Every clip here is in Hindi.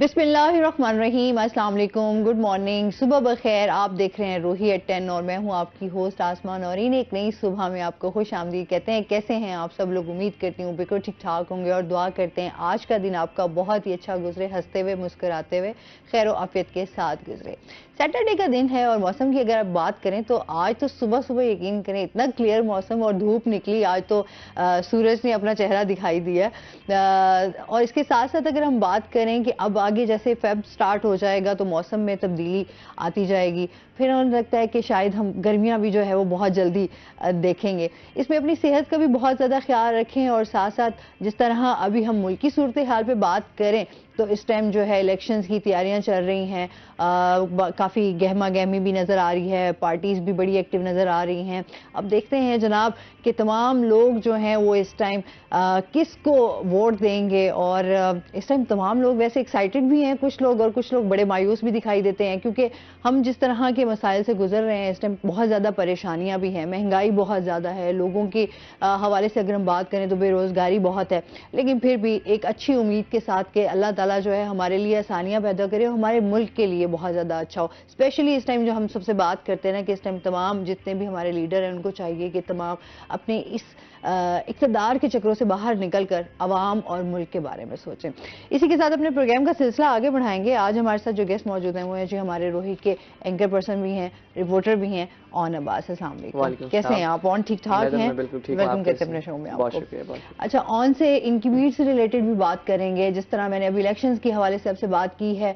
बिस्मिल्लाहिर्रहमानिर्रहीम, अस्सलाम वालेकुम, गुड मॉर्निंग, सुबह बखैर। आप देख रहे हैं रूही एट 10 और मैं हूं आपकी होस्ट आसमान और इन एक नई सुबह में आपको खुश आमदीद कहते हैं। कैसे हैं आप सब लोग? उम्मीद करती हूँ बिल्कुल ठीक ठाक होंगे और दुआ करते हैं आज का दिन आपका बहुत ही अच्छा गुजरे, हंसते हुए मुस्कुराते हुए खैर आफियत के साथ गुजरे। सैटरडे का दिन है और मौसम की अगर आप बात करें तो आज तो सुबह सुबह यकीन करें इतना क्लियर मौसम और धूप निकली आज तो सूरज ने अपना चेहरा दिखाई दिया। और इसके साथ साथ अगर हम बात करें कि अब आगे जैसे फेब स्टार्ट हो जाएगा तो मौसम में तब्दीली आती जाएगी, फिर हमें लगता है कि शायद हम गर्मियां भी जो है वो बहुत जल्दी देखेंगे। इसमें अपनी सेहत का भी बहुत ज़्यादा ख्याल रखें और साथ साथ जिस तरह अभी हम मुल्की सूरत हाल पे बात करें तो इस टाइम जो है इलेक्शंस की तैयारियां चल रही हैं, काफ़ी गहमा गहमी भी नज़र आ रही है, पार्टीज़ भी बड़ी एक्टिव नज़र आ रही हैं। अब देखते हैं जनाब कि तमाम लोग जो हैं वो इस टाइम किसको वोट देंगे और इस टाइम तमाम लोग वैसे एक्साइटेड भी हैं कुछ लोग, और कुछ लोग बड़े मायूस भी दिखाई देते हैं क्योंकि हम जिस तरह के मसाइल से गुजर रहे हैं इस टाइम बहुत ज़्यादा परेशानियां भी हैं, महंगाई बहुत ज़्यादा है, लोगों के हवाले से अगर हम बात करें तो बेरोज़गारी बहुत है। लेकिन फिर भी एक अच्छी उम्मीद के साथ कि अल्लाह ताला जो है हमारे लिए आसानियां पैदा करे और हमारे मुल्क के लिए बहुत ज़्यादा अच्छा हो। स्पेशली इस टाइम जो हम सबसे बात करते हैं ना कि इस टाइम तमाम जितने भी हमारे लीडर हैं उनको चाहिए कि तमाम अपने इस इक़्तिदार के चक्रों से बाहर निकलकर अवाम और मुल्क के बारे में सोचें। इसी के साथ अपने प्रोग्राम का सिलसिला आगे बढ़ाएंगे। आज हमारे साथ जो गेस्ट मौजूद हैं वो हैं जी हमारे रोही के एंकर पर्सन भी हैं, रिपोर्टर भी हैं, ऑन अब्बास। अस्सलाम वालेकुम, कैसे हैं आप? ऑन ठीक ठाक हैं? वेलकम करते हैं अपने शो में आपको। अच्छा, ऑन से इनकी मीट से रिलेटेड भी बात करेंगे, जिस तरह मैंने अभी इलेक्शंस के हवाले से आपसे बात की है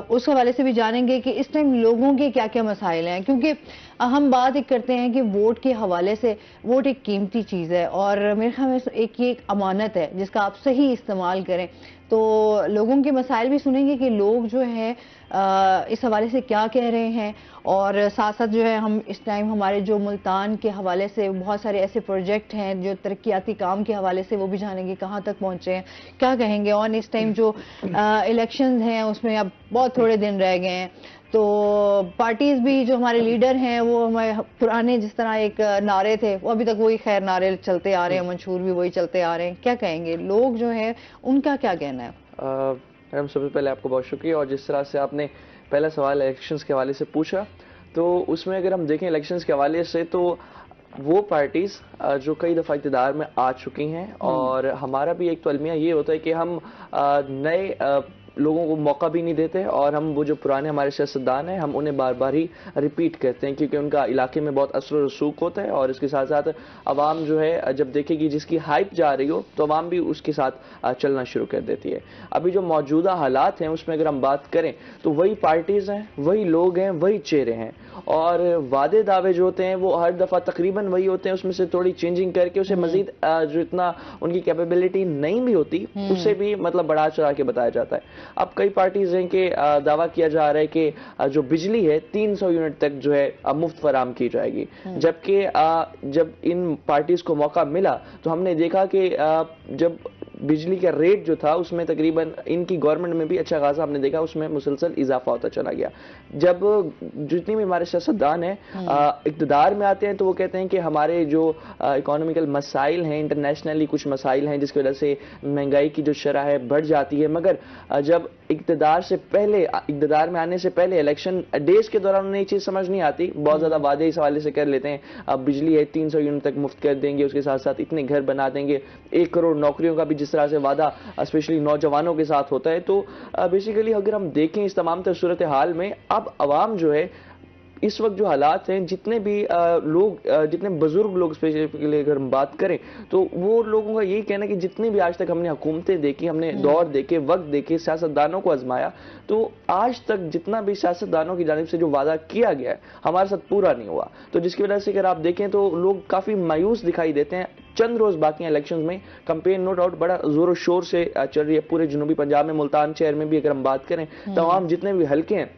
उस हवाले से भी जानेंगे कि इस टाइम लोगों के क्या क्या मसाइल हैं, क्योंकि हम बात एक करते हैं कि वोट के हवाले से वोट एक कीमती चीज़ है और मेरे ख्याल में एक अमानत है जिसका आप सही इस्तेमाल करें। तो लोगों के मसाइल भी सुनेंगे कि लोग जो हैं इस हवाले से क्या कह रहे हैं और साथ साथ जो है हम इस टाइम हमारे जो मुल्तान के हवाले से बहुत सारे ऐसे प्रोजेक्ट हैं जो तरक्याती काम के हवाले से वो भी जानेंगे कहाँ तक पहुँचे हैं, क्या कहेंगे। और इस टाइम जो इलेक्शंस हैं उसमें अब बहुत थोड़े दिन रह गए हैं तो पार्टीज भी जो हमारे लीडर हैं वो हमारे पुराने जिस तरह एक नारे थे वो अभी तक वही खैर नारे चलते आ रहे हैं, मंशूर भी वही चलते आ रहे हैं। क्या कहेंगे लोग जो है उनका क्या कहना है? मैडम सबसे पहले आपको बहुत शुक्रिया। और जिस तरह से आपने पहला सवाल इलेक्शंस के हवाले से पूछा तो उसमें अगर हम देखें इलेक्शंस के हवाले से तो वो पार्टीज जो कई दफ़ा इक़्तिदार में आ चुकी हैं और हमारा भी एक तो अलमिया ये होता है कि हम नए लोगों को मौका भी नहीं देते और हम वो जो पुराने हमारे सियासतदान हैं हम उन्हें बार बार ही रिपीट करते हैं क्योंकि उनका इलाके में बहुत असर रसूख होता है और इसके साथ साथ अवाम जो है जब देखेगी जिसकी हाइप जा रही हो तो अवाम भी उसके साथ चलना शुरू कर देती है। अभी जो मौजूदा हालात हैं उसमें अगर हम बात करें तो वही पार्टीज़ हैं, वही लोग हैं, वही चेहरे हैं और वादे दावे जो होते हैं वो हर दफ़ा तकरीबन वही होते हैं, उसमें से थोड़ी चेंजिंग करके उसे मजीद जो इतना उनकी कैपेबिलिटी नहीं भी होती उसे भी मतलब बढ़ा चढ़ा के बताया जाता है। अब कई पार्टीज हैं कि दावा किया जा रहा है कि जो बिजली है 300 यूनिट तक जो है मुफ्त फराम की जाएगी, जबकि जब इन पार्टीज को मौका मिला तो हमने देखा कि जब बिजली का रेट जो था उसमें तकरीबन इनकी गवर्नमेंट में भी अच्छा खासा हमने देखा उसमें मुसलसल इजाफा होता चला गया। जब जितनी भी हमारे सियासतदान हैं इक़्तिदार में आते हैं तो वो कहते हैं कि हमारे जो इकोनॉमिकल मसाइल हैं, इंटरनेशनली कुछ मसाइल हैं जिसकी वजह से महंगाई की जो शरह है बढ़ जाती है, मगर जब इक़्तिदार से पहले इक़्तिदार में आने से पहले इलेक्शन डेज के दौरान उन्हें ये चीज़ समझ नहीं आती, बहुत ज़्यादा वादे इस हवाले से कर लेते हैं। अब बिजली है 300 यूनिट तक मुफ्त कर देंगे, उसके साथ साथ इतने घर बना देंगे, 1 करोड़ नौकरियों का भी जिस तरह से वादा स्पेशली नौजवानों के साथ होता है। तो बेसिकली अगर हम देखें इस तमाम सूरत हाल में अब अवाम जो है इस वक्त जो हालात हैं जितने भी लोग जितने बुजुर्ग लोग स्पेशली अगर हम बात करें तो वो लोगों का यही कहना है कि जितनी भी आज तक हमने हुकूमतें देखी, हमने दौर देखे, वक्त देखे, सियासतदानों को आजमाया तो आज तक जितना भी सियासतदानों की जानिब से जो वादा किया गया है हमारे साथ पूरा नहीं हुआ। तो जिसकी वजह से अगर आप देखें तो लोग काफ़ी मायूस दिखाई देते हैं। चंद रोज बाकी हैं इलेक्शंस में, कंपेन नो डाउट बड़ा जोर शोर से चल रही है पूरे जनूबी पंजाब में, मुल्तान शहर में भी अगर हम बात करें तमाम जितने भी हल्के हैं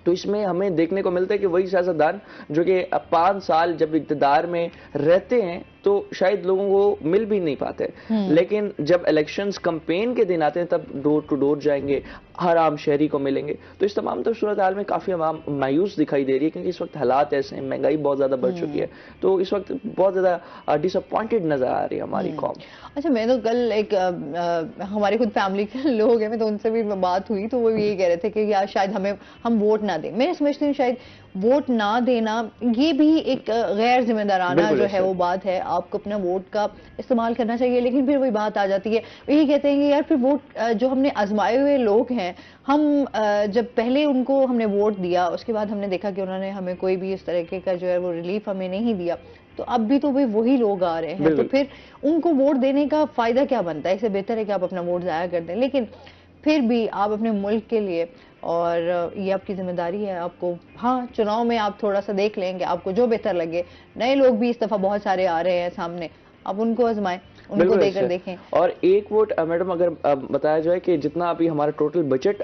तो इसमें हमें देखने को मिलता है कि वही सियासतदान जो कि 5 साल जब इक़्तिदार में रहते हैं तो शायद लोगों को मिल भी नहीं पाते। लेकिन जब इलेक्शंस कैंपेन के दिन आते हैं तब डोर टू डोर जाएंगे, हर आम शहरी को मिलेंगे। तो इस तमाम सूरत हाल में काफी आवाम मायूस दिखाई दे रही है, क्योंकि इस वक्त हालात ऐसे हैं, महंगाई बहुत ज्यादा बढ़ चुकी है। तो इस वक्त बहुत ज्यादा डिसअपॉइंटेड नजर आ रही है हमारी कौम। अच्छा, मैं तो कल एक हमारे खुद फैमिली के लोग हैं, मैं तो उनसे भी बात हुई तो वो यही कह रहे थे कि यार शायद हम वोट ना दें। मैं समझती हूँ शायद वोट ना देना ये भी एक गैर जिम्मेदाराना जो है वो बात है। आपको अपना वोट का इस्तेमाल करना चाहिए, लेकिन फिर वही बात आ जाती है, यही कहते हैं कि यार फिर वोट जो हमने आजमाए हुए लोग हैं, हम जब पहले उनको हमने वोट दिया उसके बाद हमने देखा कि उन्होंने हमें कोई भी इस तरीके का जो है वो रिलीफ हमें नहीं दिया, तो अब भी तो वही लोग आ रहे हैं, तो फिर उनको वोट देने का फायदा क्या बनता है? इससे बेहतर है कि आप अपना वोट जाया कर दें। लेकिन फिर भी आप अपने मुल्क के लिए, और ये आपकी जिम्मेदारी है, आपको हाँ चुनाव में आप थोड़ा सा देख लें कि आपको जो बेहतर लगे। नए लोग भी इस दफा बहुत सारे आ रहे हैं सामने, आप उनको आजमाएं, उनको देकर देखें। और एक वोट मैडम अगर बताया जाए कि जितना अभी हमारा टोटल बजट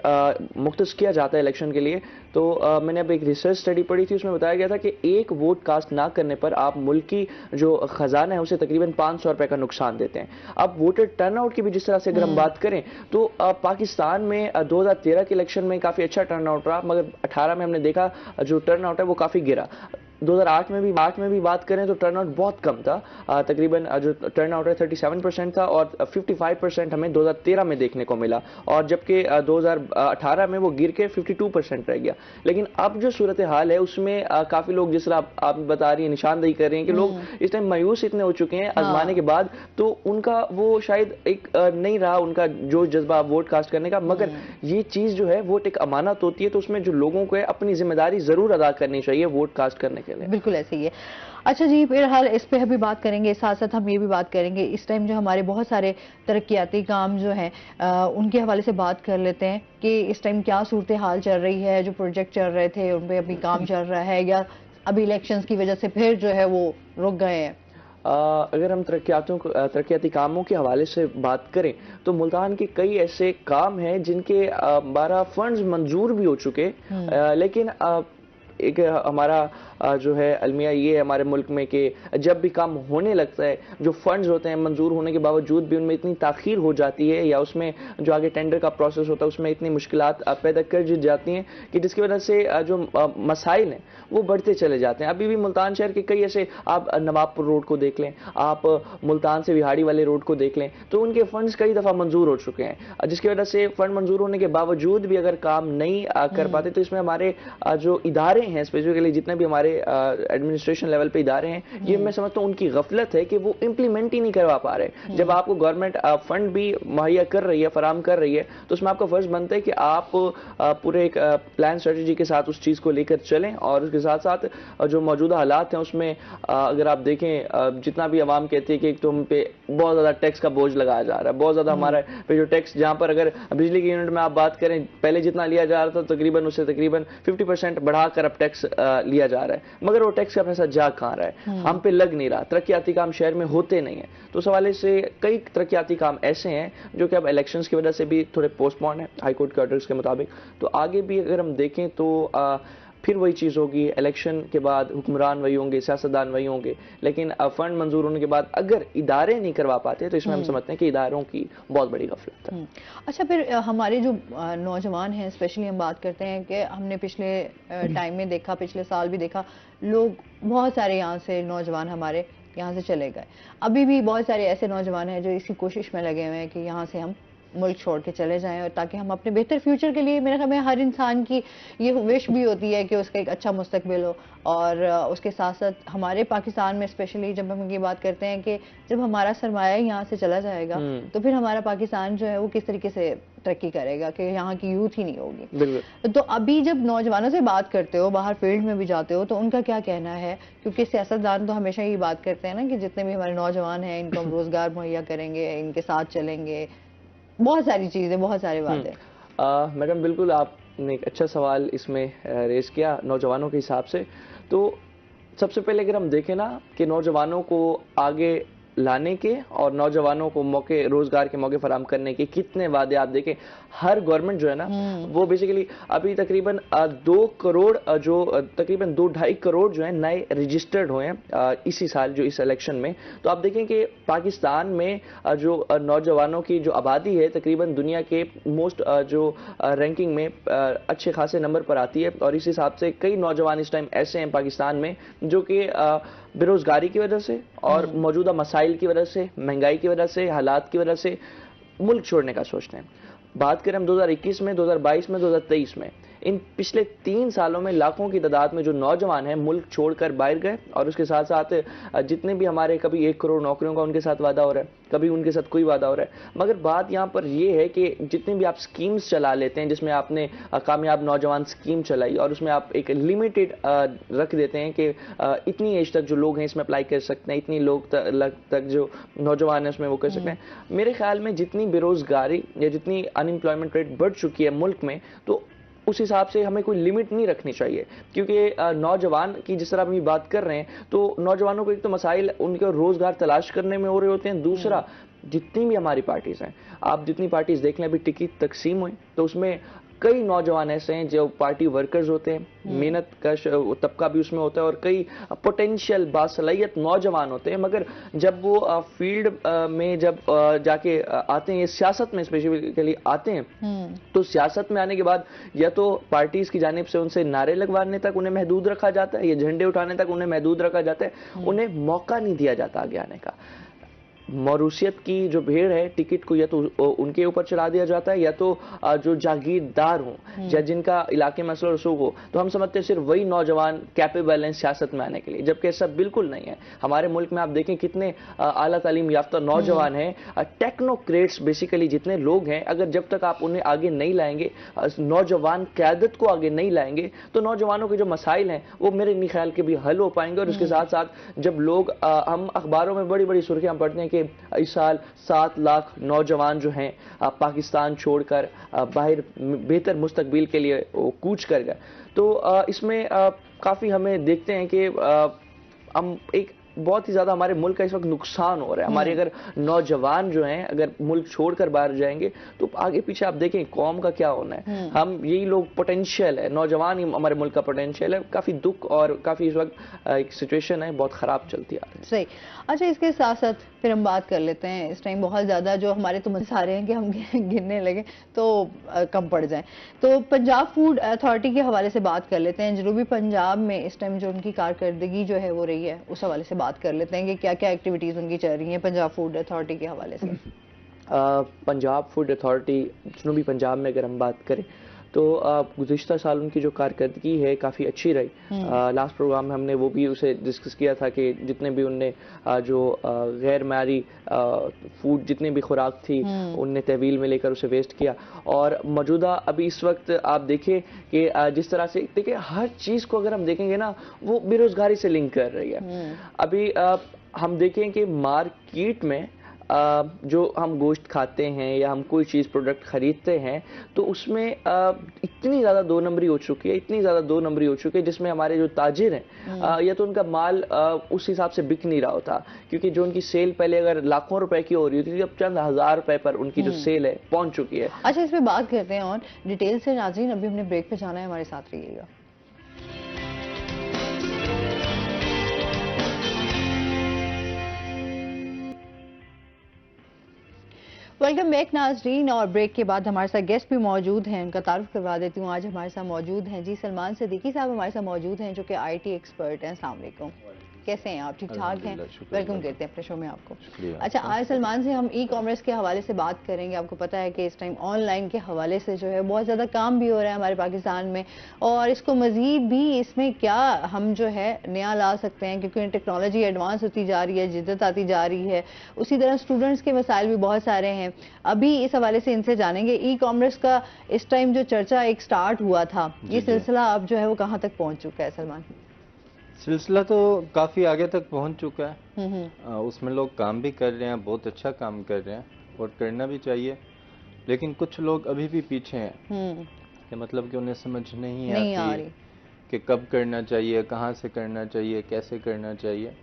मुख्तस किया जाता है इलेक्शन के लिए, तो मैंने अब एक रिसर्च स्टडी पढ़ी थी, उसमें बताया गया था कि एक वोट कास्ट ना करने पर आप मुल्क की जो खजाना है उसे तकरीबन 500 रुपए का नुकसान देते हैं। अब वोटर टर्नआउट की भी जिस तरह से अगर हम बात करें तो पाकिस्तान में 2013 के इलेक्शन में काफी अच्छा टर्नआउट रहा, मगर 18 में हमने देखा जो टर्नआउट है वो काफी गिरा। 2008 में भी बात करें तो टर्नआउट बहुत कम था, तकरीबन जो टर्नआउट है 37% था, और 55% हमें 2013 में देखने को मिला, और जबकि 2018 में वो गिर के 52% रह गया। लेकिन अब जो सूरत हाल है उसमें काफी लोग, जिस तरह आप बता रही हैं, निशानदेही कर रहे हैं कि लोग इस टाइम मायूस इतने हो चुके हैं आजमाने के बाद, तो उनका वो शायद एक नहीं रहा उनका जो जज्बा वोट कास्ट करने का। मगर ये चीज जो है वोट एक अमानत होती है, तो उसमें जो लोगों को है अपनी जिम्मेदारी जरूर अदा करनी चाहिए वोट कास्ट करने के लिए। बिल्कुल ऐसे ही है। अच्छा जी, फिलहाल इस पे अभी बात करेंगे, साथ साथ हम ये भी बात करेंगे इस टाइम जो हमारे बहुत सारे तरक्याती काम जो हैं उनके हवाले से बात कर लेते हैं कि इस टाइम क्या सूरत हाल चल रही है, जो प्रोजेक्ट चल रहे थे उन पे अभी काम चल रहा है या अभी इलेक्शंस की वजह से फिर जो है वो रुक गए हैं। अगर हम तरक्याती कामों के हवाले से बात करें तो मुल्तान के कई ऐसे काम हैं जिनके 12 फंड्स मंजूर भी हो चुके, लेकिन एक हमारा जो है अलमिया ये है हमारे मुल्क में कि जब भी काम होने लगता है, जो फंड्स होते हैं मंजूर होने के बावजूद भी उनमें इतनी ताखीर हो जाती है, या उसमें जो आगे टेंडर का प्रोसेस होता है उसमें इतनी मुश्किलात पैदा कर जाती हैं कि जिसकी वजह से जो मसाइल हैं वो बढ़ते चले जाते हैं। अभी भी मुल्तान शहर के कई ऐसे, आप नवाबपुर रोड को देख लें, आप मुल्तान से विहाड़ी वाले रोड को देख लें, तो उनके फंड्स कई दफ़ा मंजूर हो चुके हैं, जिसकी वजह से फंड मंजूर होने के बावजूद भी अगर काम नहीं कर पाते, तो इसमें हमारे जो इदारे हैं, स्पेसिफिकली जितने भी हमारे एडमिनिस्ट्रेशन लेवल पे इदारे हैं, ये मैं समझता हूँ उनकी गफलत है कि वो इंप्लीमेंट ही नहीं करवा पा रहे। जब आपको गवर्नमेंट फंड भी मुहैया कर रही है, फराम कर रही है, तो उसमें आपका फर्ज बनता है कि आप पूरे एक प्लान स्ट्रेटेजी के साथ उस चीज को लेकर चलें, और उसके साथ साथ जो मौजूदा हालात हैं उसमें अगर आप देखें, जितना भी आवाम कहती है कि एक तो हम पे बहुत ज्यादा टैक्स का बोझ लगाया जा रहा है, बहुत ज्यादा हमारा पे जो टैक्स, जहां पर अगर बिजली की यूनिट में आप बात करें पहले जितना लिया जा रहा था तकरीबन उससे तकरीबन 50% बढ़ाकर अब टैक्स लिया जा रहा है, मगर वो टैक्स का पैसा जा कहां रहा है, हम पे लग नहीं रहा, तरक्याती काम शहर में होते नहीं है। तो उस हवाले से कई तरक्याती काम ऐसे हैं जो कि अब इलेक्शंस की वजह से भी थोड़े पोस्टपोन है हाई कोर्ट के ऑर्डर्स के मुताबिक। तो आगे भी अगर हम देखें तो फिर वही चीज़ होगी, इलेक्शन के बाद हुक्मरान वही होंगे, सियासतदान वही होंगे, लेकिन फंड मंजूर होने के बाद अगर इदारे नहीं करवा पाते तो इसमें हम समझते हैं कि इदारों की बहुत बड़ी गफलत है। अच्छा, फिर हमारे जो नौजवान हैं, स्पेशली हम बात करते हैं कि हमने पिछले टाइम में देखा, पिछले साल भी देखा, लोग बहुत सारे यहाँ से नौजवान हमारे यहाँ से चले गए। अभी भी बहुत सारे ऐसे नौजवान हैं जो इसी कोशिश में लगे हुए हैं कि यहाँ से हम मुल्क छोड़ के चले जाएं, और ताकि हम अपने बेहतर फ्यूचर के लिए, मेरे ख्याल में हर इंसान की ये विश भी होती है कि उसका एक अच्छा मुस्तकबिल हो। और उसके साथ साथ हमारे पाकिस्तान में स्पेशली जब हम ये बात करते हैं कि जब हमारा सरमाया यहाँ से चला जाएगा तो फिर हमारा पाकिस्तान जो है वो किस तरीके से तरक्की करेगा कि यहाँ की यूथ ही नहीं होगी। तो अभी जब नौजवानों से बात करते हो, बाहर फील्ड में भी जाते हो, तो उनका क्या कहना है? क्योंकि सियासतदान तो हमेशा ये बात करते हैं ना कि जितने भी हमारे नौजवान हैं इनको हम रोजगार मुहैया करेंगे, इनके साथ चलेंगे, बहुत सारी चीजें, बहुत सारी बातें। मैडम बिल्कुल आपने एक अच्छा सवाल इसमें रेज किया नौजवानों के हिसाब से। तो सबसे पहले अगर हम देखें ना कि नौजवानों को आगे लाने के और नौजवानों को मौके, रोजगार के मौके फराहम करने के कितने वादे आप देखें। हर गवर्नमेंट जो है ना वो बेसिकली अभी तकरीबन 2 करोड़ तकरीबन 2-2.5 करोड़ जो है नए रजिस्टर्ड हुए हैं इसी साल, जो इस इलेक्शन में। तो आप देखें कि पाकिस्तान में जो नौजवानों की जो आबादी है तकरीबन दुनिया के मोस्ट जो रैंकिंग में अच्छे खासे नंबर पर आती है, और इस हिसाब से कई नौजवान इस टाइम ऐसे हैं पाकिस्तान में जो कि बेरोजगारी की वजह से और मौजूदा मसाइल की वजह से, महंगाई की वजह से, हालात की वजह से मुल्क छोड़ने का सोचते हैं। बात करें हम 2021 में, 2022 में, 2023 में, इन पिछले 3 सालों में लाखों की तादाद में जो नौजवान हैं मुल्क छोड़कर बाहर गए, और उसके साथ साथ जितने भी हमारे कभी 1 करोड़ नौकरियों का उनके साथ वादा हो रहा है, कभी उनके साथ कोई वादा हो रहा है। मगर बात यहाँ पर यह है कि जितने भी आप स्कीम्स चला लेते हैं, जिसमें आपने कामयाब नौजवान स्कीम चलाई और उसमें आप एक लिमिटेड रख देते हैं कि इतनी एज तक जो लोग हैं इसमें अप्लाई कर सकते हैं, इतनी लोग तक जो नौजवान है उसमें वो कर सकते हैं। मेरे ख्याल में जितनी बेरोजगारी या जितनी अनएम्प्लॉयमेंट रेट बढ़ चुकी है मुल्क में, तो उस हिसाब से हमें कोई लिमिट नहीं रखनी चाहिए, क्योंकि नौजवान की जिस तरह हम बात कर रहे हैं, तो नौजवानों को एक तो मसाइल उनके रोजगार तलाश करने में हो रहे होते हैं। दूसरा, जितनी भी हमारी पार्टीज हैं, आप जितनी पार्टीज देख लें, अभी टिकट तकसीम हुई तो उसमें कई नौजवान ऐसे हैं जो पार्टी वर्कर्स होते हैं, मेहनत का तबका भी उसमें होता है, और कई पोटेंशियल बासलाहियत नौजवान होते हैं। मगर जब वो फील्ड में जब जाके आते हैं, सियासत में स्पेसिफिकली आते हैं, तो सियासत में आने के बाद या तो पार्टीज की जानिब से उनसे नारे लगवाने तक उन्हें महदूद रखा जाता है, या झंडे उठाने तक उन्हें महदूद रखा जाता है, उन्हें मौका नहीं दिया जाता आगे आने का। मौरूसियत की जो भीड़ है, टिकट को या तो उनके ऊपर चढ़ा दिया जाता है, या तो जो जागीरदार हो या जिनका इलाके में असर रसूख हो, तो हम समझते हैं सिर्फ वही नौजवान कैपेबल हैं सियासत में आने के लिए, जबकि ऐसा बिल्कुल नहीं है। हमारे मुल्क में आप देखें कितने आला तालीम याफ्ता नौजवान हैं, टेक्नोक्रेट्स बेसिकली जितने लोग हैं, अगर जब तक आप उन्हें आगे नहीं लाएंगे, नौजवान क़यादत को आगे नहीं लाएंगे, तो नौजवानों के जो मसाइल हैं वो मेरे नहीं ख्याल के भी हल हो पाएंगे। और इसके साथ साथ जब लोग हम अखबारों में बड़ी बड़ी सुर्खियां पढ़ते हैं कि इस साल 7 लाख नौजवान जो हैं पाकिस्तान छोड़कर बाहर बेहतर मुस्तकबिल के लिए कूच कर गए, तो इसमें काफ़ी हमें देखते हैं कि हम एक बहुत ही ज्यादा हमारे मुल्क का इस वक्त नुकसान हो रहा है। हमारे अगर नौजवान जो हैं अगर मुल्क छोड़कर बाहर जाएंगे, तो आगे पीछे आप देखें कौम का क्या होना है। हम यही लोग पोटेंशियल है, नौजवान ही हमारे मुल्क का पोटेंशियल है। काफी दुख और काफी इस वक्त एक सिचुएशन है बहुत खराब चलती आ रही है। सही। अच्छा, इसके साथ साथ फिर हम बात कर लेते हैं, इस टाइम बहुत ज्यादा जो हमारे तो सारे हैं कि हम गिनने लगे तो कम पड़ जाए, तो पंजाब फूड अथॉरिटी के हवाले से बात कर लेते हैं। जनूबी पंजाब में इस टाइम जो उनकी कारकर्दगी जो है वो रही है, उस हवाले से बात कर लेते हैं कि क्या क्या एक्टिविटीज उनकी चल रही हैं पंजाब फूड अथॉरिटी के हवाले से। पंजाब फूड अथॉरिटी जनूबी पंजाब में अगर हम बात करें तो गुज़िश्ता साल उनकी जो कारकर्दगी है काफ़ी अच्छी रही। लास्ट प्रोग्राम में हमने वो भी उसे डिस्कस किया था कि जितने भी उनने जो गैर मारी फूड जितनी भी खुराक थी उनने तहवील में लेकर उसे वेस्ट किया। और मौजूदा अभी इस वक्त आप देखें कि जिस तरह से देखिए हर चीज़ को अगर हम देखेंगे ना वो बेरोज़गारी से लिंक कर रही है। अभी हम देखें कि मार्केट में जो हम गोश्त खाते हैं या हम कोई चीज़ प्रोडक्ट खरीदते हैं तो उसमें इतनी ज़्यादा 2 नंबरी हो चुकी है, इतनी ज़्यादा 2 नंबरी हो चुकी है, जिसमें हमारे जो ताजिर हैं या तो उनका माल उस हिसाब से बिक नहीं रहा होता, क्योंकि जो उनकी सेल पहले अगर लाखों रुपए की हो रही थी, अब चंद हज़ार रुपए पर उनकी जो सेल है पहुंच चुकी है। अच्छा, इस पर बात करते हैं और डिटेल से। नाज़रीन, अभी हमने ब्रेक पे जाना है, हमारे साथ रहिएगा। वेलकम बैक नाजरीन, और ब्रेक के बाद हमारे साथ गेस्ट भी मौजूद हैं, उनका तारुफ करवा देती हूँ। आज हमारे साथ मौजूद हैं जी सलमान सिद्दीकी साहब, हमारे साथ मौजूद हैं जो कि आईटी एक्सपर्ट हैं। अस्सलाम वालेकुम, कैसे हैं आप? ठीक ठाक हैं? वेलकम करते हैं अपने शो में आपको। अच्छा, आज सलमान से हम ई कॉमर्स के हवाले से बात करेंगे। आपको पता है कि इस टाइम ऑनलाइन के हवाले से जो है बहुत ज़्यादा काम भी हो रहा है हमारे पाकिस्तान में, और इसको मज़ीद भी इसमें क्या हम जो है नया ला सकते हैं, क्योंकि टेक्नोलॉजी एडवांस होती जा रही है, जिद्दत आती जा रही है। उसी तरह स्टूडेंट्स के मसाइल भी बहुत सारे हैं। अभी इस हवाले से इनसे जानेंगे ई कॉमर्स का इस टाइम जो चर्चा एक स्टार्ट हुआ था, ये सिलसिला अब जो है वो कहाँ तक पहुँच चुका है सलमान? सिलसिला तो काफ़ी आगे तक पहुंच चुका है। उसमें लोग काम भी कर रहे हैं, बहुत अच्छा काम कर रहे हैं और करना भी चाहिए, लेकिन कुछ लोग अभी भी पीछे हैं कि मतलब कि उन्हें समझ नहीं आती कि कब करना चाहिए, कहाँ से करना चाहिए, कैसे करना चाहिए।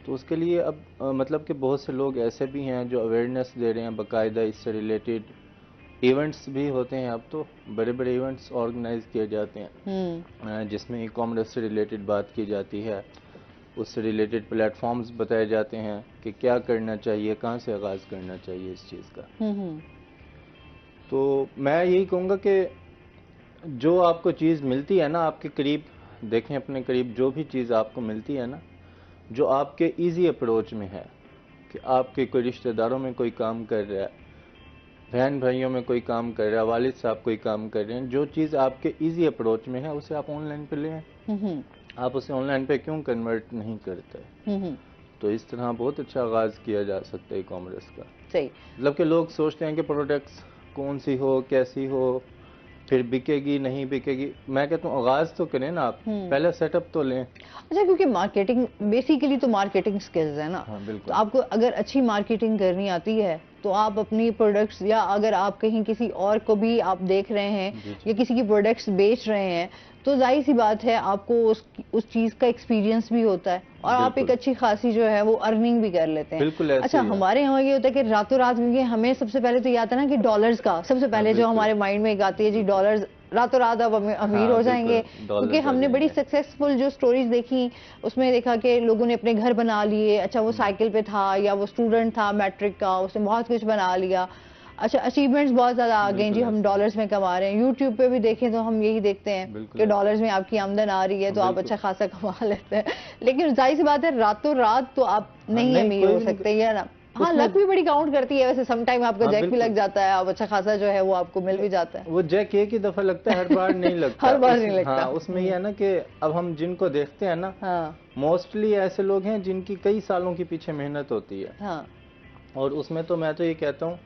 तो उसके लिए अब मतलब कि बहुत से लोग ऐसे भी हैं जो अवेयरनेस दे रहे हैं, बाकायदा इससे रिलेटेड इवेंट्स भी होते हैं। अब तो बड़े बड़े इवेंट्स ऑर्गेनाइज किए जाते हैं जिसमें ई कॉमर्स से रिलेटेड बात की जाती है, उससे रिलेटेड प्लेटफॉर्म्स बताए जाते हैं कि क्या करना चाहिए, कहाँ से आगाज़ करना चाहिए इस चीज़ का। तो मैं यही कहूँगा कि जो आपको चीज़ मिलती है ना आपके करीब, देखें अपने करीब जो भी चीज़ आपको मिलती है ना, जो आपके इजी अप्रोच में है, कि आपके कोई रिश्तेदारों में कोई काम कर रहा है, बहन भाइयों में कोई काम कर रहा है, वालिद साहब कोई काम कर रहे हैं, जो चीज़ आपके इजी अप्रोच में है उसे आप ऑनलाइन पे लें। आप उसे ऑनलाइन पे क्यों कन्वर्ट नहीं करते? तो इस तरह बहुत अच्छा आगाज़ किया जा सकता है ई कॉमर्स का। सही, मतलब कि लोग सोचते हैं कि प्रोडक्ट्स कौन सी हो, कैसी हो, फिर बिकेगी नहीं बिकेगी। मैं कहता हूँ आगाज़ तो करें ना आप, पहले सेटअप तो लें। अच्छा, क्योंकि मार्केटिंग बेसिकली तो मार्केटिंग स्किल्स है ना। हाँ बिल्कुल। तो आपको अगर अच्छी मार्केटिंग करनी आती है तो आप अपनी प्रोडक्ट्स, या अगर आप कहीं किसी और को भी आप देख रहे हैं या किसी की प्रोडक्ट्स बेच रहे हैं, तो जाहिर सी बात है आपको उस चीज़ का एक्सपीरियंस भी होता है और आप एक अच्छी खासी जो है वो अर्निंग भी कर लेते हैं। बिल्कुल ऐसे अच्छा, ही है। हमारे यहाँ ये होता है कि रातों रात, क्योंकि हमें सबसे पहले तो ये आता है ना कि डॉलर्स का, सबसे पहले जो हमारे माइंड में एक आती है जी, डॉलर्स, रातों रात अब अमीर हो जाएंगे। क्योंकि हमने बड़ी सक्सेसफुल जो स्टोरीज देखी, उसमें देखा कि लोगों ने अपने घर बना लिए। अच्छा, वो साइकिल पे था या वो स्टूडेंट था मैट्रिक का, उसने बहुत कुछ बना लिया। अच्छा, अचीवमेंट्स बहुत ज्यादा आ गए जी, हम डॉलर्स में कमा रहे हैं। यूट्यूब पे भी देखें तो हम यही देखते हैं कि डॉलर्स में आपकी आमदन आ रही है तो आप अच्छा खासा कमा लेते हैं। लेकिन जाहिर सी बात है रातों रात तो आप नहीं अमीर हो सकते, या ना। हाँ, लक भी बड़ी काउंट करती है वैसे। सम टाइम आपका जैक भी लग जाता है, आप अच्छा खासा जो है वो आपको मिल भी जाता है। वो जैक एक ही दफा लगता है, हर बार नहीं लगता। हर बार नहीं लगता। हाँ, उसमें ये है ना कि अब हम जिनको देखते हैं ना, मोस्टली ऐसे लोग हैं जिनकी कई सालों के पीछे मेहनत होती है। और उसमें तो मैं तो ये कहता हूँ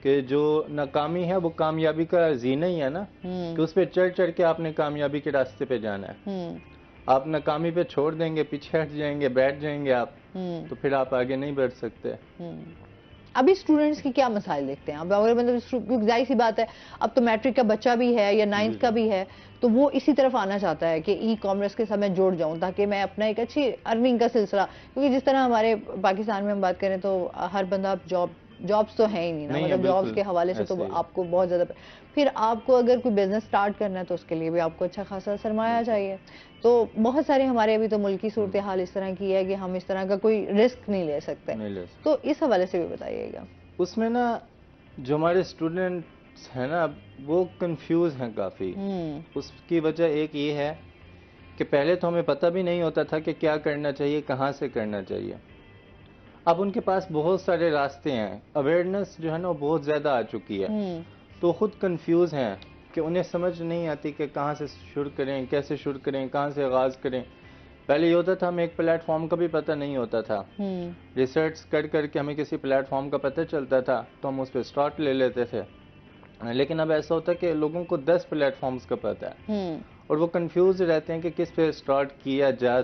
कि जो नाकामी है वो कामयाबी का जीना ही है ना, कि उस पर चढ़ चढ़ के आपने कामयाबी के रास्ते पे जाना है। आप नाकामी पे छोड़ देंगे, पीछे हट जाएंगे, बैठ जाएंगे आप, तो फिर आप आगे नहीं बढ़ सकते। अभी स्टूडेंट्स की क्या मसाइल देखते हैं आप? अगर मतलब जाहिर सी बात है, अब तो मैट्रिक का बच्चा भी है या 9th का भी है, तो वो इसी तरफ आना चाहता है कि ई कॉमर्स के साथ मैं जुड़ जाऊं ताकि मैं अपना एक अच्छी अर्निंग का सिलसिला, क्योंकि जिस तरह हमारे पाकिस्तान में हम बात करें तो हर बंदा जॉब्स तो है ही नहीं ना, मतलब जॉब्स के हवाले से तो आपको बहुत ज्यादा, फिर आपको अगर कोई बिजनेस स्टार्ट करना है तो उसके लिए भी आपको अच्छा खासा सरमाया चाहिए। तो बहुत सारे हमारे अभी तो मुल्क की सूरत हाल इस तरह की है कि हम इस तरह का कोई रिस्क नहीं ले सकते। तो इस हवाले से भी बताइएगा। उसमें ना जो हमारे स्टूडेंट्स हैं ना वो कंफ्यूज हैं काफ़ी। उसकी वजह एक ये है कि पहले तो हमें पता भी नहीं होता था कि क्या करना चाहिए, कहाँ से करना चाहिए। अब उनके पास बहुत सारे रास्ते हैं, अवेयरनेस जो है ना वो बहुत ज़्यादा आ चुकी है, तो खुद कंफ्यूज हैं कि उन्हें समझ नहीं आती कि कहाँ से शुरू करें, कैसे शुरू करें, कहाँ से आगाज़ करें। पहले ये होता था हमें एक प्लेटफॉर्म का भी पता नहीं होता था, रिसर्च कर करके हमें किसी प्लेटफॉर्म का पता चलता था तो हम उस पर स्टार्ट ले लेते थे। लेकिन अब ऐसा होता है कि लोगों को 10 प्लेटफॉर्म्स का पता है और वो कंफ्यूज रहते हैं कि किस पे स्टार्ट किया जाए।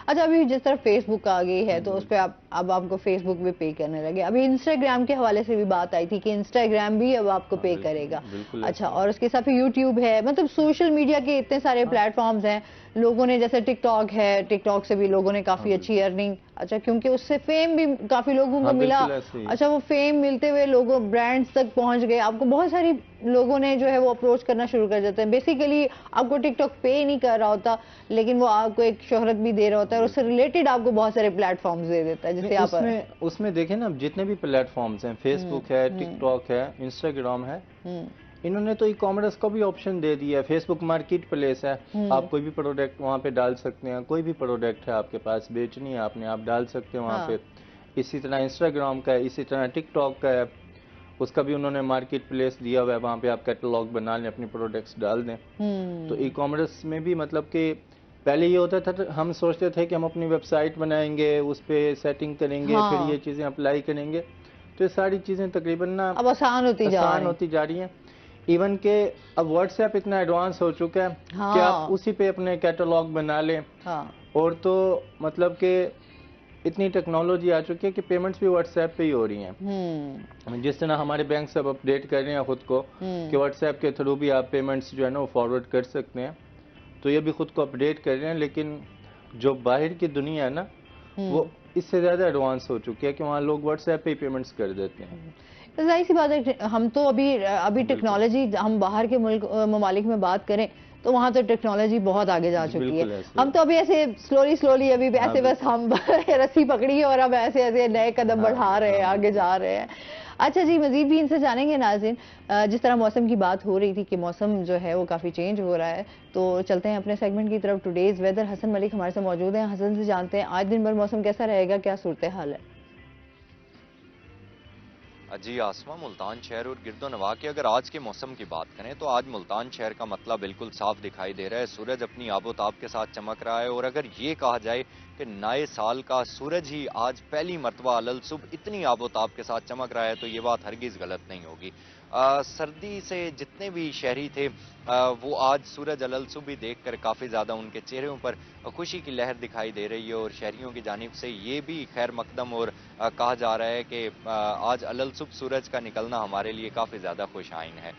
अच्छा, अभी जिस तरह फेसबुक आ गई है तो उस पर अब आपको फेसबुक भी पे करने लगे। अभी इंस्टाग्राम के हवाले से भी बात आई थी कि इंस्टाग्राम भी अब आपको पे करेगा। अच्छा, और उसके साथ यूट्यूब है, मतलब सोशल मीडिया के इतने सारे प्लेटफॉर्म्स हैं। लोगों ने, जैसे टिकटॉक है, टिकटॉक से भी लोगों ने काफी अच्छी अर्निंग, अच्छा, क्योंकि उससे फेम भी काफी लोगों को मिला। अच्छा, वो फेम मिलते हुए लोगों ब्रांड्स तक पहुंच गए। आपको बहुत सारी लोगों ने जो है वो अप्रोच करना शुरू कर देते हैं। बेसिकली आपको टिकटॉक पे नहीं कर रहा होता, लेकिन वो आपको एक शोहरत भी दे रहा होता है और उससे रिलेटेड आपको बहुत सारे प्लेटफॉर्म्स दे देता है, जिससे आप उसमें देखें ना, जितने भी प्लेटफॉर्म्स हैं, फेसबुक है, टिकटॉक है, इंस्टाग्राम है, इन्होंने तो ई कॉमर्स का भी ऑप्शन दे दिया है। फेसबुक मार्केट प्लेस है, आप कोई भी प्रोडक्ट वहाँ पे डाल सकते हैं। कोई भी प्रोडक्ट है आपके पास बेचनी है आपने, आप डाल सकते हैं वहाँ पे। इसी तरह इंस्टाग्राम का है, इसी तरह टिकटॉक का है, उसका भी उन्होंने मार्केट प्लेस दिया हुआ है, वहाँ पे आप कैटलॉग बना लें, अपनी प्रोडक्ट्स डाल दें। तो ई कॉमर्स में भी मतलब कि पहले ये होता था, हम सोचते थे कि हम अपनी वेबसाइट बनाएंगे, उस पर सेटिंग करेंगे, फिर ये चीज़ें अप्लाई करेंगे। तो ये सारी चीज़ें तकरीबन ना अब आसान होती जा रही हैं। इवन के अब व्हाट्सएप इतना एडवांस हो चुका है कि आप उसी पे अपने कैटलॉग बना लें। और तो मतलब कि इतनी टेक्नोलॉजी आ चुकी है कि पेमेंट्स भी व्हाट्सएप पे ही हो रही हैं। जिस तरह हमारे बैंक सब अपडेट कर रहे हैं खुद को कि व्हाट्सएप के थ्रू भी आप पेमेंट्स जो है ना वो फॉरवर्ड कर सकते हैं, तो ये भी खुद को अपडेट कर रहे हैं। लेकिन जो बाहर की दुनिया है ना, वो इससे ज्यादा एडवांस हो चुकी है कि वहाँ लोग व्हाट्सएप पे ही पेमेंट्स कर देते हैं। तो जाहिर सी बात है, हम तो अभी टेक्नोलॉजी, हम बाहर के ममालिक में बात करें तो वहाँ तो टेक्नोलॉजी बहुत आगे जा चुकी है। हम तो अभी ऐसे स्लोली अभी ऐसे बस हम रस्सी पकड़ी है और अब ऐसे ऐसे नए कदम बढ़ा रहे हैं, आगे जा रहे हैं। अच्छा जी, मजीद भी इनसे जानेंगे नाज़रीन। जिस तरह मौसम की बात हो रही थी कि मौसम जो है वो काफ़ी चेंज हो रहा है, तो चलते हैं अपने सेगमेंट की तरफ। टुडेज वेदर, हसन मलिक हमारे साथ मौजूद हैं। हसन से जानते हैं आज दिन भर मौसम कैसा रहेगा, क्या सूरत हाल है? जी आसमा, मुल्तान शहर और गिरदोनवा के अगर आज के मौसम की बात करें तो आज मुल्तान शहर का मतला बिल्कुल साफ दिखाई दे रहा है। सूरज अपनी आबोताब के साथ चमक रहा है और अगर ये कहा जाए कि नए साल का सूरज ही आज पहली मरतबा अलल सुबह इतनी आबोताब के साथ चमक रहा है तो ये बात हरगिज गलत नहीं होगी। सर्दी से जितने भी शहरी थे वो आज सूरज अलल सुबह देखकर काफ़ी ज़्यादा उनके चेहरों पर खुशी की लहर दिखाई दे रही है और शहरियों की जानिब से ये भी खैर मकदम और कहा जा रहा है कि आज अलल सुबह सूरज का निकलना हमारे लिए काफ़ी ज़्यादा खुश आइन है।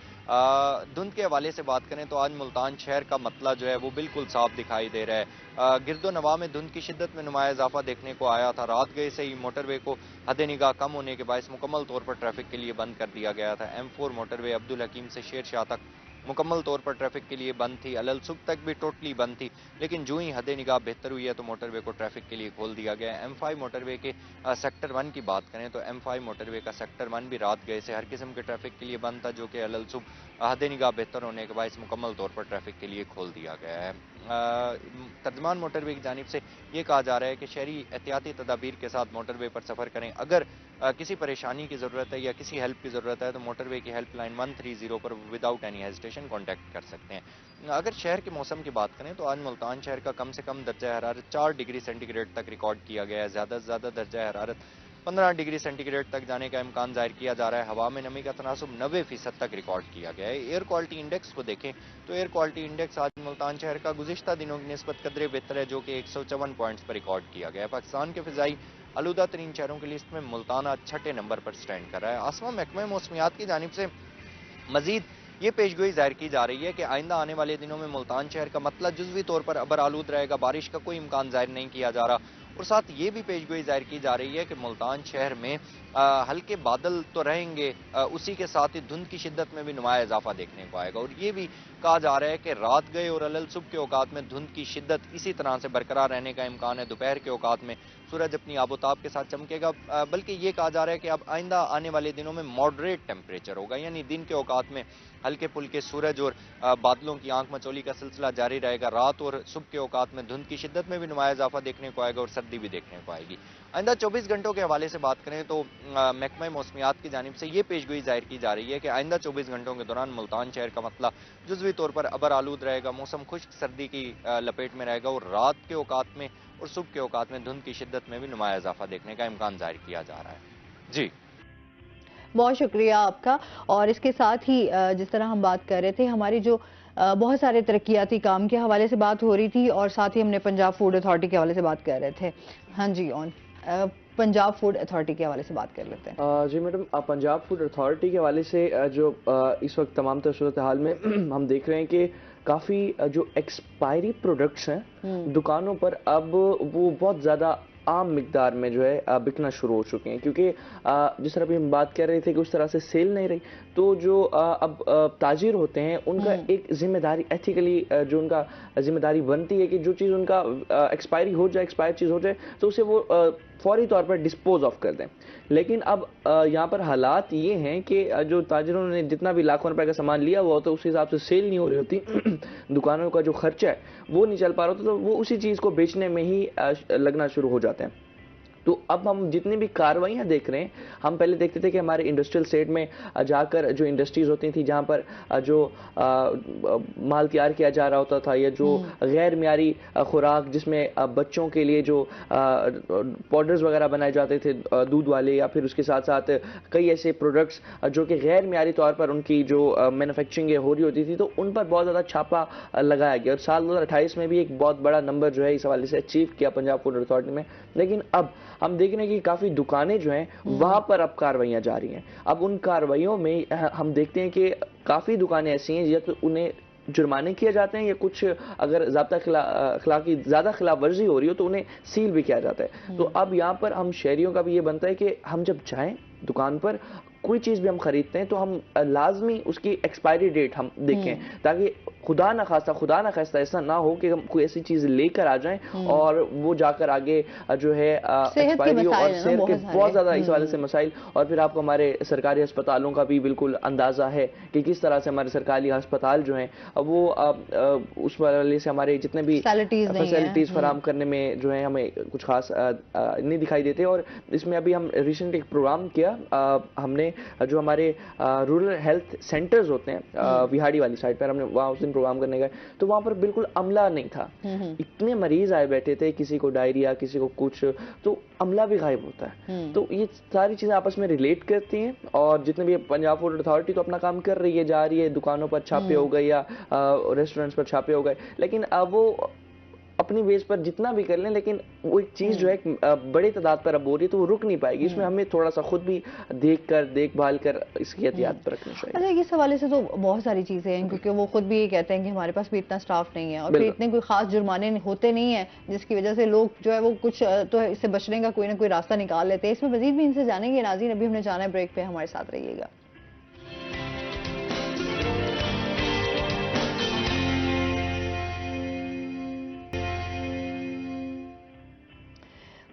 धुंध के हवाले से बात करें तो आज मुल्तान शहर का मतला जो है वो बिल्कुल साफ दिखाई दे रहा है। गिरदो नवा में धुंध की शिद्दत में नुमाया इजाफा देखने को आया था। रात गए से ही मोटरवे को हद निगाह कम होने के बायस मुकम्मल तौर पर ट्रैफिक के लिए बंद कर दिया गया था। M4 मोटरवे अब्दुल हकीम से शेर शाह तक मुकम्मल तौर पर ट्रैफिक के लिए बंद थी। अलल सुबह तक भी टोटली बंद थी, लेकिन जो ही हद निगाह बेहतर हुई है तो मोटरवे को ट्रैफिक के लिए खोल दिया गया है। M5 मोटरवे के सेक्टर 1 की बात करें तो M5 मोटरवे का सेक्टर 1 भी रात गए से हर किस्म के ट्रैफिक के लिए बंद था, जो कि अलल सुबह हद निगाह बेहतर होने के बाद मुकम्मल तौर पर ट्रैफिक के लिए खोल दिया गया है। तर्जमान मोटरवे की जानिब से ये कहा जा रहा है कि शहरी एहतियाती तदाबीर के साथ मोटरवे पर सफ़र करें। अगर किसी परेशानी की ज़रूरत है या किसी हेल्प की ज़रूरत है तो मोटरवे की हेल्पलाइन 130 पर विदाउट एनी हेजिटेशन कॉन्टैक्ट कर सकते हैं। अगर शहर के मौसम की बात करें तो आज मुल्तान शहर का कम से कम दर्जा हरारत 4 डिग्री सेंटीग्रेड तक रिकॉर्ड किया गया है। ज़्यादा से ज़्यादा दर्जा हरारत 15 डिग्री सेंटीग्रेड तक जाने का इम्कान जाहिर किया जा रहा है। हवा में नमी का तनासुब 90% तक रिकॉर्ड किया गया है। एयर क्वालिटी इंडेक्स को देखें तो एयर क्वालिटी इंडेक्स आज मुल्तान शहर का गुज़िश्ता दिनों की निस्बत कदरे बेहतर है, जो कि 154 पॉइंट्स पर रिकॉर्ड किया गया है। पाकिस्तान के फिजाई आलूदा तरीन शहरों की लिस्ट में मुल्तान आज 6ठे नंबर पर स्टैंड कर रहा है। आसमा महकमा मौसमियात की जानिब से मजीद ये पेशगोई जाहिर की जा रही है कि आइंदा आने वाले दिनों में मुल्तान शहर का मतला जुज़वी तौर पर अबर आलूद रहेगा, बारिश का कोई इम्कान जाहिर नहीं किया जा रहा। और साथ ये भी पेशगोई जाहिर की जा रही है कि मुल्तान शहर में हल्के बादल तो रहेंगे, उसी के साथ ही धुंध की शिद्दत में भी नुमाया इजाफा देखने को आएगा। और ये भी कहा जा रहा है कि रात गए और अलल सुबह के औकात में धुंध की शिद्दत इसी तरह से बरकरार रहने का इम्कान है। दोपहर के औकात में सूरज अपनी आबोताब के साथ चमकेगा, बल्कि ये कहा जा रहा है कि अब आइंदा आने वाले दिनों में मॉडरेट टेम्परेचर होगा, यानी दिन के औकात में हल्के फुल्के सूरज और बादलों की आंख मचोली का सिलसिला जारी रहेगा। रात और सुबह के औकात में धुंध की शिद्दत में भी नुमाया इजाफा देखने को आएगा और सर्दी भी देखने को आएगी। आइंदा 24 घंटों के हवाले से बात करें तो महकमा मौसमियात की जानिब से ये पेशगोई जाहिर की जा रही है कि आइंदा 24 घंटों के दौरान मुल्तान शहर का मतला जुज़वी तौर पर अबर आलूद रहेगा, मौसम खुश्क सर्दी की लपेट में रहेगा और रात के औकात में और सुबह के औकात में धुंध की शिद्दत में भी नुमाया इजाफा देखने का इम्कान जाहिर किया जा रहा है। जी बहुत शुक्रिया आपका। और इसके साथ ही जिस तरह हम बात कर रहे थे, हमारी जो बहुत सारे तरक्याती काम के हवाले से बात हो रही थी और साथ ही हमने पंजाब फूड अथॉरिटी के हवाले से बात कर रहे थे। हाँ जी, ऑन पंजाब फूड अथॉरिटी के हवाले से बात कर लेते हैं। जी मैडम, पंजाब फूड अथॉरिटी के हवाले से जो इस वक्त तमाम तर सूरत हाल में हम देख रहे हैं कि काफ़ी जो एक्सपायरी प्रोडक्ट्स हैं दुकानों पर अब वो बहुत ज़्यादा आम मिकदार में जो है बिकना शुरू हो चुके हैं, क्योंकि जिस तरह अभी हम बात कर रहे थे कि उस तरह से सेल नहीं रही, तो जो अब ताजिर होते हैं उनका एक जिम्मेदारी एथिकली जो उनका जिम्मेदारी बनती है कि जो चीज़ उनका एक्सपायरी हो जाए, एक्सपायर चीज़ हो जाए तो उसे वो फौरी तौर पर डिस्पोज ऑफ कर दें। लेकिन अब यहाँ पर हालात ये हैं कि जो ताजिरों ने जितना भी लाखों रुपए का सामान लिया हुआ होता है उस हिसाब से सेल नहीं हो रही होती, दुकानों का जो खर्चा है वो नहीं चल पा रहा होता, तो वो उसी चीज़ को बेचने में ही लगना शुरू हो जाते हैं। तो अब हम जितनी भी कार्रवाइयाँ देख रहे हैं, हम पहले देखते थे कि हमारे इंडस्ट्रियल स्टेट में जाकर जो इंडस्ट्रीज होती थी जहाँ पर जो माल तैयार किया जा रहा होता था या जो गैर मियारी खुराक जिसमें बच्चों के लिए जो पाउडर्स वगैरह बनाए जाते थे दूध वाले, या फिर उसके साथ साथ कई ऐसे प्रोडक्ट्स जो कि गैर मियारी तौर पर उनकी जो मैन्युफैक्चरिंग हो रही होती थी, तो उन पर बहुत ज़्यादा छापा लगाया गया और साल 2028 में भी एक बहुत बड़ा नंबर जो है इस हवाले से अचीव किया पंजाब फूड अथॉरिटी में। लेकिन अब हम देख रहे हैं कि काफ़ी दुकानें जो हैं वहाँ पर अब कार्रवाइयाँ जारी हैं। अब उन कार्रवाइयों में हम देखते हैं कि काफ़ी दुकानें ऐसी हैं या तो उन्हें जुर्माने किए जाते हैं, या कुछ अगर ज़ाब्ता अखलाकी ज़्यादा खिलाफ वर्जी हो रही हो तो उन्हें सील भी किया जाता है। तो अब यहाँ पर हम शहरियों का भी ये बनता है कि हम जब जाएं दुकान पर, कोई चीज़ भी हम खरीदते हैं तो हम लाजमी उसकी एक्सपायरी डेट हम देखें, ताकि खुदा ना खास्ता ऐसा ना हो कि हम कोई ऐसी चीज़ लेकर आ जाएं और वो जाकर आगे जो है एक्सपायरी हो, और सेहत के बहुत ज़्यादा इस वाले से मसाइल। और फिर आपको हमारे सरकारी अस्पतालों का भी बिल्कुल अंदाज़ा है कि किस तरह से हमारे सरकारी अस्पताल जो हैं वो उस वाले से हमारे जितने भी फैसिलिटीज़ फराम करने में जो है हमें कुछ खास नहीं दिखाई देते। और इसमें अभी हम रिसेंट एक प्रोग्राम किया, हमने जो हमारे रूरल हेल्थ सेंटर्स होते हैं विहाड़ी वाली साइड पर, हमने वहाँ उस दिन प्रोग्राम करने गए तो वहाँ पर बिल्कुल अमला नहीं था। इतने मरीज आए बैठे थे, किसी को डायरिया, किसी को कुछ, तो अमला भी गायब होता है। तो ये सारी चीजें आपस में रिलेट करती हैं। और जितने भी पंजाब फूड अथॉरिटी तो अपना काम कर रही है, जा रही है, दुकानों पर छापे हो गए या रेस्टोरेंट्स पर छापे हो गए, लेकिन अब वो अपनी बेस पर जितना भी कर लें, लेकिन वो एक चीज जो है बड़े तादाद पर अब हो रही है तो वो रुक नहीं पाएगी। इसमें हमें थोड़ा सा खुद भी देखभाल कर इसकी एहतियात पर रखनी चाहिए। अच्छा, इस हवाले से तो बहुत सारी चीजें हैं, क्योंकि वो खुद भी ये कहते हैं कि हमारे पास भी इतना स्टाफ नहीं है और फिर इतने कोई खास जुर्माने होते नहीं है, जिसकी वजह से लोग जो है वो कुछ तो इससे बचने का कोई ना कोई रास्ता निकाल लेते हैं। इसमें मजीद भी इनसे जानेंगे। नाज़रीन, अभी हमने जाना है ब्रेक पे, हमारे साथ रहिएगा।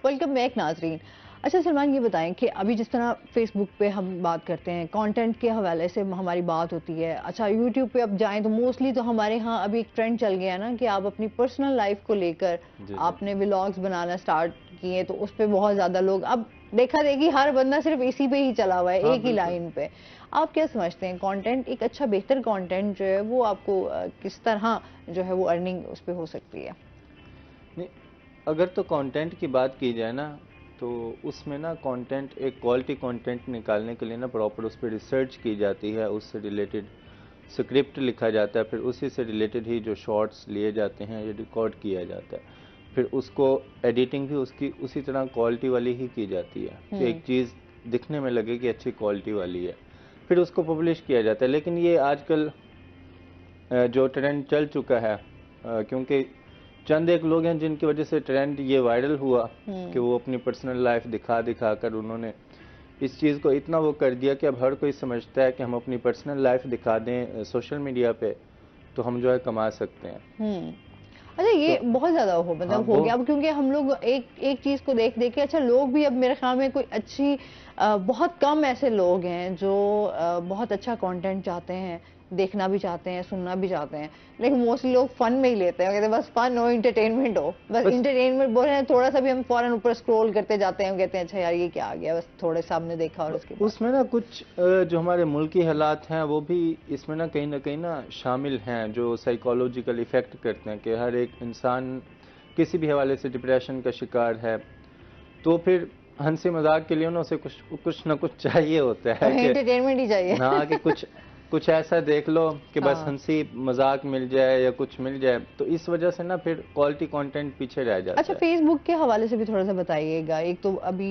वेलकम बैक नाजरीन। अच्छा सलमान, ये बताएं कि अभी जिस तरह फेसबुक पे हम बात करते हैं, कंटेंट के हवाले से हमारी बात होती है। अच्छा, यूट्यूब पे अब जाएं तो मोस्टली तो हमारे यहाँ अभी एक ट्रेंड चल गया है ना कि आप अपनी पर्सनल लाइफ को लेकर आपने व्लॉग्स बनाना स्टार्ट किए, तो उस पर बहुत ज़्यादा लोग अब देखा देखी हर बंदा सिर्फ इसी पे ही चला हुआ है, एक ही लाइन पे। आप क्या समझते हैं, कंटेंट एक अच्छा बेहतर कंटेंट जो है वो आपको किस तरह जो है वो अर्निंग उस पर हो सकती है? नहीं, अगर तो कंटेंट की बात की जाए ना, तो उसमें ना कंटेंट, एक क्वालिटी कंटेंट निकालने के लिए ना प्रॉपर उस पर रिसर्च की जाती है, उससे रिलेटेड स्क्रिप्ट लिखा जाता है, फिर उसी से रिलेटेड ही जो शॉर्ट्स लिए जाते हैं ये रिकॉर्ड किया जाता है, फिर उसको एडिटिंग भी उसकी उसी तरह क्वालिटी वाली ही की जाती है कि एक चीज़ दिखने में लगे कि अच्छी क्वालिटी वाली है, फिर उसको पब्लिश किया जाता है। लेकिन ये आजकल जो ट्रेंड चल चुका है, क्योंकि चंद एक लोग हैं जिनकी वजह से ट्रेंड ये वायरल हुआ कि वो अपनी पर्सनल लाइफ दिखा कर उन्होंने इस चीज़ को इतना वो कर दिया कि अब हर कोई समझता है कि हम अपनी पर्सनल लाइफ दिखा दें सोशल मीडिया पे तो हम जो है कमा सकते हैं। अच्छा, ये तो बहुत ज्यादा मतलब हो गया अब, क्योंकि हम लोग एक चीज को देख के, अच्छा लोग भी अब मेरे ख्याल में कोई अच्छी बहुत कम ऐसे लोग हैं जो बहुत अच्छा कंटेंट चाहते हैं, देखना भी चाहते हैं, सुनना भी चाहते हैं, लेकिन मोस्टली लोग फन में ही लेते हैं, कहते हैं बस फन हो, इंटरटेनमेंट हो, बस इंटरटेनमेंट बोल रहे हैं, थोड़ा सा भी हम फौरन ऊपर स्क्रॉल करते जाते हैं, कहते हैं अच्छा यार ये क्या आ गया, बस थोड़े सामने देखा और उसके उसमें ना कुछ जो हमारे मुल्की हालात हैं वो भी इसमें ना कहीं ना शामिल हैं, जो साइकोलॉजिकल इफेक्ट करते हैं कि हर एक इंसान किसी भी हवाले से डिप्रेशन का शिकार है, तो फिर हंसी मजाक के लिए ना उसे कुछ ना कुछ चाहिए होता है, एंटरटेनमेंट ही चाहिए ना कि कुछ ऐसा देख लो कि बस हंसी मजाक मिल जाए या कुछ मिल जाए, तो इस वजह से ना फिर क्वालिटी कंटेंट पीछे रह जाता है। अच्छा, फेसबुक के हवाले से भी थोड़ा सा बताइएगा, एक तो अभी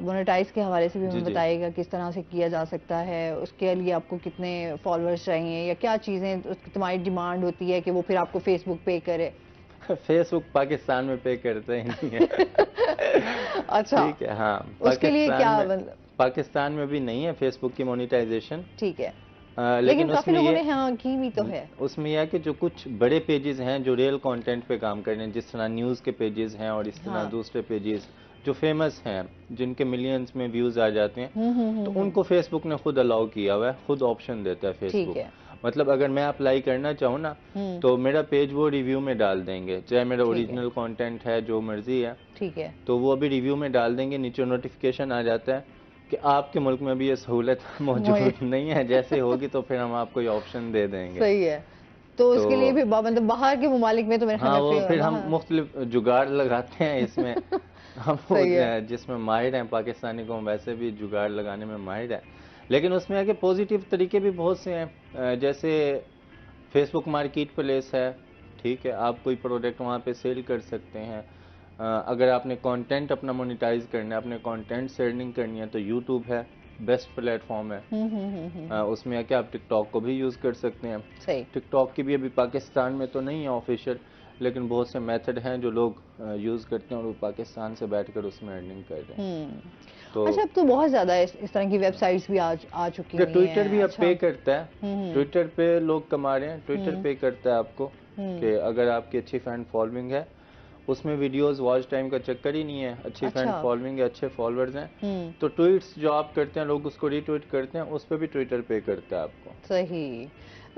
मोनेटाइज के हवाले से भी हमें बताइएगा किस तरह से किया जा सकता है, उसके लिए आपको कितने फॉलोअर्स चाहिए या क्या चीजें तुम्हारी डिमांड होती है कि वो फिर आपको फेसबुक पे करे? फेसबुक पाकिस्तान में पे करते ही नहीं है। अच्छा, ठीक है, हाँ, उसके लिए क्या मतलब? पाकिस्तान में भी नहीं है फेसबुक की मोनेटाइजेशन, ठीक है, लेकिन काफी लोगों ने हाँ की भी तो है। उसमें यह है कि जो कुछ बड़े पेजेस हैं जो रियल कंटेंट पे काम कर रहे हैं, जिस तरह न्यूज़ के पेजेस हैं और इस तरह दूसरे पेजेस जो फेमस हैं जिनके मिलियंस में व्यूज आ जाते हैं, तो उनको फेसबुक ने खुद अलाउ किया हुआ है, खुद ऑप्शन देता है फेसबुक। मतलब अगर मैं अप्लाई करना चाहूँ ना तो मेरा पेज वो रिव्यू में डाल देंगे, चाहे मेरा ओरिजिनल कंटेंट है जो मर्जी है, ठीक है, तो वो अभी रिव्यू में डाल देंगे, नीचे नोटिफिकेशन आ जाता है कि आपके मुल्क में भी ये सहूलत मौजूद नहीं है, जैसे होगी तो फिर हम आपको ये ऑप्शन दे देंगे। सही है, तो उसके लिए भी मतलब बाहर के ममालिक में तो मेरे ख्याल में फिर हम मुख्तलिफ जुगाड़ लगाते हैं इसमें। हम जिसमें माहिर हैं, पाकिस्तानी को वैसे भी जुगाड़ लगाने में माहिर है, लेकिन उसमें है कि पॉजिटिव तरीके भी बहुत से हैं, जैसे फेसबुक मार्केट प्लेस है, ठीक है, आप कोई प्रोडक्ट वहाँ पे सेल कर सकते हैं। अगर आपने कंटेंट अपना मोनेटाइज करना है, अपने कंटेंट से अर्निंग करनी है तो यूट्यूब है, बेस्ट प्लेटफॉर्म है। उसमें आके आप टिकटॉक को भी यूज कर सकते हैं। सही। टिकटॉक की भी अभी पाकिस्तान में तो नहीं है ऑफिशियल, लेकिन बहुत से मेथड हैं जो लोग यूज करते हैं और वो पाकिस्तान से बैठकर उसमें अर्निंग कर रहे हैं। तो अच्छा, अब तो बहुत ज्यादा इस तरह की वेबसाइट्स भी आ चुकी हैं। ट्विटर भी अब अच्छा। पे करता है, ट्विटर पे लोग कमा रहे हैं, ट्विटर पे करता है आपको कि अगर आपकी अच्छी फैन फॉलोइंग है, उसमें वीडियोस वॉच टाइम का चक्कर ही नहीं है, अच्छी फैन फॉलोइंग है, अच्छे फॉलोअर्स हैं, तो ट्वीट्स जो आप करते हैं लोग उसको रीट्वीट करते हैं, उस पर भी ट्विटर पे करता है आपको। सही।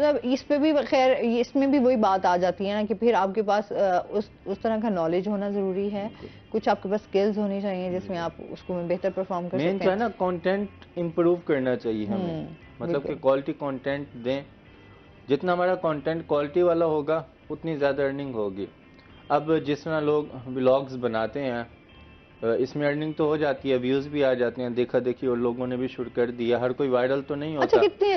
मतलब इस पे भी खैर इसमें भी वही बात आ जाती है ना कि फिर आपके पास उस तरह का नॉलेज होना जरूरी है, कुछ आपके पास स्किल्स होनी चाहिए जिसमें आप उसको बेहतर परफॉर्म कर सकते हैं। मेन क्या है ना, कंटेंट इंप्रूव करना चाहिए हमें, मतलब कि क्वालिटी कंटेंट दें। जितना हमारा कंटेंट क्वालिटी वाला होगा उतनी ज़्यादा अर्निंग होगी। अब जिस तरह लोग व्लॉग्स बनाते हैं, इसमें अर्निंग तो हो जाती है, व्यूज भी आ जाते हैं, देखा देखी और लोगों ने भी शुरू कर दिया, हर कोई वायरल तो नहीं होता। अच्छा, कितनी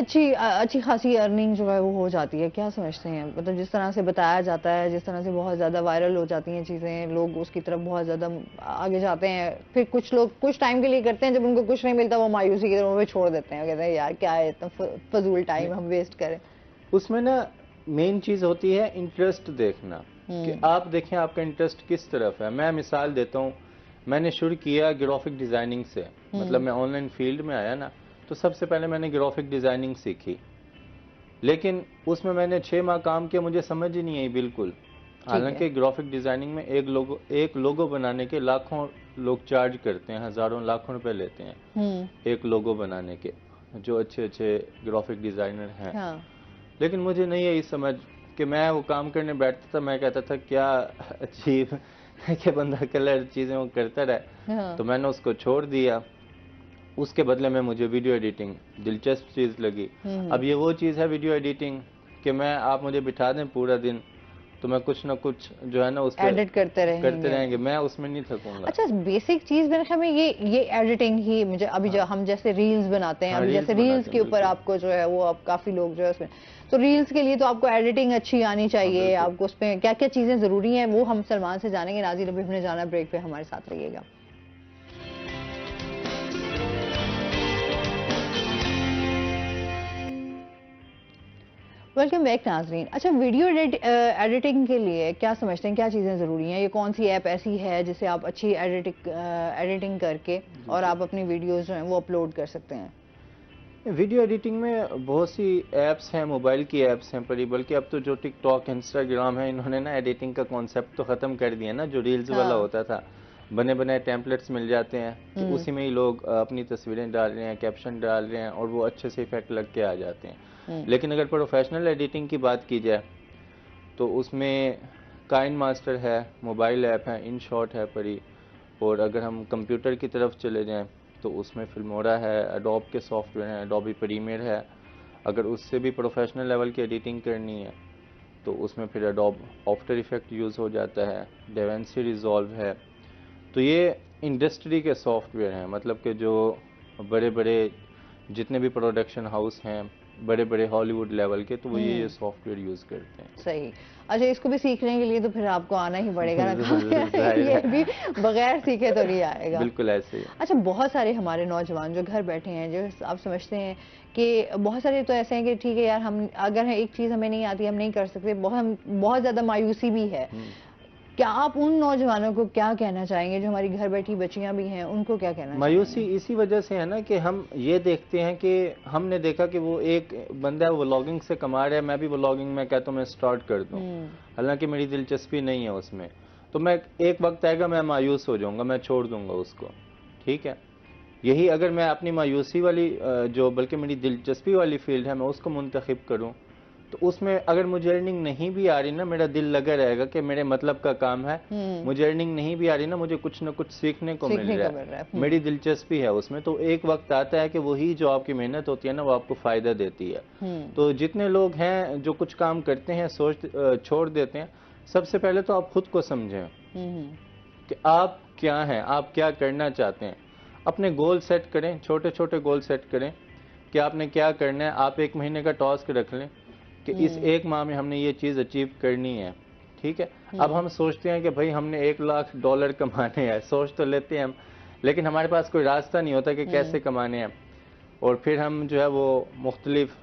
अच्छी खासी अर्निंग जो है वो हो जाती है, क्या समझते हैं? मतलब जिस तरह से बताया जाता है, जिस तरह से बहुत ज्यादा वायरल हो जाती हैं चीजें, लोग उसकी तरफ बहुत ज्यादा आगे जाते हैं, फिर कुछ लोग कुछ टाइम के लिए करते हैं, जब उनको कुछ नहीं मिलता वो मायूसी की तरफ छोड़ देते हैं, कहते हैं यार क्या है, इतना फजूल टाइम हम वेस्ट करें। उसमें ना मेन चीज होती है इंटरेस्ट देखना, कि आप देखें आपका इंटरेस्ट किस तरफ है। मैं मिसाल देता हूँ, मैंने शुरू किया ग्राफिक डिजाइनिंग से, मतलब मैं ऑनलाइन फील्ड में आया ना, तो सबसे पहले मैंने ग्राफिक डिजाइनिंग सीखी, लेकिन उसमें मैंने 6 माह काम किया, मुझे समझ ही नहीं आई बिल्कुल। हालांकि ग्राफिक डिजाइनिंग में एक लोगो बनाने के लाखों लोग चार्ज करते हैं, हजारों लाखों रुपए लेते हैं एक लोगो बनाने के, जो अच्छे अच्छे ग्राफिक डिजाइनर हैं। हाँ। लेकिन मुझे नहीं यही समझ कि मैं वो काम करने बैठता था, मैं कहता था क्या अजीब कि बंदा कलर चीजें वो करता रहे। हाँ। तो मैंने उसको छोड़ दिया, उसके बदले में मुझे वीडियो एडिटिंग दिलचस्प चीज लगी। अब ये वो चीज है वीडियो एडिटिंग कि मैं आप मुझे बिठा दें पूरा दिन तो मैं कुछ ना कुछ जो है ना उस एडिट करते रहेंगे, मैं उसमें नहीं थकूंगा। अच्छा, बेसिक चीज मेरे ख्याल में ये एडिटिंग ही मुझे अभी जो हम जैसे रील्स बनाते हैं, अभी जैसे रील्स के ऊपर आपको जो है वो अब काफी लोग जो है उसमें, तो रील्स के लिए तो आपको एडिटिंग अच्छी आनी चाहिए, आपको उसमें क्या क्या चीजें जरूरी हैं वो हम सलमान से जानेंगे। नाज़रीन, अभी हमने जाना ब्रेक पे, हमारे साथ रहिएगा। वेलकम बैक नाजरीन। अच्छा, वीडियो एडिटिंग के लिए क्या समझते हैं, क्या चीज़ें ज़रूरी हैं? ये कौन सी ऐप ऐसी है जिसे आप अच्छी एडिटिंग करके और आप अपनी वीडियोस जो हैं वो अपलोड कर सकते हैं? वीडियो एडिटिंग में बहुत सी ऐप्स हैं, मोबाइल की ऐप्स हैं, पर बल्कि अब तो जो टिकटॉक इंस्टाग्राम है, इन्होंने ना एडिटिंग का कॉन्सेप्ट तो ख़त्म कर दिया ना। जो रील्स वाला होता था, बने बनाए टेम्पलेट्स मिल जाते हैं, तो उसी में ही लोग अपनी तस्वीरें डाल रहे हैं, कैप्शन डाल रहे हैं और वो अच्छे से इफेक्ट लग के आ जाते हैं। लेकिन अगर प्रोफेशनल एडिटिंग की बात की जाए तो उसमें काइन मास्टर है, मोबाइल ऐप है, इन शॉट है परी, और अगर हम कंप्यूटर की तरफ चले जाएं तो उसमें फिल्मोरा है, एडोब के सॉफ्टवेयर हैं, एडोबी प्रीमियर है। अगर उससे भी प्रोफेशनल लेवल की एडिटिंग करनी है तो उसमें फिर एडोब आफ्टर इफेक्ट यूज़ हो जाता है, डेवेंसी रिजॉल्व है। तो ये इंडस्ट्री के सॉफ्टवेयर हैं, मतलब कि जो बड़े बड़े जितने भी प्रोडक्शन हाउस हैं, बड़े बड़े हॉलीवुड लेवल के, तो वो ये सॉफ्टवेयर यूज करते हैं। सही। अच्छा, इसको भी सीखने के लिए तो फिर आपको आना ही पड़ेगा ना, ये भी बगैर सीखे तो नहीं आएगा। बिल्कुल ऐसे ही। अच्छा, बहुत सारे हमारे नौजवान जो घर बैठे हैं, जो आप समझते हैं कि बहुत सारे तो ऐसे हैं कि ठीक है यार, हम अगर एक चीज हमें नहीं आती, हम नहीं कर सकते, बहुत ज्यादा मायूसी भी है। क्या आप उन नौजवानों को क्या कहना चाहेंगे जो हमारी घर बैठी बच्चियां भी हैं, उनको क्या कहना चाहेंगे? मायूसी इसी वजह से है ना कि हम ये देखते हैं कि हमने देखा कि वो एक बंदा है व्लॉगिंग से कमा रहा है, मैं भी व्लॉगिंग में कहता हूँ मैं स्टार्ट कर दूं, हालांकि मेरी दिलचस्पी नहीं है उसमें, तो मैं एक वक्त आएगा मैं मायूस हो जाऊंगा, मैं छोड़ दूंगा उसको। ठीक है, यही अगर मैं अपनी मायूसी वाली जो बल्कि मेरी दिलचस्पी वाली फील्ड है मैं उसको मुंतखब करूं, तो उसमें अगर मुझे अर्निंग नहीं भी आ रही ना, मेरा दिल लगा रहेगा कि मेरे मतलब का काम है, मुझे अर्निंग नहीं भी आ रही ना, मुझे कुछ ना कुछ सीखने को मिल रहा है, मेरी दिलचस्पी है उसमें, तो एक वक्त आता है कि वही जो आपकी मेहनत होती है ना वो आपको फायदा देती है। तो जितने लोग हैं जो कुछ काम करते हैं छोड़ देते हैं, सबसे पहले तो आप खुद को समझें कि आप क्या हैं, आप क्या करना चाहते हैं। अपने गोल सेट करें, छोटे छोटे गोल सेट करें कि आपने क्या करना है। आप 1 महीने का टास्क रख लें कि इस 1 माह में हमने ये चीज अचीव करनी है। ठीक है, अब हम सोचते हैं कि भाई हमने $1 लाख कमाने हैं, सोच तो लेते हैं हम, लेकिन हमारे पास कोई रास्ता नहीं होता कि कैसे कमाने हैं। और फिर हम जो है वो मुख्तलिफ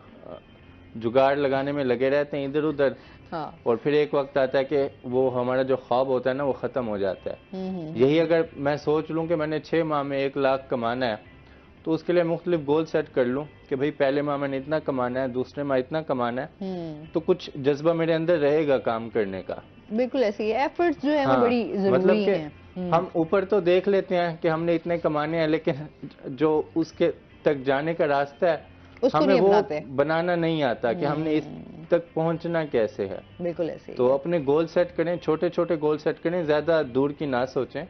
जुगाड़ लगाने में लगे रहते हैं इधर उधर। हाँ। और फिर एक वक्त आता है कि वो हमारा जो ख्वाब होता है ना वो ख़त्म हो जाता है। यही अगर मैं सोच लूँ कि मैंने 6 माह में 1 लाख कमाना है, तो उसके लिए मुख्तलिफ गोल सेट कर लूँ कि भाई पहले माह मैंने इतना कमाना है, दूसरे माह इतना कमाना है, तो कुछ जज्बा मेरे अंदर रहेगा काम करने का। बिल्कुल ऐसे ही एफर्ट्स जो है हाँ, वो बड़ी मतलब जरूरी कि हैं। हम ऊपर तो देख लेते हैं कि हमने इतने कमाने हैं, लेकिन जो उसके तक जाने का रास्ता है उसको हमें नहीं वो अपनाते। बनाना नहीं आता कि हमने इस तक पहुंचना कैसे है। बिल्कुल ऐसे ही तो है। अपने गोल सेट करें, छोटे छोटे गोल सेट करें, ज्यादा दूर की ना सोचें।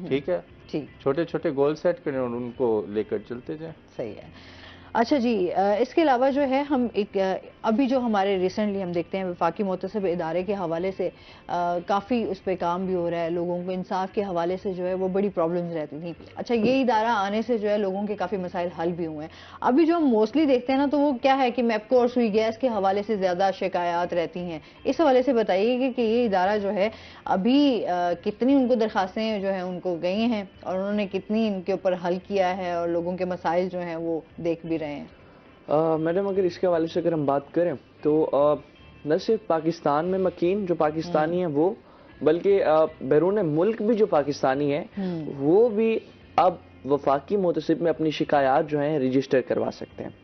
ठीक है, ठीक। छोटे छोटे गोल सेट करें और उनको लेकर चलते जाएं। सही है। अच्छा जी, इसके अलावा जो है हम एक अभी जो हमारे रिसेंटली हम देखते हैं वफाकी मोतसिब इदारे के हवाले से काफ़ी उस पर काम भी हो रहा है, लोगों को इंसाफ के हवाले से जो है वो बड़ी प्रॉब्लम्स रहती थी। अच्छा, ये इदारा आने से जो है लोगों के काफ़ी मसाइल हल भी हुए हैं। अभी जो हम मोस्टली देखते हैं ना, तो वो क्या है कि मैपको और सुई गैस के हवाले से ज़्यादा शिकायत रहती हैं। इस हवाले से बताइए कि ये इदारा जो है अभी कितनी उनको दरखास्तें जो है उनको गई हैं और उन्होंने कितनी इनके ऊपर हल किया है और लोगों के मसाइल जो हैं वो देख भी रहे हैं। मैडम, अगर इसके हवाले से अगर हम बात करें तो न सिर्फ पाकिस्तान में मकीन जो पाकिस्तानी है वो, बल्कि बैरून मुल्क भी जो पाकिस्तानी है वो भी अब वफाकी मोतसिब में अपनी शिकायत जो है रजिस्टर करवा सकते हैं।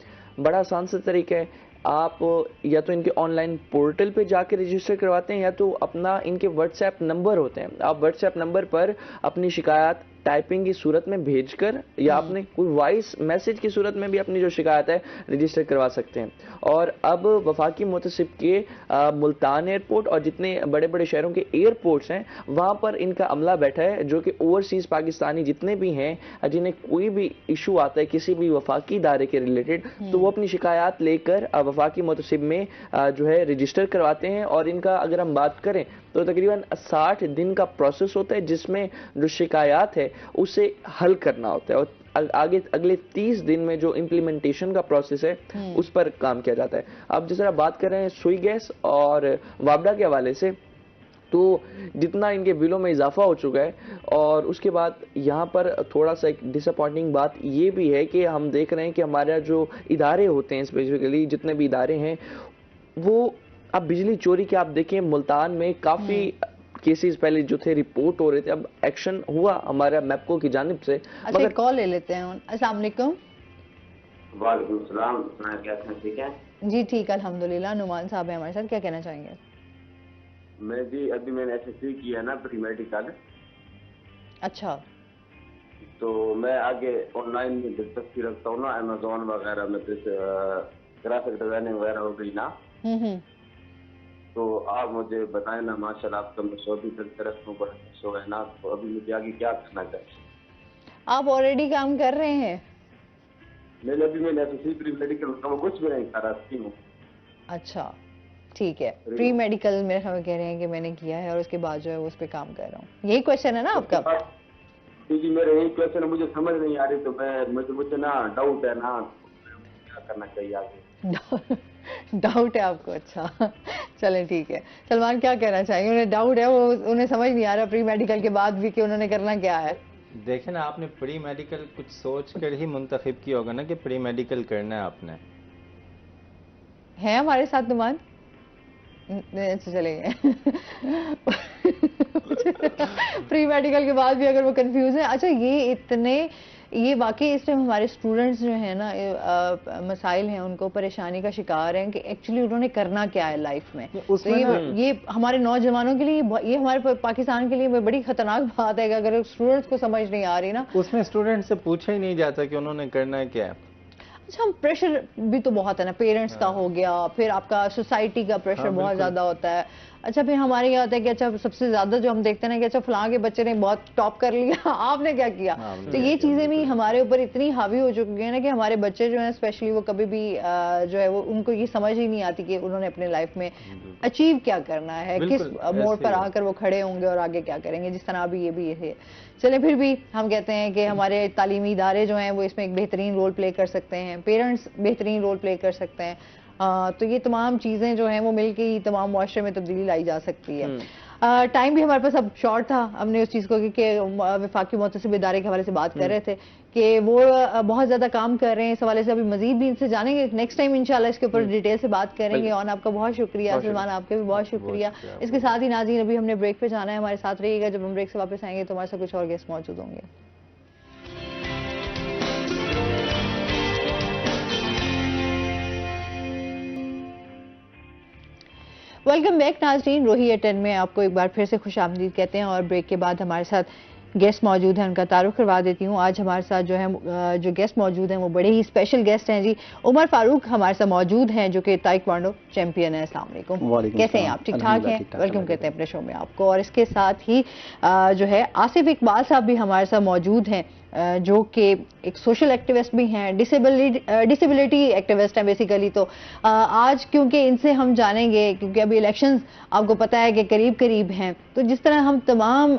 बड़ा आसान सा तरीका है, आप या तो इनके ऑनलाइन पोर्टल पे जाके रजिस्टर करवाते हैं या तो अपना इनके व्हाट्सएप नंबर होते हैं, आप व्हाट्सएप नंबर पर अपनी शिकायत टाइपिंग की सूरत में भेजकर या अपने कोई वॉइस मैसेज की सूरत में भी अपनी जो शिकायत है रजिस्टर करवा सकते हैं। और अब वफाकी मुतसिब के मुल्तान एयरपोर्ट और जितने बड़े बड़े शहरों के एयरपोर्ट्स हैं वहाँ पर इनका अमला बैठा है जो कि ओवरसीज़ पाकिस्तानी जितने भी हैं जिन्हें कोई भी इशू आता है किसी भी वफाकी इदारे के रिलेटेड, तो वो अपनी शिकायत लेकर वफाकी मुतसिब में जो है रजिस्टर करवाते हैं। और इनका अगर हम बात करें तो तकरीबन 60 दिन का प्रोसेस होता है जिसमें जो शिकायत है उसे हल करना होता है और आगे अगले 30 दिन में जो इम्प्लीमेंटेशन का प्रोसेस है उस पर काम किया जाता है। अब जिस तरह बात कर रहे हैं सुई गैस और वापडा के हवाले से, तो जितना इनके बिलों में इजाफा हो चुका है, और उसके बाद यहाँ पर थोड़ा सा एक डिसअपॉइंटिंग बात ये भी है कि हम देख रहे हैं कि हमारे जो इदारे होते हैं, स्पेसिफिकली जितने भी इदारे हैं, वो अब बिजली चोरी के आप देखें मुल्तान में काफ़ी केसेस पहले जो थे रिपोर्ट हो रहे थे, अब एक्शन हुआ हमारा मैपको की जानिब से। अच्छा, एक कॉल ले लेते हैं। अस्सलाम वालेकुम। वालेकुम सलाम, कैसे हैं? ठीक है जी, ठीक अल्हम्दुलिल्लाह। नुमान साहब हैं हमारे साथ, क्या कहना चाहेंगे? मैं जी अभी मैंने एसएससी किया ना प्री मेडिकल। अच्छा, तो मैं आगे ऑनलाइन में दिलचस्पी रखता हूँ ना, अमेजोन वगैरह में, जैसे ग्राफिक डिजाइनिंग वगैरह हो गई ना, तो आप मुझे बताएं ना, माशाल्लाह आपका मशहूरी तरफ में बड़ा शो है ना, तो अभी मुझे आगे क्या करना चाहिए? आप ऑलरेडी काम कर रहे हैं? मैंने एसएससी प्री मेडिकल कुछ भी नहीं करा हूँ। अच्छा, ठीक है। प्री मेडिकल मेरे ख्याल में कह रहे हैं कि मैंने किया है और उसके बाद जो है वो उस पर काम कर रहा हूँ, यही क्वेश्चन है ना आपका? जी मेरे यही क्वेश्चन है, मुझे समझ नहीं आ रही, तो मुझे ना डाउट है ना, क्या करना चाहिए आगे? डाउट है आपको? अच्छा, चलें ठीक है। सलमान क्या कहना चाहेंगे? उन्हें डाउट है, वो उन्हें समझ नहीं आ रहा प्री मेडिकल के बाद भी कि उन्होंने करना क्या है। देखें ना, आपने प्री मेडिकल कुछ सोच कर ही मुंतखब किया होगा ना कि प्री मेडिकल करना है आपने। है हमारे साथ नुमान? अच्छा, चलेंगे। प्री मेडिकल के बाद भी अगर वो कंफ्यूज है। अच्छा, ये वाकई इस टाइम हमारे स्टूडेंट्स जो है ना मसाइल हैं, उनको परेशानी का शिकार हैं कि एक्चुअली उन्होंने करना क्या है लाइफ में। तो ये हमारे नौजवानों के लिए, ये हमारे पाकिस्तान के लिए बड़ी खतरनाक बात है कि अगर स्टूडेंट्स को समझ नहीं आ रही ना, उसमें स्टूडेंट से पूछा ही नहीं जाता कि उन्होंने करना है क्या है। अच्छा, हम प्रेशर भी तो बहुत है ना, पेरेंट्स का हो गया, फिर आपका सोसाइटी का प्रेशर बहुत ज्यादा होता है। अच्छा, फिर हमारे यहाँ होता है कि अच्छा सबसे ज्यादा जो हम देखते हैं ना कि अच्छा फलां के बच्चे ने बहुत टॉप कर लिया, आपने क्या किया? तो ये चीजें भी हमारे ऊपर इतनी हावी हो चुकी है ना कि हमारे बच्चे जो है स्पेशली वो कभी भी जो है वो उनको ये समझ ही नहीं आती कि उन्होंने अपने लाइफ में अचीव क्या करना है, किस मोड़ पर आकर वो खड़े होंगे और आगे क्या करेंगे, जिस तरह अभी ये भी है। चले, फिर भी हम कहते हैं कि हमारे तालीमी इदारे जो हैं वो इसमें एक बेहतरीन रोल प्ले कर सकते हैं, पेरेंट्स बेहतरीन रोल प्ले कर सकते हैं। तो ये तमाम चीज़ें जो हैं वो मिलके ही तमाम मुआशरे में तब्दीली लाई जा सकती है। टाइम भी हमारे पास अब शॉर्ट था, हमने उस चीज़ को कि वफाकी मोहतसिब इदारे के हवाले से बात कर रहे थे कि वो बहुत ज़्यादा काम कर रहे हैं इस हवाले से। अभी मजीद भी इनसे जानेंगे नेक्स्ट टाइम इंशाल्लाह, इसके ऊपर डिटेल से बात करेंगे। और आपका बहुत शुक्रिया सलमान, आपके भी बहुत शुक्रिया। इसके साथ ही नाज़रीन अभी हमने ब्रेक पे जाना है, हमारे साथ रहिएगा। जब हम ब्रेक से वापस आएंगे तो हमारे साथ कुछ और गेस्ट मौजूद होंगे। वेलकम बैक नाज़रीन, रोही एट 10 में आपको एक बार फिर से खुशामदीद कहते हैं। और ब्रेक के बाद हमारे साथ गेस्ट मौजूद हैं, उनका तारुफ करवा देती हूँ। आज हमारे साथ जो है जो गेस्ट मौजूद हैं वो बड़े ही स्पेशल गेस्ट हैं जी। उमर फारूक हमारे साथ मौजूद हैं जो कि ताइक्वांडो चैंपियन है। अस्सलाम वालेकुम, कैसे हैं आप? ठीक ठाक हैं? वेलकम कहते हैं अपने शो में आपको। और इसके साथ ही जो है आसिफ इकबाल साहब भी हमारे साथ मौजूद हैं जो कि एक सोशल एक्टिविस्ट भी हैं, डिसेबिलिटी एक्टिविस्ट हैं बेसिकली। तो आज क्योंकि इनसे हम जानेंगे, क्योंकि अभी इलेक्शंस आपको पता है कि करीब करीब हैं, तो जिस तरह हम तमाम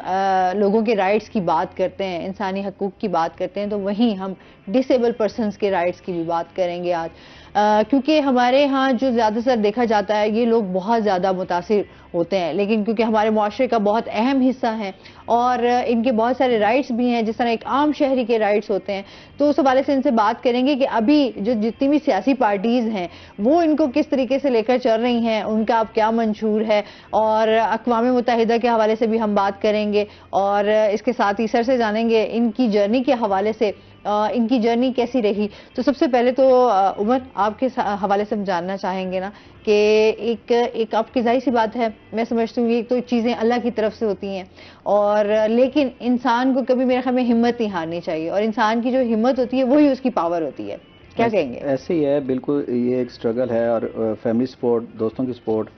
लोगों के राइट्स की बात करते हैं, इंसानी हकूक़ की बात करते हैं, तो वहीं हम डिसेबल पर्सनस के राइट्स की भी बात करेंगे आज। क्योंकि हमारे यहाँ जो ज़्यादातर देखा जाता है ये लोग बहुत ज़्यादा मुतासिर होते हैं, लेकिन क्योंकि हमारे मुआशरे का बहुत अहम हिस्सा है और इनके बहुत सारे राइट्स भी हैं जिस तरह एक आम शहरी के राइट्स होते हैं, तो उस हवाले से इनसे बात करेंगे कि अभी जो जितनी भी सियासी पार्टीज़ हैं वो इनको किस तरीके से लेकर चल रही हैं, उनका अब क्या मंशूर है। और अक़वाम मुत्तहिदा के हवाले से भी हम बात करेंगे और इसके साथ ही सर से जानेंगे इनकी जर्नी के हवाले से, इनकी जर्नी कैसी रही। तो सबसे पहले तो उमर आपके हवाले से हम जानना चाहेंगे ना कि एक आपकी जाहिर सी बात है, मैं समझती हूँ ये तो चीज़ें अल्लाह की तरफ से होती हैं, और लेकिन इंसान को कभी मेरे ख्याल में हिम्मत नहीं हारनी चाहिए, और इंसान की जो हिम्मत होती है वही उसकी पावर होती है। क्या कहेंगे? ऐसे ही है, बिल्कुल ये एक स्ट्रगल है। और फैमिली सपोर्ट, दोस्तों की सपोर्ट,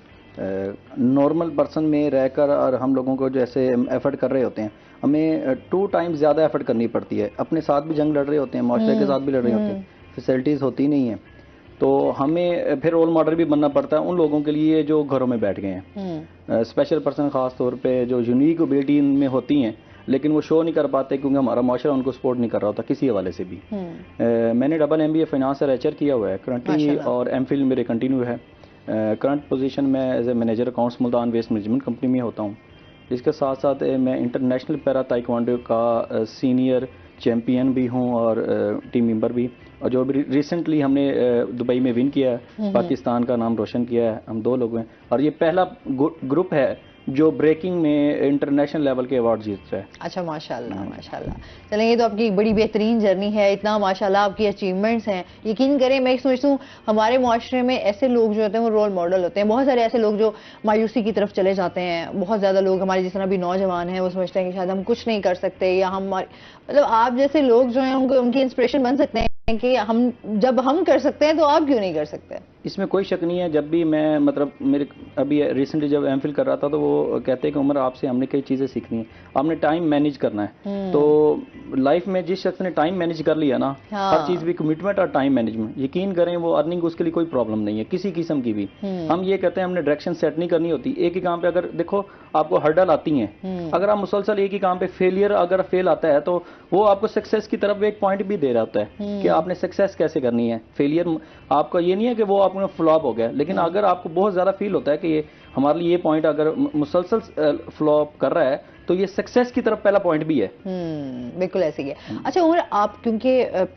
नॉर्मल पर्सन में रहकर और हम लोगों को जैसे एफर्ट कर रहे होते हैं, हमें 2 टाइम्स ज़्यादा एफर्ट करनी पड़ती है। अपने साथ भी जंग लड़ रहे होते हैं, माशरे के साथ भी लड़ रहे होते हैं, फैसिलिटीज़ होती नहीं है, तो हमें फिर रोल मॉडल भी बनना पड़ता है उन लोगों के लिए जो घरों में बैठ गए हैं। स्पेशल पर्सन ख़ास तौर पे जो यूनिक एबिलिटी इनमें होती हैं, लेकिन वो शो नहीं कर पाते क्योंकि हमारा माशरा उनको सपोर्ट नहीं कर रहा होता किसी हवाले से भी। मैंने डबल MBA फाइनेंस से HR किया हुआ है करंटली, और MPhil मेरे कंटिन्यू है। करंट पोजीशन में as a manager accounts Multan waste management company में होता हूँ। इसके साथ साथ मैं इंटरनेशनल पैरा ताइक्वांडो का सीनियर चैम्पियन भी हूँ और टीम मेंबर भी, और जो भी रिसेंटली हमने दुबई में विन किया है, पाकिस्तान का नाम रोशन किया है, हम 2 लोग हैं। और ये पहला ग्रुप है जो ब्रेकिंग में इंटरनेशनल लेवल के अवार्ड जीत रहा है। अच्छा, माशाल्लाह माशाल्लाह। चलें, ये तो आपकी एक बड़ी बेहतरीन जर्नी है, इतना माशाल्लाह आपकी अचीवमेंट्स हैं। यकीन करें, मैं सोचती हूँ हमारे मुआशरे में ऐसे लोग जो होते हैं वो रोल मॉडल होते हैं। बहुत सारे ऐसे लोग जो मायूसी की तरफ चले जाते हैं, बहुत ज़्यादा लोग हमारे जिस तरह भी नौजवान हैं वो समझते हैं कि शायद हम कुछ नहीं कर सकते, या हम मतलब आप जैसे लोग जो हैं उनकी इंस्पिरेशन बन सकते हैं कि हम जब हम कर सकते हैं तो आप क्यों नहीं कर सकते। इसमें कोई शक नहीं है। जब भी मैं मतलब मेरे अभी रिसेंटली जब MPhil कर रहा था तो वो कहते हैं कि उमर आपसे हमने कई चीज़ें सीखनी है, आपने टाइम मैनेज करना है। तो लाइफ में जिस शख्स ने टाइम मैनेज कर लिया ना, हर चीज़ भी कमिटमेंट और टाइम मैनेजमेंट, यकीन करें वो अर्निंग उसके लिए कोई प्रॉब्लम नहीं है किसी किस्म की भी। हम ये कहते हैं हमने डायरेक्शन सेट नहीं करनी होती। एक ही काम पे अगर देखो आपको हर्डल आती हैं, अगर आप मुसलसल एक ही काम पे अगर फेल आता है तो वो आपको सक्सेस की तरफ एक पॉइंट भी दे रहा होता है कि आपने सक्सेस कैसे करनी है। फेलियर आपका ये नहीं है कि वो आपने फ्लॉप हो गया, लेकिन अगर आपको बहुत ज़्यादा फील होता है कि ये हमारे लिए ये पॉइंट अगर मुसलसल फ्लॉप कर रहा है तो ये सक्सेस की तरफ पहला पॉइंट भी है। बिल्कुल ऐसे ही है। अच्छा उमर, आप क्योंकि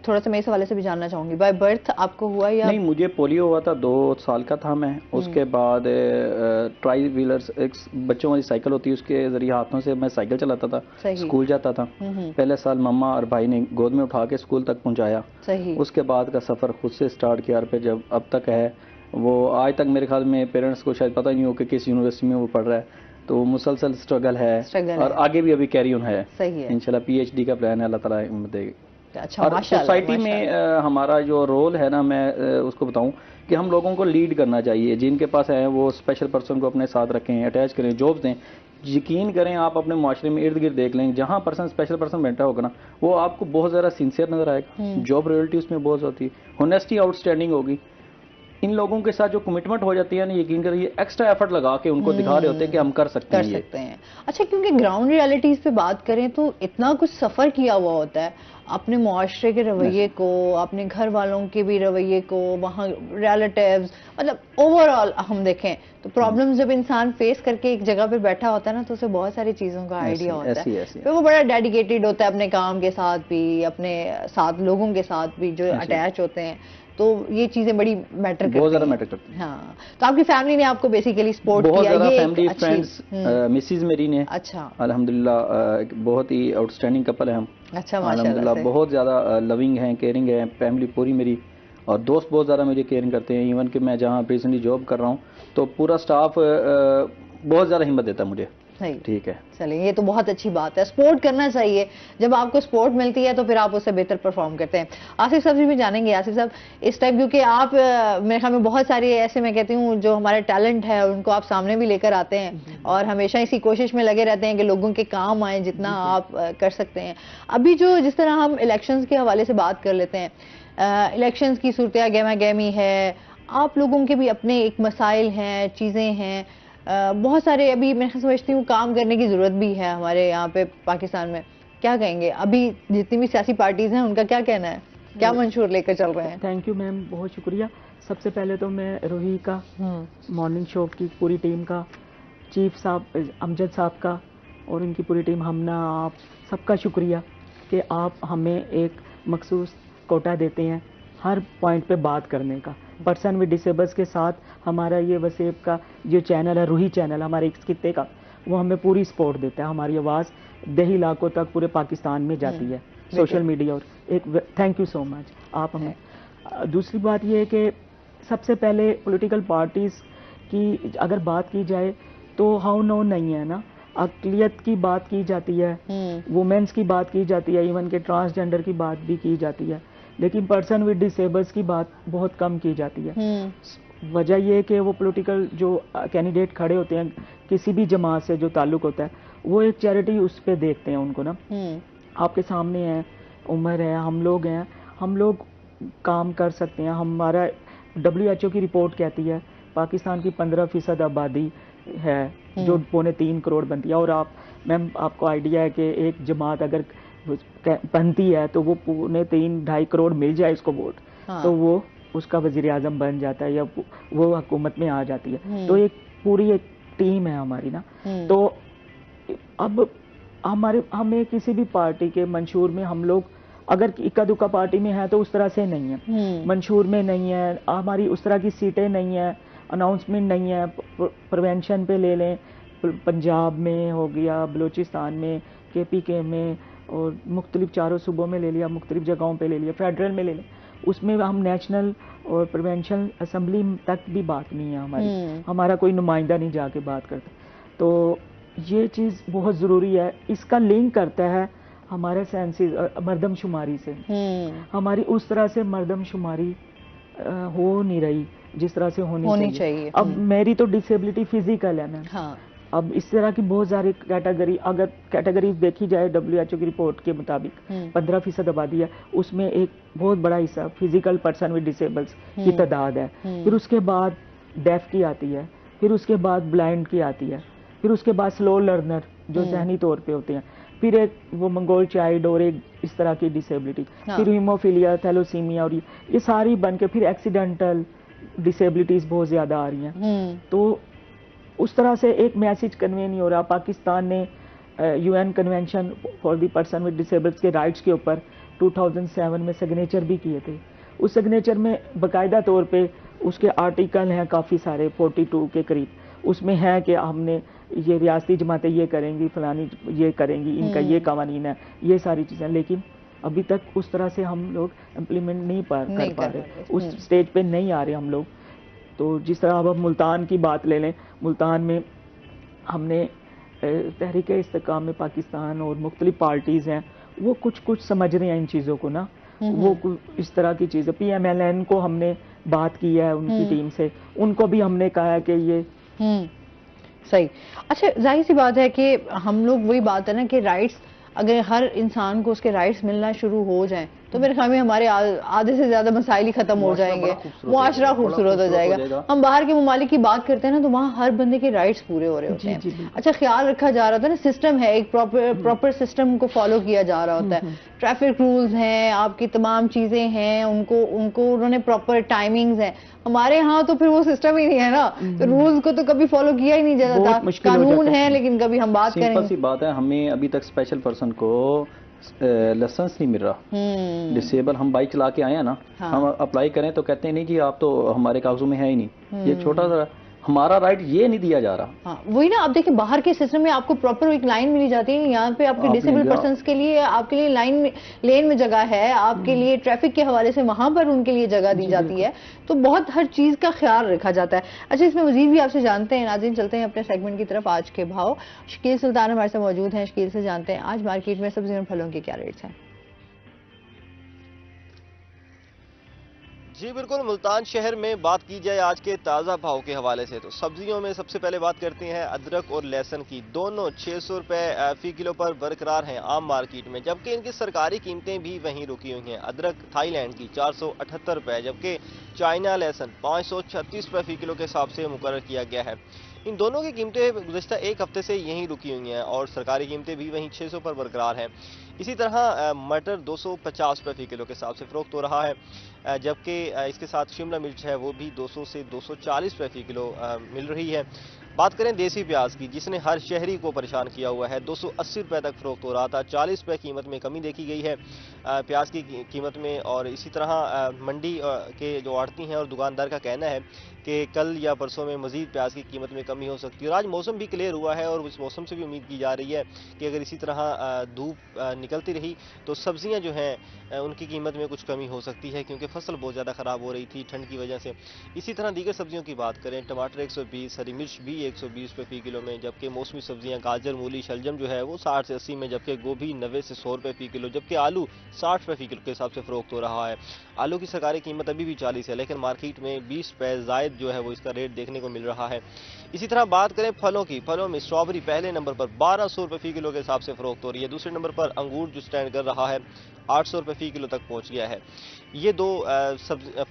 थोड़ा सा मैं इस हवाले से भी जानना चाहूंगी, बाय बर्थ आपको हुआ या नहीं? मुझे पोलियो हुआ था, 2 साल का था मैं। उसके बाद ट्राई व्हीलर्स, एक बच्चों वाली साइकिल होती है, उसके जरिए हाथों से मैं साइकिल चलाता था, स्कूल जाता था। पहले साल मम्मा और भाई ने गोद में उठा के स्कूल तक पहुँचाया। उसके बाद का सफ़र खुद से स्टार्ट किया, फिर जब अब तक है वो आज तक मेरे ख्याल में पेरेंट्स को शायद पता ही नहीं हो कि किस यूनिवर्सिटी में वो पढ़ रहा है। तो मुसलसल स्ट्रगल है और आगे भी अभी कैरी ऑन है। सही है, इंशाल्लाह PhD का प्लान है, अल्लाह ताला हिम्मत देगा। अच्छा, और सोसाइटी में हमारा जो रोल है ना, मैं उसको बताऊं कि हम लोगों को लीड करना चाहिए। जिनके पास है वो स्पेशल पर्सन को अपने साथ रखें, अटैच करें, जॉब्स दें। यकीन करें, आप अपने माशरे में इर्द गिर्द देख लें, जहाँ पर्सन स्पेशल पर्सन बैठा होगा ना, वो आपको बहुत ज़्यादा सिंसियर नजर आएगा। जॉब रियलिटी उसमें बहुत होती है, होनेस्टी आउटस्टैंडिंग होगी। इन लोगों के साथ जो कमिटमेंट हो जाती है ना, यकीन करिए एक्स्ट्रा एफर्ट लगा के उनको दिखा रहे होते हैं कि हम कर सकते हैं। अच्छा, क्योंकि ग्राउंड रियलिटीज पे बात करें तो इतना कुछ सफर किया हुआ होता है। अपने मुआशरे के रवैये को, अपने घर वालों के भी रवैये को, वहाँ रिलेटिव्स, मतलब ओवरऑल हम देखें तो प्रॉब्लम्स जब इंसान फेस करके एक जगह पे बैठा होता है ना, तो उसे बहुत सारी चीज़ों का आइडिया होता है। फिर वो बड़ा डेडिकेटेड होता है अपने काम के साथ भी, अपने साथ लोगों के साथ भी जो अटैच होते हैं, तो ये चीजें बड़ी मैटर करती हैं, बहुत ज्यादा मैटर करती हैं। हाँ, तो आपकी फैमिली ने आपको बेसिकली सपोर्ट किया? बहुत ज्यादा फैमिली, फ्रेंड्स, मिसेज मेरी ने, अच्छा, अल्हम्दुलिल्लाह बहुत ही आउटस्टैंडिंग कपल है हम। अच्छा, अल्हम्दुलिल्लाह बहुत ज्यादा लविंग हैं, केयरिंग है, फैमिली पूरी मेरी, और दोस्त बहुत ज़्यादा मुझे केयरिंग करते हैं। इवन कि मैं जहाँ रिसेंटली जॉब कर रहा हूँ तो पूरा स्टाफ बहुत ज़्यादा हिम्मत देता है मुझे। सही, ठीक है, चलिए, ये तो बहुत अच्छी बात है, सपोर्ट करना चाहिए। जब आपको सपोर्ट मिलती है तो फिर आप उससे बेहतर परफॉर्म करते हैं। आसिफ साहब जी भी जानेंगे, आसिफ साहब इस टाइप, क्योंकि आप मेरे ख्याल में बहुत सारे ऐसे, मैं कहती हूँ, जो हमारे टैलेंट है उनको आप सामने भी लेकर आते हैं और हमेशा इसी कोशिश में लगे रहते हैं कि लोगों के काम आए जितना आप कर सकते हैं। अभी जो जिस तरह हम इलेक्शंस के हवाले से बात कर लेते हैं, इलेक्शंस की सूरत गहमा गहमी है, आप लोगों के भी अपने एक मसाइल हैं, चीज़ें हैं, बहुत सारे अभी मैं समझती हूँ काम करने की ज़रूरत भी है हमारे यहाँ पे पाकिस्तान में। क्या कहेंगे, अभी जितनी भी सियासी पार्टीज़ हैं उनका क्या कहना है, क्या मंशूर लेकर चल रहे हैं? थैंक यू मैम, बहुत शुक्रिया। सबसे पहले तो मैं रूही का, मॉर्निंग शो की पूरी टीम का, चीफ साहब अमजद साहब का और उनकी पूरी टीम, हमना, आप सबका शुक्रिया कि आप हमें एक मखसूस कोटा देते हैं हर पॉइंट पे बात करने का। पर्सन विद डिसेबल्स के साथ हमारा ये वसेब का जो चैनल है, रूही चैनल, हमारे इस खित्ते का, वो हमें पूरी सपोर्ट देता है। हमारी आवाज़ दही इलाकों तक पूरे पाकिस्तान में जाती है, सोशल मीडिया, और एक थैंक यू सो मच आप हमें। दूसरी बात ये है कि सबसे पहले पॉलिटिकल पार्टीज़ की अगर बात की जाए तो हाउ नो नहीं है ना, अक़लियत की बात की जाती है, वुमेन्स की बात की जाती है, इवन के ट्रांसजेंडर की बात भी की जाती है, लेकिन पर्सन विद डिसेबल्स की बात बहुत कम की जाती है। वजह यह है कि वो पॉलिटिकल जो कैंडिडेट खड़े होते हैं किसी भी जमात से जो ताल्लुक होता है, वो एक चैरिटी उस पर देखते हैं उनको ना। आपके सामने है, उम्र है, हम लोग हैं, हम लोग काम कर सकते हैं। हमारा WHO की रिपोर्ट कहती है पाकिस्तान की 15% आबादी है जो 2.25 करोड़ बनती है, और आप मैम आपको आइडिया है कि एक जमात अगर बनती है तो वो 2.5 करोड़ मिल जाए इसको वोट, तो वो उसका वजीर आजम बन जाता है या वो हुकूमत में आ जाती है। तो एक पूरी एक टीम है हमारी ना। तो अब हमें किसी भी पार्टी के मंशूर में, हम लोग अगर इक्का दुक्का पार्टी में है तो उस तरह से नहीं है, मंशूर में नहीं है, हमारी उस तरह की सीटें नहीं है, अनाउंसमेंट नहीं है। प्रिवेंशन पे ले लें, पंजाब में हो गया, बलूचिस्तान में, KPK में, और मुख्तलिफ चारों सूबों में ले लिया, मुख्तलिफ जगहों पे ले लिया, फेडरल में ले लें, उसमें हम नेशनल और प्रिवेंशन असम्बली तक भी बात नहीं है हमारी, हमारा कोई नुमाइंदा नहीं जाके बात करता। तो ये चीज़ बहुत ज़रूरी है। इसका लिंक करता है हमारे सेंसिस मर्दमशुमारी से। हमारी उस तरह से मर्दमशुमारी हो नहीं रही जिस तरह से होनी चाहिए। अब मेरी तो डिसेबिलिटी फिजिकल है मैम। हाँ। अब इस तरह की बहुत सारी कैटेगरी, अगर कैटेगरी देखी जाए WHO की रिपोर्ट के मुताबिक 15% आबादी है, उसमें एक बहुत बड़ा हिस्सा फिजिकल पर्सन विद डिसेबल्स की तादाद है। फिर उसके बाद डेफ की आती है, फिर उसके बाद ब्लाइंड की आती है, फिर उसके बाद स्लो लर्नर जो जहनी तौर पे होते हैं, फिर एक वो मंगोल चाइल्ड और एक इस तरह की डिसेबिलिटी, फिर हीमोफीलिया, थैलोसीमिया, और ये सारी बन के फिर एक्सीडेंटल डिसेबिलिटीज बहुत ज्यादा आ रही हैं। तो उस तरह से एक मैसेज कन्वे नहीं हो रहा। पाकिस्तान ने UN convention for the person with disables के राइट्स के ऊपर 2007 में सिग्नेचर भी किए थे। उस सिग्नेचर में बाकायदा तौर पे उसके आर्टिकल हैं काफ़ी सारे, 42 के करीब, उसमें है कि हमने ये रियासती जमातें ये करेंगी, फलानी ये करेंगी, इनका ये कवानीन है, ये सारी चीज़ें, लेकिन अभी तक उस तरह से हम लोग इम्प्लीमेंट नहीं कर पा रहे, उस स्टेज पे नहीं आ रहे हम लोग। तो जिस तरह अब मुल्तान की बात ले लें, मुल्तान में हमने तहरीक-ए-इस्तेकाम में पाकिस्तान और मुख्तलिफ पार्टीज़ हैं, वो कुछ समझ रहे हैं इन चीज़ों को ना, वो इस तरह की चीज़ें। PMLN को हमने बात की है उनकी टीम से, उनको भी हमने कहा है कि ये सही। अच्छा, जाहिर सी बात है कि हम लोग, वही बात है ना कि राइट्स, अगर हर इंसान को उसके राइट्स मिलना शुरू हो जाएं तो मेरे ख्याल में हमारे आधे से ज्यादा मसाइल ही खत्म हो जाएंगे, मुआशरा खूबसूरत हो जाएगा। हम बाहर के ममालिक की बात करते हैं ना, तो वहाँ हर बंदे के राइट्स पूरे हो रहे होते हैं, अच्छा ख्याल रखा जा रहा था ना, सिस्टम है, एक प्रॉपर सिस्टम को फॉलो किया जा रहा होता है, ट्रैफिक रूल्स हैं, आपकी तमाम चीजें हैं, उनको उन्होंने प्रॉपर टाइमिंग्स हैं। हमारे यहाँ तो फिर वो सिस्टम ही नहीं है ना, तो रूल्स को तो कभी फॉलो किया ही नहीं जाता, कानून है लेकिन कभी हम बात करेंगे। सिंपल सी बात है, हमें अभी तक स्पेशल पर्सन को लाइसेंस नहीं मिल रहा। डिसेबल हम बाइक चला के आए हैं ना, हम अप्लाई करें तो कहते हैं नहीं जी आप तो हमारे कागजों में है ही नहीं। ये छोटा सा हमारा राइट ये नहीं दिया जा रहा। हाँ, वही ना, आप देखिए बाहर के सिस्टम में आपको प्रॉपर एक लाइन मिली जाती है, यहाँ पे आपके डिसेबल पर्सन्स के लिए आपके लिए लेन में जगह है, आपके लिए ट्रैफिक के हवाले से वहां पर उनके लिए जगह दी जाती है, तो बहुत हर चीज का ख्याल रखा जाता है। अच्छा, इसमें मजीद भी आपसे जानते हैं नाज़रीन, चलते हैं अपने सेगमेंट की तरफ। आज के भाव, शकील सुल्तान हमारे साथ मौजूद हैं, शकील से जानते हैं आज मार्केट में सब्जियों और फलों के क्या रेट्स हैं। जी बिल्कुल, मुल्तान शहर में बात की जाए आज के ताज़ा भाव के हवाले से, तो सब्जियों में सबसे पहले बात करते हैं अदरक और लहसुन की। दोनों 600 रुपये फी किलो पर बरकरार हैं आम मार्केट में, जबकि इनकी सरकारी कीमतें भी वहीं रुकी हुई हैं। अदरक थाईलैंड की 478 रुपये, जबकि चाइना लहसुन 536 रुपये फी किलो के हिसाब से मुकर्रर किया गया है। इन दोनों की कीमतें गुज़श्ता एक हफ्ते से यहीं रुकी हुई हैं और सरकारी कीमतें भी वहीं 600 पर बरकरार हैं। इसी तरह मटर 250 रुपये फी किलो के हिसाब से फ़रोख्त हो रहा है, जबकि इसके साथ शिमला मिर्च है वो भी 200 से 240 रुपये फी किलो मिल रही है। बात करें देसी प्याज की, जिसने हर शहरी को परेशान किया हुआ है, 280 रुपये तक फ़रोख्त हो रहा था, 40 रुपये कीमत में कमी देखी गई है प्याज की कीमत में। और इसी तरह मंडी के जो आड़ती हैं और दुकानदार का कहना है कि कल या परसों में मजीद प्याज की कीमत में कमी हो सकती है। और आज मौसम भी क्लियर हुआ है और इस मौसम से भी उम्मीद की जा रही है कि अगर इसी तरह धूप निकलती रही तो सब्जियां जो हैं उनकी कीमत में कुछ कमी हो सकती है, क्योंकि फसल बहुत ज़्यादा ख़राब हो रही थी ठंड की वजह से। इसी तरह दीगर सब्जियों की बात करें, टमाटर 120, हरी मिर्च भी 120 रुपये फी किलो में, जबकि मौसमी सब्जियां गाजर, मूली, शलजम जो है वो 60 से 80 में, जबकि गोभी 90 से 100 रुपये फी किलो, जबकि आलू 60 रुपये फी किलो के हिसाब से फ़रोख्त हो रहा है। आलू की सरकारी कीमत अभी भी 40 है, लेकिन मार्केट में 20 रुपये ज़ायद जो है वो इसका रेट देखने को मिल रहा है। इसी तरह बात करें फलों की, फलों में स्ट्रॉबेरी पहले नंबर पर 1200 रुपये फी किलो के हिसाब से फ़रोख्त हो रही है। दूसरे नंबर पर अंगूर जो स्टैंड कर रहा है 800 रुपये फी किलो तक पहुंच गया है। ये दो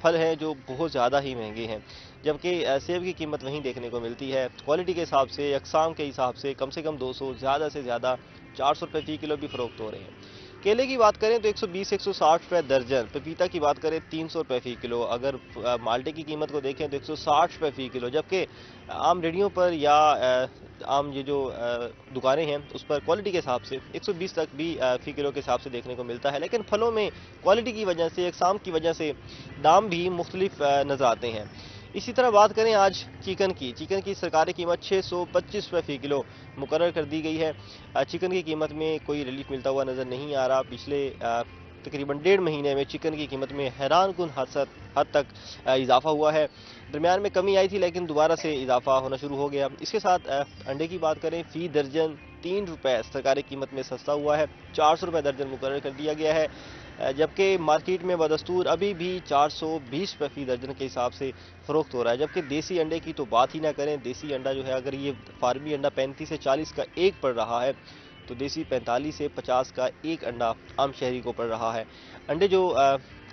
फल हैं जो बहुत ज़्यादा ही महंगे हैं, जबकि सेब की कीमत वहीं देखने को मिलती है। क्वालिटी के हिसाब से, अक़साम के हिसाब से कम 200, ज़्यादा से ज़्यादा 400 रुपये फी किलो भी फ़रोख्त हो रहे हैं। केले की बात करें तो 120-160 रुपये दर्जन, पपीता की बात करें 300 रुपये फी किलो, अगर माल्टे की कीमत को देखें तो 160 रुपये फी किलो, जबकि आम रेडियों पर या आम ये जो दुकानें हैं उस पर क्वालिटी के हिसाब से 120 तक भी फी किलो के हिसाब से देखने को मिलता है। लेकिन फलों में क्वालिटी की वजह से, अक़साम की वजह से दाम भी मुख्तलिफ नज़र आते हैं। इसी तरह बात करें आज चिकन की सरकारी कीमत 625 रुपये फी किलो मुकर्रर कर दी गई है। चिकन की कीमत में कोई रिलीफ मिलता हुआ नज़र नहीं आ रहा। पिछले तकरीबन 1.5 महीने में चिकन की कीमत में हैरानकुन हद तक इजाफा हुआ है। दरमियान में कमी आई थी लेकिन दोबारा से इजाफा होना शुरू हो गया। इसके साथ अंडे की बात करें, फ़ी दर्जन 3 रुपये सरकारी कीमत में सस्ता हुआ है, 400 रुपये दर्जन मुकर्रर कर दिया गया है, जबकि मार्केट में बदस्तूर अभी भी 420 रुपये फी दर्जन के हिसाब से फ़रोख्त हो रहा है। जबकि देसी अंडे की तो बात ही ना करें, देसी अंडा जो है अगर ये फार्मी अंडा 35 से 40 का एक पड़ रहा है तो देसी 45 से 50 का एक अंडा आम शहरी को पड़ रहा है। अंडे जो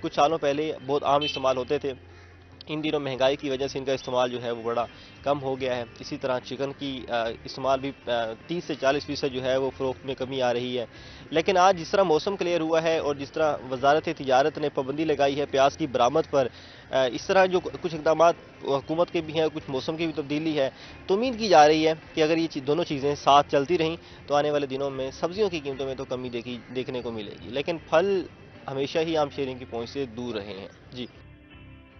कुछ सालों पहले बहुत आम इस्तेमाल होते थे, इन दिनों महंगाई की वजह से इनका इस्तेमाल जो है वो बड़ा कम हो गया है। इसी तरह चिकन की इस्तेमाल भी 30 से 40% जो है वो फ़रोख्त में कमी आ रही है। लेकिन आज जिस तरह मौसम क्लियर हुआ है और जिस तरह वजारत तिजारत ने पाबंदी लगाई है प्याज की बरामद पर, इस तरह जो कुछ इक़दाम हुकूमत के भी हैं, कुछ मौसम की भी तब्दीली है, तो उम्मीद की जा रही है कि अगर ये दोनों चीज़ें साथ चलती रहें तो आने वाले दिनों में सब्जियों की कीमतों में तो कमी देखने को मिलेगी। लेकिन फल हमेशा ही आम शहरियों की पहुँच से दूर रहे हैं। जी,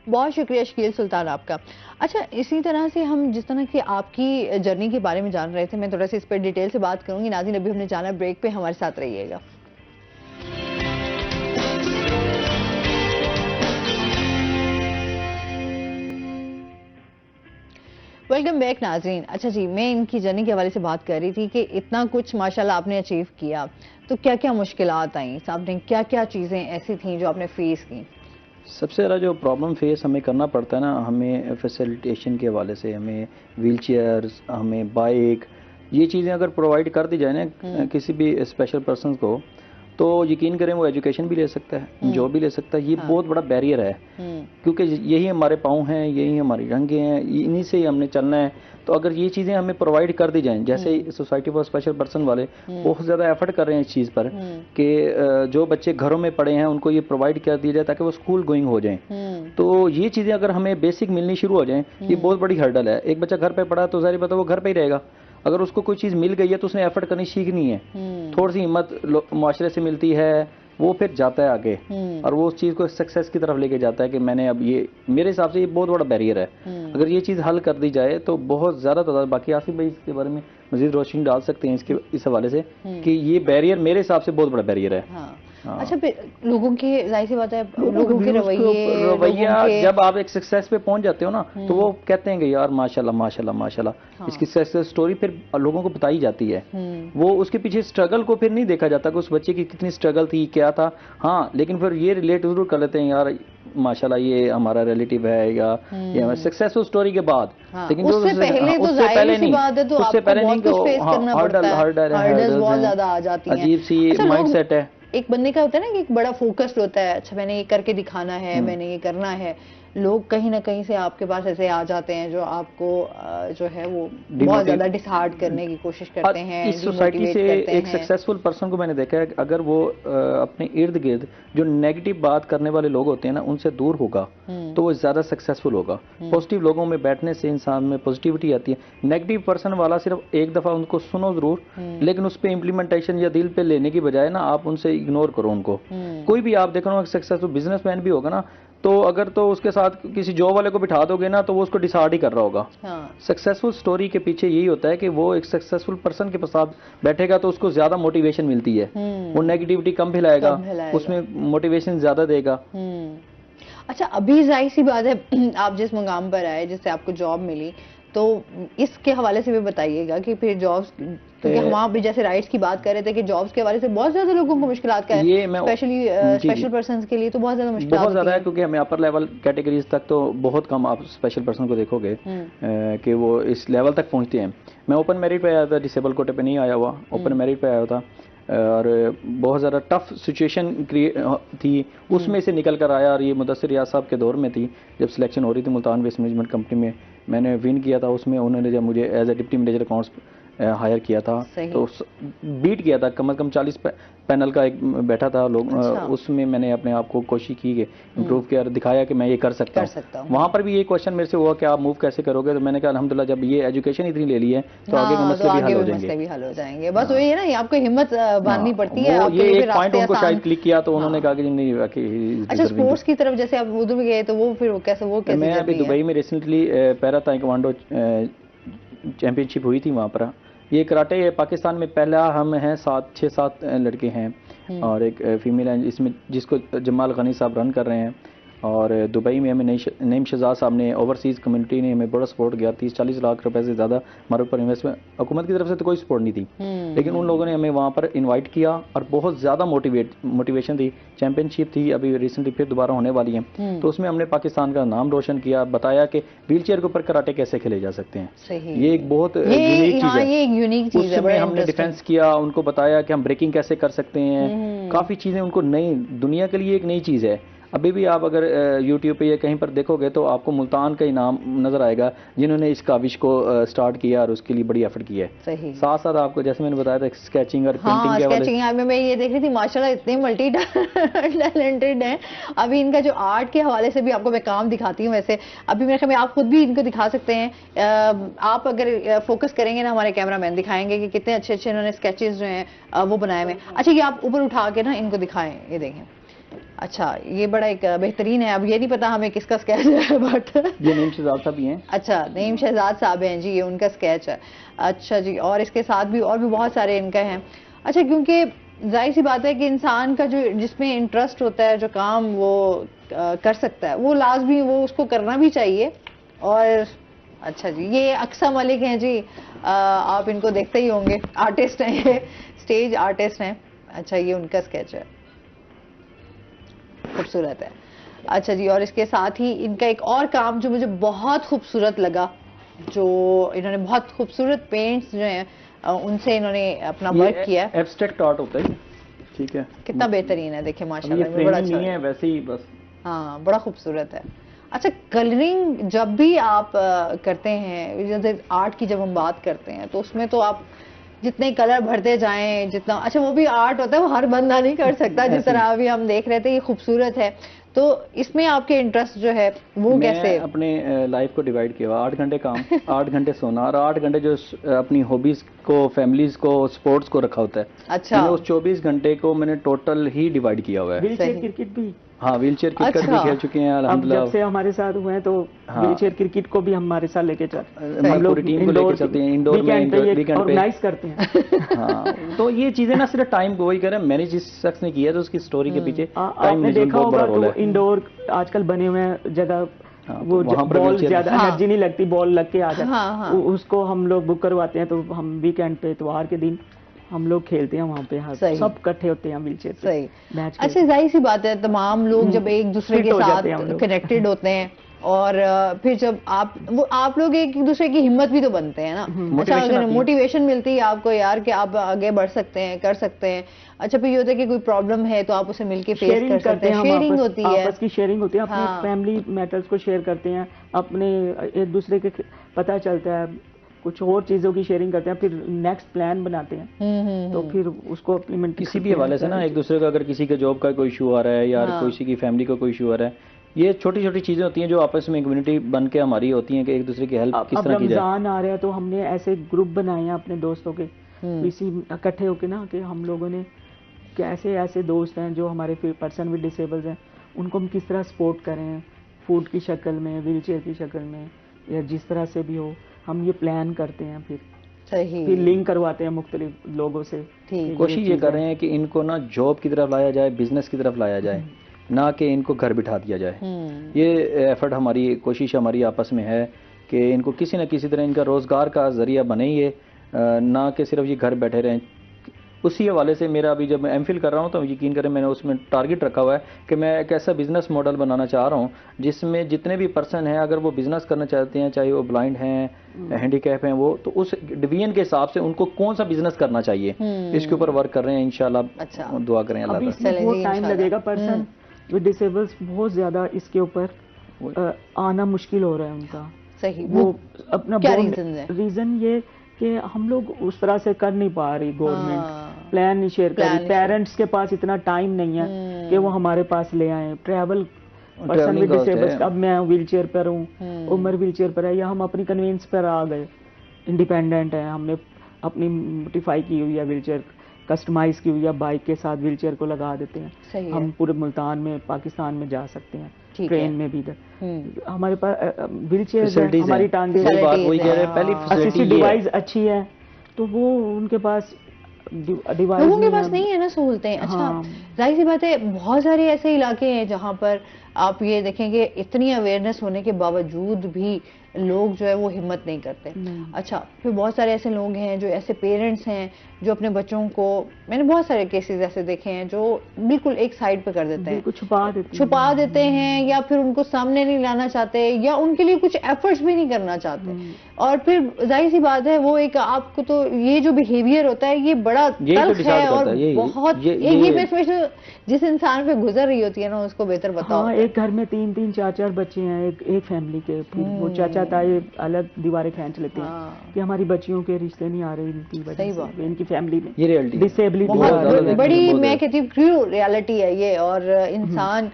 बहुत शुक्रिया शकील सुल्तान आपका। अच्छा, इसी तरह से हम जिस तरह की आपकी जर्नी के बारे में जान रहे थे, मैं थोड़ा सा इस पर डिटेल से बात करूंगी। नाज़रीन, अभी हमने जाना ब्रेक पे, हमारे साथ रहिएगा। वेलकम बैक नाज़रीन। अच्छा जी, मैं इनकी जर्नी के हवाले से बात कर रही थी कि इतना कुछ माशाल्लाह आपने अचीव किया, तो क्या क्या मुश्किलात आई, आपने क्या क्या चीज़ें ऐसी थी जो आपने फेस की? सबसे ज़्यादा जो प्रॉब्लम फेस हमें करना पड़ता है ना, हमें फैसिलिटेशन के हवाले से, हमें व्हील चेयर्स, हमें बाइक, ये चीज़ें अगर प्रोवाइड कर दी जाए ना किसी भी स्पेशल पर्सन को, तो यकीन करें वो एजुकेशन भी ले सकता है, जॉब भी ले सकता है। ये बहुत बड़ा बैरियर है, क्योंकि यही हमारे पाँव हैं, यही हमारी रंगे हैं, इन्हीं से ही हमने चलना है। तो अगर ये चीज़ें हमें प्रोवाइड कर दी जाएं, जैसे सोसाइटी फॉर स्पेशल पर्सन वाले बहुत ज़्यादा एफर्ट कर रहे हैं इस चीज़ पर कि जो बच्चे घरों में पढ़े हैं उनको ये प्रोवाइड कर दिया जाए ताकि वो स्कूल गोइंग हो जाएं। तो ये चीज़ें अगर हमें बेसिक मिलनी शुरू हो जाएं, ये बहुत बड़ी हर्डल है। एक बच्चा घर पे पढ़ा तो ज़ाहिर बात है वो घर पे ही रहेगा। अगर उसको कोई चीज़ मिल गई है तो उसने एफर्ट करनी सीखनी है, थोड़ी सी हिम्मत माशरे से मिलती है, वो फिर जाता है आगे और वो उस चीज़ को सक्सेस की तरफ लेके जाता है कि मैंने अब ये, मेरे हिसाब से ये बहुत बड़ा बैरियर है। अगर ये चीज़ हल कर दी जाए तो बहुत ज़्यादा तादाद, बाकी आसिफ भाई इसके बारे में मजीद रोशनी डाल सकते हैं इस हवाले से कि ये बैरियर मेरे हिसाब से बहुत बड़ा बैरियर है। हाँ। अच्छा, लोगों के जाहिर सी बात है, लोगों के रवैया जब आप एक सक्सेस पे पहुंच जाते हो ना तो वो कहते हैं कि यार माशाल्लाह माशाल्लाह माशाल्लाह। हाँ। इसकी सक्सेस स्टोरी फिर लोगों को बताई जाती है, वो उसके पीछे स्ट्रगल को फिर नहीं देखा जाता कि उस बच्चे की कितनी स्ट्रगल थी, क्या था। हाँ, लेकिन फिर ये रिलेट जरूर कर लेते हैं यार माशाल्लाह ये हमारा रिलेटिव है या ये हमारी सक्सेसफुल स्टोरी के बाद। हाँ, लेकिन उससे पहले तो जाहिर सी बात है, तो आपको बहुत कुछ फेस करना पड़ता है, हर्डल्स बहुत ज्यादा आ जाती हैं, अजीब सी माइंडसेट है। एक बंदे का होता है ना कि एक बड़ा फोकस्ड होता है, अच्छा मैंने ये करके दिखाना है, मैंने ये करना है। लोग कहीं ना कहीं से आपके पास ऐसे आ जाते हैं जो आपको जो है वो बहुत ज्यादा डिसहार्ड करने की कोशिश करते हैं। इस सोसाइटी से एक सक्सेसफुल पर्सन को मैंने देखा है, अगर वो अपने इर्द गिर्द जो नेगेटिव बात करने वाले लोग होते हैं ना उनसे दूर होगा तो वो ज्यादा सक्सेसफुल होगा। पॉजिटिव लोगों में बैठने से इंसान में पॉजिटिविटी आती है। नेगेटिव पर्सन वाला सिर्फ एक दफा उनको सुनो जरूर, लेकिन उस पर इम्प्लीमेंटेशन या दिल पे लेने की बजाय ना आप उनसे इग्नोर करो उनको। कोई भी आप देखो सक्सेसफुल बिजनेसमैन भी होगा ना, तो अगर तो उसके साथ किसी जॉब वाले को बिठा दोगे ना तो वो उसको डिसार्ड ही कर रहा होगा। सक्सेसफुल स्टोरी के पीछे यही होता है कि वो एक सक्सेसफुल पर्सन के साथ बैठेगा तो उसको ज्यादा मोटिवेशन मिलती है, वो नेगेटिविटी कम फैलाएगा, उसमें मोटिवेशन ज्यादा देगा। अच्छा, अभी जाहिर सी बात है आप जिस मुकाम पर आए, जिससे आपको जॉब मिली, तो इसके हवाले से भी बताइएगा कि फिर जॉब्स, क्योंकि हम वहाँ भी जैसे राइट्स की बात कर रहे थे कि जॉब्स के हवाले से बहुत ज्यादा लोगों को मुश्किलात का है, स्पेशली स्पेशल पर्सन के लिए तो बहुत ज्यादा मुश्किल, बहुत ज्यादा है, क्योंकि हमें अपर लेवल कैटेगरीज तक तो बहुत कम आप स्पेशल पर्सन को देखोगे कि वो इस लेवल तक पहुंचते हैं। मैं ओपन मेरिट पे आया था, डिसेबल कोटे पे नहीं आया हुआ, ओपन मेरिट पे आया था और बहुत ज़्यादा टफ सिचुएशन थी, उसमें से निकल कर आया। और ये मुदस्सिर रियाज साहब के दौर में थी जब सिलेक्शन हो रही थी मुल्तान वेस्ट मैनेजमेंट कंपनी में, मैंने विन किया था उसमें। उन्होंने जब मुझे as a deputy manager accounts hire किया था तो बीट किया था, कम से कम 40 पैनल का एक बैठा था लोग। अच्छा। उसमें मैंने अपने आप को कोशिश की कि इम्प्रूव किया, दिखाया कि मैं ये कर सकता हूँ। वहाँ पर भी ये क्वेश्चन मेरे से हुआ कि आप मूव कैसे करोगे, तो मैंने कहा अल्हम्दुलिल्लाह जब ये एजुकेशन इतनी ले ली है तो आगे के मसले भी हल हो जाएंगे। बस वही है ना, आपको हिम्मत बांधनी पड़ती है। ये एक पॉइंट उनको शायद क्लिक किया तो उन्होंने कहा कि नहीं। अच्छा, स्पोर्ट्स की तरफ जैसे आप उधर गए तो वो फिर कैसे? मैं अभी दुबई में रिसेंटली पैरा ताइक्वांडो चैंपियनशिप हुई थी, वहाँ पर ये कराटे पाकिस्तान में पहला हम हैं, 6-7 लड़के हैं और एक फीमेल है इसमें, जिसको जमाल गनी साहब रन कर रहे हैं। और दुबई में हमें नईम शहजाद साहब ने, ओवरसीज़ कम्युनिटी ने हमें बड़ा सपोर्ट किया। 30-40 लाख रुपए से ज़्यादा हमारे ऊपर इन्वेस्टमेंट, हुकूमत की तरफ से तो कोई सपोर्ट नहीं थी, लेकिन उन लोगों ने हमें वहाँ पर इनवाइट किया और बहुत ज़्यादा मोटिवेशन थी। चैंपियनशिप थी अभी रिसेंटली, फिर दोबारा होने वाली है, तो उसमें हमने पाकिस्तान का नाम रोशन किया, बताया कि व्हील चेयर के ऊपर कराटे कैसे खेले जा सकते हैं। ये एक बहुत यूनिक चीज़ है। उसमें हमने डिफेंस किया, उनको बताया कि हम ब्रेकिंग कैसे कर सकते हैं, काफ़ी चीज़ें उनको नई, दुनिया के लिए एक नई चीज़ है। अभी भी आप अगर यूट्यूब पे या कहीं पर देखोगे तो आपको मुल्तान का इनाम नजर आएगा जिन्होंने इस काविश को स्टार्ट किया और उसके लिए बड़ी एफर्ट की है। सही। साथ साथ आपको जैसे मैंने बताया था स्केचिंग और पेंटिंग के हवाले से, मैं ये देख रही थी माशाल्लाह इतने मल्टी टैलेंटेड हैं। अभी इनका जो आर्ट के हवाले से भी आपको मैं काम दिखाती हूँ। वैसे अभी मेरे ख्याल में आप खुद भी इनको दिखा सकते हैं। आप अगर फोकस करेंगे ना, हमारे कैमरामैन दिखाएंगे कि कितने अच्छे अच्छे इन्होंने स्केचेस जो हैं वो बनाए हुए। अच्छा, ये आप ऊपर उठा के ना इनको दिखाएं, ये देखें। अच्छा, ये बड़ा एक बेहतरीन है। अब ये नहीं पता हमें किसका स्केच है, बट ये नईम शहजाद साहब ही हैं। अच्छा, नईम शहजाद साहब हैं जी, ये उनका स्केच है। अच्छा जी, और इसके साथ भी और भी बहुत सारे इनका हैं। अच्छा, क्योंकि जाहिर सी बात है कि इंसान का जो जिसमें इंटरेस्ट होता है, जो काम वो कर सकता है, वो लाजमी वो उसको करना भी चाहिए। और अच्छा जी, ये अक्सा मलिक हैं जी, आप इनको देखते ही होंगे, आर्टिस्ट हैं, ये स्टेज आर्टिस्ट हैं। अच्छा, ये उनका स्केच है, खूबसूरत है। अच्छा जी, और इसके साथ ही इनका एक और काम जो मुझे बहुत खूबसूरत लगा, जो इन्होंने बहुत खूबसूरत पेंट्स जो हैं उनसे इन्होंने अपना वर्क किया। एब्स्ट्रैक्ट आर्ट होता है, ठीक है, कितना बेहतरीन है, देखिए अब ये माशाल्लाह, में बड़ा फ्रेमिंग अच्छा नहीं है, वैसे ही बस। हाँ, बड़ा खूबसूरत है। अच्छा, कलरिंग जब भी आप करते हैं, जैसे आर्ट की जब हम बात करते हैं तो उसमें तो आप जितने कलर भरते जाएं, जितना अच्छा वो भी आर्ट होता है, वो हर बंदा नहीं कर सकता, जिस तरह अभी हम देख रहे थे, ये खूबसूरत है। तो इसमें आपके इंटरेस्ट जो है वो मैं कैसे? अपने लाइफ को डिवाइड किया हुआ, 8 घंटे काम, 8 घंटे सोना और 8 घंटे जो अपनी हॉबीज को, फैमिलीज को, स्पोर्ट्स को रखा होता है। अच्छा, मैंने उस 24 घंटे को मैंने टोटल ही डिवाइड किया हुआ है। व्हीलचेयर क्रिकेट भी, हाँ, व्हीलचेयर क्रिकेट अच्छा। भी खेल चुके हैं अब अल्हम्दुलिल्लाह। जब से हमारे साथ हुए हैं तो हाँ। व्हीलचेयर क्रिकेट को भी हमारे साथ लेके चल, हम पूरी टीम को लेके चलते हैं, इंडोर में, वीकेंड पे ऑर्गेनाइज करते हैं। हाँ, तो ये चीजें ना सिर्फ टाइम को वही करें, मैंने जिस शख्स ने किया तो उसकी स्टोरी के पीछे टाइम आपने मैनेजमेंट देखा बहुत बड़ा होगा रोल तो है। इंडोर आजकल बने हुए हैं जगह, हाँ, वो वहाँ पर बॉल wheelchair- ज्यादा हाँ। एनर्जी नहीं लगती, बॉल लग के आ जाए, हाँ, हाँ। उसको हम लोग बुक करवाते हैं, तो हम वीकेंड पे, इतवार के दिन हम लोग खेलते हैं वहाँ पे, सही। सब इकट्ठे होते हैं व्हीलचेयर पे, सही। मैच अच्छा, जाहिर सी बात है, तमाम लोग जब एक दूसरे fit के हो साथ जाते हैं हम लोग। कनेक्टेड होते हैं और फिर जब आप लोग एक दूसरे की हिम्मत भी तो बनते हैं ना। अच्छा, Motivation अगर आती है। मोटिवेशन मिलती है आपको यार कि आप आगे बढ़ सकते हैं, कर सकते हैं। अच्छा, फिर ये होता है कि कोई प्रॉब्लम है तो आप उसे मिलके फेस शेयरिंग कर सकते करते हैं, हैं, शेयरिंग हम होती है। आपस की शेयरिंग होती है, अपने हाँ। फैमिली मैटर्स को शेयर करते हैं, अपने एक दूसरे के पता चलता है, कुछ और चीजों की शेयरिंग करते हैं, फिर नेक्स्ट प्लान बनाते हैं, तो फिर उसको इम्प्लीमेंट किसी भी हवाले से ना एक दूसरे का, अगर किसी के जॉब का कोई इशू आ रहा है या हाँ। किसी की फैमिली का कोई इशू आ रहा है, ये छोटी छोटी चीजें होती हैं जो आपस में कम्युनिटी बन के हमारी होती हैं कि एक दूसरे की हेल्प किस अब तरह की जाए। रमजान आ रहा है तो हमने ऐसे ग्रुप बनाए हैं अपने दोस्तों के, इसी इकट्ठे होके ना, कि हम लोगों ने कैसे ऐसे दोस्त हैं जो हमारे पर्सन विद डिसेबल्स हैं, उनको हम किस तरह सपोर्ट करें, फूड की शक्ल में, व्हीलचेयर की शक्ल में, या जिस तरह से भी हो, हम ये प्लान करते हैं, फिर सही। लिंक करवाते हैं मुख्तलिफ लोगों से। ठीक। कोशिश ये कर रहे हैं कि इनको ना जॉब की तरफ लाया जाए, बिजनेस की तरफ लाया जाए, ना कि इनको घर बिठा दिया जाए। ये एफर्ट हमारी, कोशिश हमारी आपस में है कि इनको किसी न किसी तरह इनका रोजगार का जरिया बने, ये ना कि सिर्फ ये घर बैठे रहें। उसी हवाले से मेरा अभी जब मैं एमफिल कर रहा हूँ तो यकीन करें मैंने उसमें टारगेट रखा हुआ है कि मैं एक ऐसा बिजनेस मॉडल बनाना चाह रहा हूँ जिसमें जितने भी पर्सन हैं, अगर वो बिजनेस करना चाहते हैं, चाहे वो ब्लाइंड हैं, हैंडीकैप हैं, वो तो उस डिवीजन के हिसाब से उनको कौन सा बिजनेस करना चाहिए, इसके ऊपर वर्क कर रहे हैं इंशाल्लाह। अच्छा। दुआ करें अल्लाह अभी का। इसमें चलें बहुत जी, टाइम इंशाल्लाह। लगेगा, पर्सन विद डिसेबल्स बहुत ज्यादा इसके ऊपर आना मुश्किल हो रहा है उनका। सही। वो अपना क्या reasons हैं? रीजन ये कि हम लोग उस तरह से कर नहीं पा रही, गवर्नमेंट हाँ। प्लान नहीं शेयर कर प्लान रही, नहीं पेरेंट्स के पास इतना टाइम नहीं है कि वो हमारे पास ले आए। Travel person Travelling with cost disables, है। अब मैं व्हील चेयर पर हूँ, उमर व्हील चेयर पर है, या हम अपनी कन्वीनियंस पर आ गए, इंडिपेंडेंट है, हमने अपनी मोडिफाई की हुई है व्हील चेयर, कस्टमाइज की हुई है, बाइक के साथ व्हील चेयर को लगा देते हैं, सही हम है। पूरे मुल्तान में, पाकिस्तान में जा सकते हैं, ठीक ट्रेन है। में भी इधर हमारे पास व्हील चेयर Facilities हमारी हैं। टांगे, वही बात वही Facilities कह रहे हैं, हैं, पहली हाँ। फैसिलिटी असिस्टेड ये है। डिवाइस अच्छी है, तो वो उनके पास डिवाइस लोगों के पास नहीं है ना सहूलतें। अच्छा, हाँ। जाहिर सी बात है, बहुत सारे ऐसे इलाके हैं जहाँ पर आप ये देखेंगे इतनी अवेयरनेस होने के बावजूद भी लोग जो है वो हिम्मत नहीं करते। अच्छा, फिर बहुत सारे ऐसे लोग हैं जो ऐसे पेरेंट्स हैं जो अपने बच्चों को, मैंने बहुत सारे केसेस ऐसे देखे हैं जो बिल्कुल एक साइड पे कर देते हैं, बिल्कुल छुपा देते हैं, या फिर उनको सामने नहीं लाना चाहते, या उनके लिए कुछ एफर्ट्स भी नहीं करना चाहते। और फिर जाहिर सी बात है, वो एक आपको तो ये जो बिहेवियर होता है ये बड़ा यही तो तल्ख decide है और करता है, बहुत ये मैं जिस इंसान पे गुजर रही होती है ना उसको बेहतर पता हाँ, होता है। एक घर में 3-3 4-4 बच्चे हैं, एक फैमिली के, फिर वो चाचा ताए अलग दीवारें खींच लेते हैं हाँ। कि हमारी बच्चियों के रिश्ते नहीं आ रहे इनकी सही वजह बात से, इनकी फैमिली में ये रियलिटी डिसेबिलिटी बहुत ज्यादा देखने बड़ी को बहुत मैं है। कहती हूँ क्रू रियलिटी है ये। और इंसान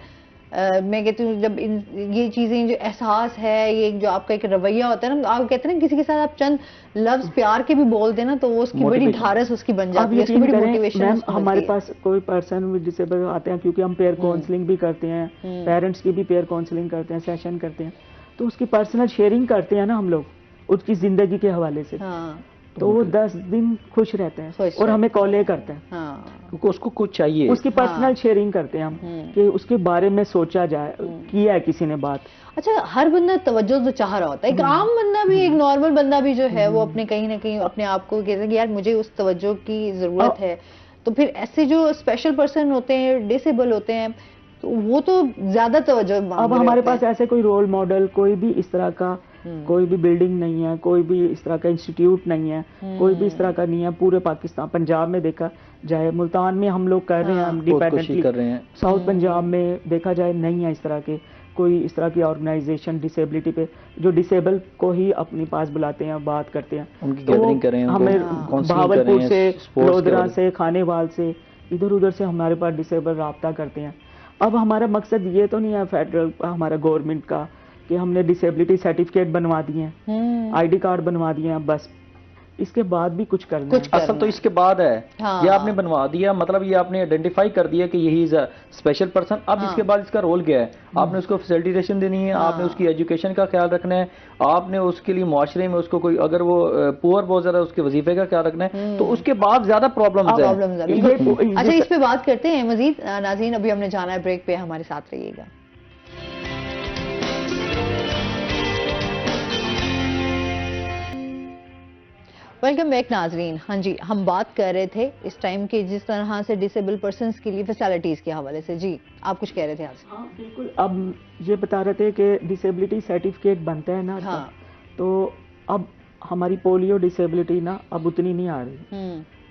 मैं कहती हूँ जब ये चीजें जो एहसास है, ये जो आपका एक रवैया होता है ना, आप कहते हैं ना किसी के साथ आप चंद लफ्ज प्यार के भी बोल देना तो वो उसकी बड़ी Motivation। ढारस उसकी बन अब जाती है, उसकी यकीन बड़ी करें मोटिवेशन मैम, हमारे पास कोई पर्सन विद डिसेबल आते हैं, क्योंकि हम पेयर काउंसलिंग भी करते हैं, पेरेंट्स की भी पेयर काउंसलिंग करते हैं, सेशन करते हैं, तो उसकी पर्सनल शेयरिंग करते हैं ना हम लोग उसकी जिंदगी के हवाले से, हाँ, तो वो 10 दिन खुश रहते हैं खुश और हमें कॉल करते हैं, हाँ, क्योंकि उसको कुछ चाहिए। उसकी पर्सनल शेयरिंग करते हैं हम कि उसके बारे में सोचा जाए, किया है किसी ने बात। अच्छा, हर बंदा तवज्जो तो चाह रहा होता है, एक आम बंदा भी, एक नॉर्मल बंदा भी जो है वो अपने कहीं ना कहीं अपने आप को कहते हैं कि यार मुझे उस तवज्जो की जरूरत है। तो फिर ऐसे जो स्पेशल पर्सन होते हैं, डिसेबल होते हैं, तो वो तो ज्यादा तवज्जो मांग अब रहे हमारे होते हैं। पास ऐसे कोई रोल मॉडल कोई भी इस तरह का कोई भी बिल्डिंग नहीं है, कोई भी इस तरह का इंस्टीट्यूट नहीं है, कोई भी इस तरह का नहीं है। पूरे पाकिस्तान, पंजाब में देखा जाए, मुल्तान में हम लोग कर रहे हैं, हम डिपेंडेंटली कर रहे हैं। साउथ पंजाब में देखा जाए नहीं है इस तरह के कोई इस तरह की ऑर्गेनाइजेशन डिसेबिलिटी पे, जो डिसेबल को ही अपने पास बुलाते हैं, बात करते हैं, उनकी गैदरिंग करें, हमें भावलपुर से, लोधरा से, खानेवाल से, इधर उधर से हमारे पास डिसेबल राब्ता करते हैं। अब हमारा मकसद ये तो नहीं है फेडरल हमारा गवर्नमेंट का कि हमने डिसेबिलिटी सर्टिफिकेट बनवा दिए हैं, आईडी कार्ड बनवा दिए हैं, बस इसके बाद भी कुछ करना है। असल तो इसके बाद है। ये आपने बनवा दिया, मतलब ये आपने आइडेंटिफाई कर दिया कि यही इज अ स्पेशल पर्सन। अब इसके बाद इसका रोल क्या है? आपने उसको फैसिलिटेशन देनी है, आपने उसकी एजुकेशन का ख्याल रखना है, आपने उसके लिए मुआशरे में उसको कोई, अगर वो पुअर बहुत ज्यादा, उसके वजीफे का ख्याल रखना है, तो उसके बाद ज्यादा प्रॉब्लम्स है। अच्छा, इस पे बात करते हैं मजीद। नाज़रीन, अभी हमने जाना है ब्रेक पे, हमारे साथ रहिएगा। वेलकम बैक नाजरीन। हाँ जी, हम बात कर रहे थे इस टाइम के जिस तरह से डिसेबल पर्सन्स के लिए फैसिलिटीज के हवाले से। जी, आप कुछ कह रहे थे आज? हाँ बिल्कुल, अब ये बता रहे थे कि डिसेबिलिटी सर्टिफिकेट बनता है ना, हाँ। तो अब हमारी पोलियो डिसेबिलिटी ना अब उतनी नहीं आ रही,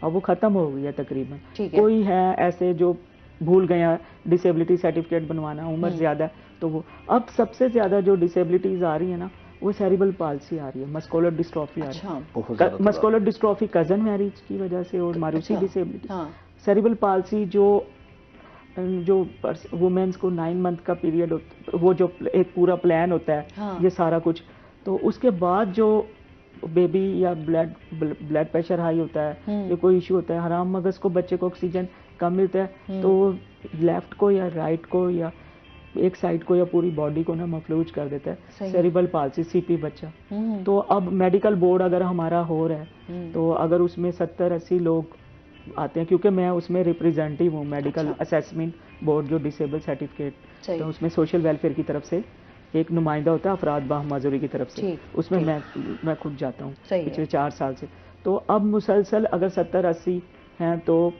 अब वो खत्म हो गई है तकरीबन। कोई है ऐसे जो भूल गया डिसेबिलिटी सर्टिफिकेट बनवाना, उम्र ज्यादा, तो वो अब सबसे ज्यादा जो डिसेबिलिटीज आ रही है ना, वो सेरिब्रल पाल्सी आ रही है, मस्कुलर डिस्ट्रॉफी आ रही है। मस्कुलर डिस्ट्रॉफी कजन मैरिज की वजह से और मारूसी डिसेबिलिटी। सेरिब्रल पाल्सी जो वुमेन्स को 9 मंथ का पीरियड होता, वो जो एक पूरा प्लान होता है, ये सारा कुछ, तो उसके बाद जो बेबी या ब्लड प्रेशर हाई होता है, ये कोई इशू होता है, हराम मगज को, बच्चे को ऑक्सीजन कम मिलता है, तो लेफ्ट को या राइट को या एक साइड को या पूरी बॉडी को ना मफलूज कर देता है, सेरिब्रल पाल्सी, सीपी बच्चा। तो अब मेडिकल बोर्ड अगर हमारा हो रहा है, तो अगर उसमें 70-80 लोग आते हैं, क्योंकि मैं उसमें रिप्रेजेंटेटिव हूँ, मेडिकल असेसमेंट बोर्ड जो डिसेबल सर्टिफिकेट, तो उसमें सोशल वेलफेयर की तरफ से एक नुमाइंदा होता है, अफराद बाहमाजूरी की तरफ से, उसमें मैं खुद जाता हूँ पिछले 4 साल से। तो अब मुसलसल अगर 70-80 हैं तो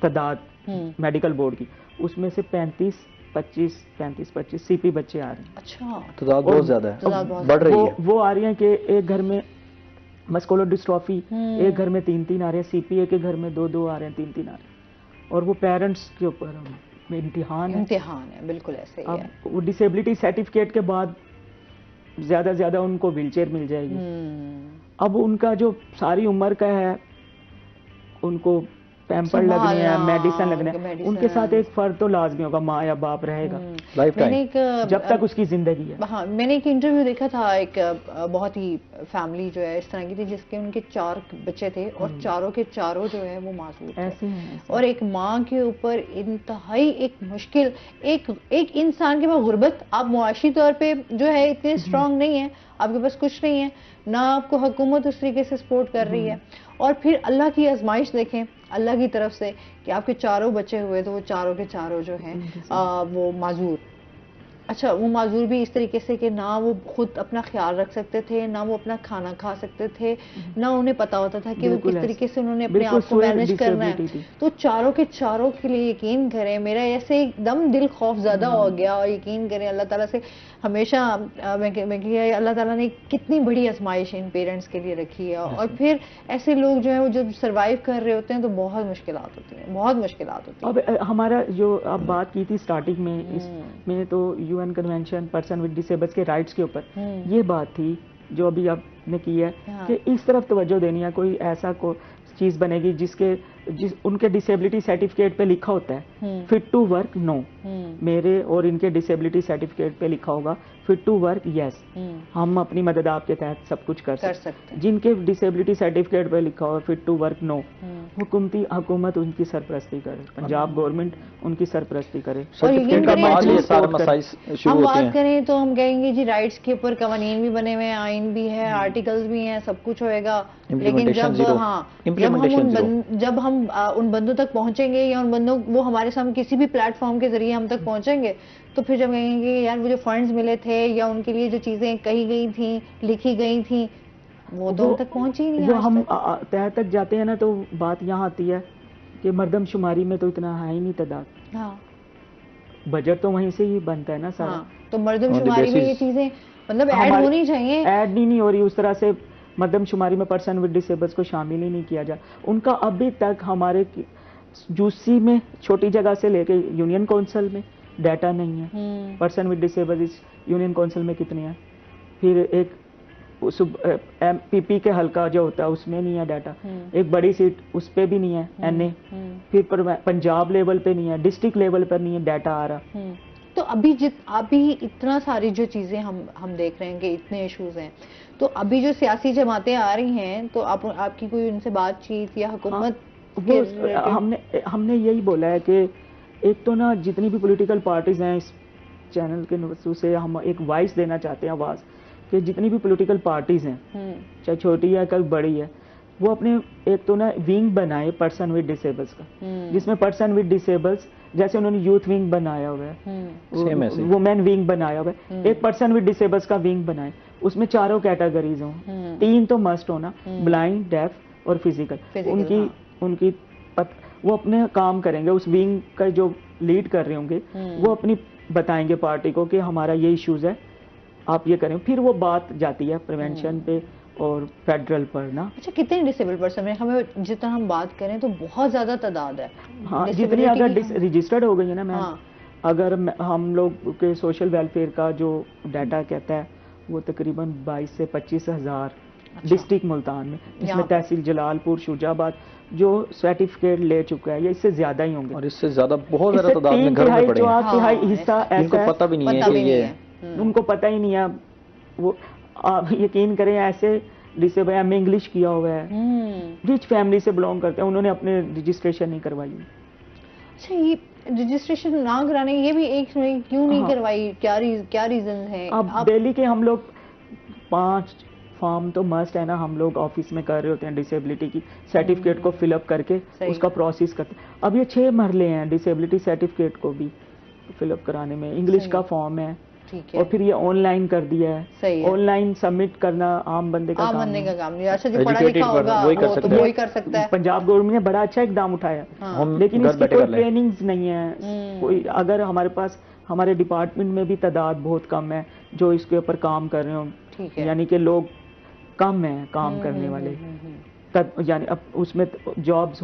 तादाद मेडिकल बोर्ड की, उसमें से 35-25 सीपी बच्चे आ रहे हैं। अच्छा, तादाद बहुत ज्यादा है, बढ़ रही है। वो आ रही हैं कि एक घर में मस्कुलर डिस्ट्रॉफी, एक घर में 3-3 आ रहे हैं, सीपी एक घर में 2-2 आ रहे हैं, 3-3 आ रहे हैं, और वो पेरेंट्स के ऊपर इम्तिहान है। बिल्कुल ऐसे ही है। वो डिसेबिलिटी सर्टिफिकेट के बाद ज्यादा ज्यादा उनको व्हीलचेयर मिल जाएगी। अब उनका जो सारी उम्र का है, उनको पैम्पर लगने हैं, मेडिसिन लगने हैं, उनके साथ एक फर्द तो लाजमी होगा, माँ या बाप रहेगा लाइफ टाइम, जब तक उसकी जिंदगी है। हाँ, मैंने एक इंटरव्यू देखा था, एक बहुत ही फैमिली जो है इस तरह की थी, जिसके उनके 4 बच्चे थे और चारों के चारों जो है वो मासूम थे, और एक माँ के ऊपर इंतहाई एक मुश्किल, एक इंसान के पास गुर्बत, आप मुआशी तौर पे जो है इतने स्ट्रांग नहीं है, आपके पास कुछ नहीं है ना, आपको हुकूमत उस तरीके से सपोर्ट कर रही है, और फिर अल्लाह की आजमाइश देखें अल्लाह की तरफ से कि आपके चारों बच्चे हुए, तो वो चारों के चारों जो हैं वो माजूर। अच्छा, वो माजूर भी इस तरीके से कि ना वो खुद अपना ख्याल रख सकते थे, ना वो अपना खाना खा सकते थे, ना उन्हें पता होता था कि वो किस तरीके से उन्होंने अपने आप को मैनेज करना है। तो चारों के चारों के लिए यकीन करें, मेरा ऐसे एकदम दिल खौफ ज़्यादा हो गया, और यकीन करें अल्लाह ताला से हमेशा मैं अल्लाह ताला ने कितनी बड़ी आजमाइश इन पेरेंट्स के लिए रखी है, और फिर ऐसे लोग जो है वो जब सर्वाइव कर रहे होते हैं तो बहुत मुश्किलात होती हैं, बहुत मुश्किलात होती हैं। अब हमारा जो आप बात की थी स्टार्टिंग में, इसमें तो UN convention person with disables के राइट्स के ऊपर ये बात थी जो अभी आपने की है, कि इस तरफ तवज्जो देनी है, कोई ऐसा चीज बनेगी जिस उनके डिसेबिलिटी सर्टिफिकेट पे लिखा होता है फिट टू वर्क नो, मेरे और इनके डिसेबिलिटी सर्टिफिकेट पे लिखा होगा फिट टू वर्क यस, हम अपनी मदद आपके तहत सब कुछ कर सकते हैं। जिनके डिसेबिलिटी सर्टिफिकेट पे लिखा हुआ फिट टू वर्क नो, हुकूमत उनकी सरपरस्ती करे, पंजाब गवर्नमेंट उनकी सरपरस्ती करे। हम बात करें तो हम कहेंगे जी राइट्स के ऊपर कवानीन भी बने हुए हैं, आइन भी है, आर्टिकल्स भी हैं, सब कुछ होएगा, लेकिन जब हम उन बंदों तक पहुंचेंगे, या उन बंदों वो हमारे सामने किसी भी प्लेटफॉर्म के जरिए हम तक पहुंचेंगे, तो फिर जब कहेंगे यार वो जो फंड्स मिले थे या उनके लिए जो चीजें कही गई थी, लिखी गई थी, वो तो तक पहुंची ही नहीं। वो हम तह तक जाते हैं ना, तो बात यहाँ आती है कि मर्दमशुमारी में तो इतना है ही नहीं तादाद, बजट तो वहीं से ही बनता है ना सारा। तो मर्दमशुमारी में ये चीजें मतलब ऐड होनी चाहिए, ऐड नहीं हो रही उस तरह से। मरदमशुमारी में पर्सन विद डिसेबल्स को शामिल ही नहीं किया जा, उनका अभी तक हमारे यूसी में छोटी जगह से लेके यूनियन काउंसिल में डाटा नहीं है। Person with disables union council में कितने हैं, फिर एक पीपी के हल्का जो होता है उसमें नहीं है डाटा, एक बड़ी सीट उस पे भी नहीं है एनए, फिर पंजाब लेवल पे नहीं है, डिस्ट्रिक्ट लेवल पर नहीं है डाटा आ रहा। तो अभी इतना सारी जो चीजें हम देख रहे हैं कि इतने इश्यूज हैं, तो अभी जो सियासी जमातें आ रही हैं, तो आपकी कोई उनसे बातचीत या हुकूमत? हमने यही बोला है कि एक तो ना जितनी भी पॉलिटिकल पार्टीज हैं, इस चैनल के वजह से हम एक वॉइस देना चाहते हैं, आवाज, कि जितनी भी पॉलिटिकल पार्टीज हैं, चाहे छोटी है चाहे बड़ी है, वो अपने एक तो ना विंग बनाए पर्सन विद डिसेबल्स का, जिसमें पर्सन विद डिसेबल्स जैसे उन्होंने यूथ विंग बनाया हुआ है, वुमेन विंग बनाया हुआ है, एक पर्सन विद डिसेबल्स का विंग बनाए, उसमें चारों कैटेगरीज हों, 3 तो मस्ट होना, ब्लाइंड, डेफ और फिजिकल। उनकी वो अपने काम करेंगे, उस विंग का जो लीड कर रहे होंगे वो अपनी बताएंगे पार्टी को कि हमारा ये इश्यूज है, आप ये करें, फिर वो बात जाती है प्रिवेंशन पे और फेडरल पर ना। अच्छा, कितने डिसेबल पर्सन है? हमें जितना हम बात करें तो बहुत ज्यादा तादाद है। हाँ, जितनी अगर रजिस्टर्ड हो गई है ना मैम, हाँ। अगर हम लोग के सोशल वेलफेयर का जो डाटा कहता है वो तकरीबन 22 से 25 हज़ार डिस्ट्रिक्ट मुल्तान में, इसमें तहसील जलालपुर, शुजाबाद जो सर्टिफिकेट ले चुका है, ये इससे ज्यादा ही होंगे, और इससे ज्यादा बहुत ज्यादा तादाद में घर में पड़े हैं, हिस्सा इनको पता भी नहीं है कि ये, उनको पता ही नहीं है। वो आप यकीन करें, ऐसे डिसेबल एम इंग्लिश किया हुआ है, रिच फैमिली से बिलोंग करते हैं, उन्होंने अपने रजिस्ट्रेशन नहीं करवाई। अच्छा, ये रजिस्ट्रेशन ना कराने, ये भी एक क्यों नहीं करवाई, क्या रीजन है? अब डेली के हम लोग 5 फॉर्म तो मस्ट है ना, हम लोग ऑफिस में कर रहे होते हैं डिसेबिलिटी की सर्टिफिकेट को फिलअप करके उसका प्रोसेस करते हैं। अब ये 6 मरले हैं डिसेबिलिटी सर्टिफिकेट को भी फिलअप कराने में, इंग्लिश का फॉर्म है, और फिर ये ऑनलाइन कर दिया है, ऑनलाइन सबमिट करना आम बंदे का काम नहीं। अच्छा, जो पढ़ा लिखा होगा वो ही कर सकता है। पंजाब गवर्नमेंट ने बड़ा अच्छा इकदाम उठाया, लेकिन इसकी कोई ट्रेनिंग्स नहीं है कोई। अगर हमारे पास हमारे डिपार्टमेंट में भी तादाद बहुत कम है जो इसके ऊपर काम कर रहे हो, यानी कि लोग कम है काम करने वाले, यानी अब उसमें जॉब्स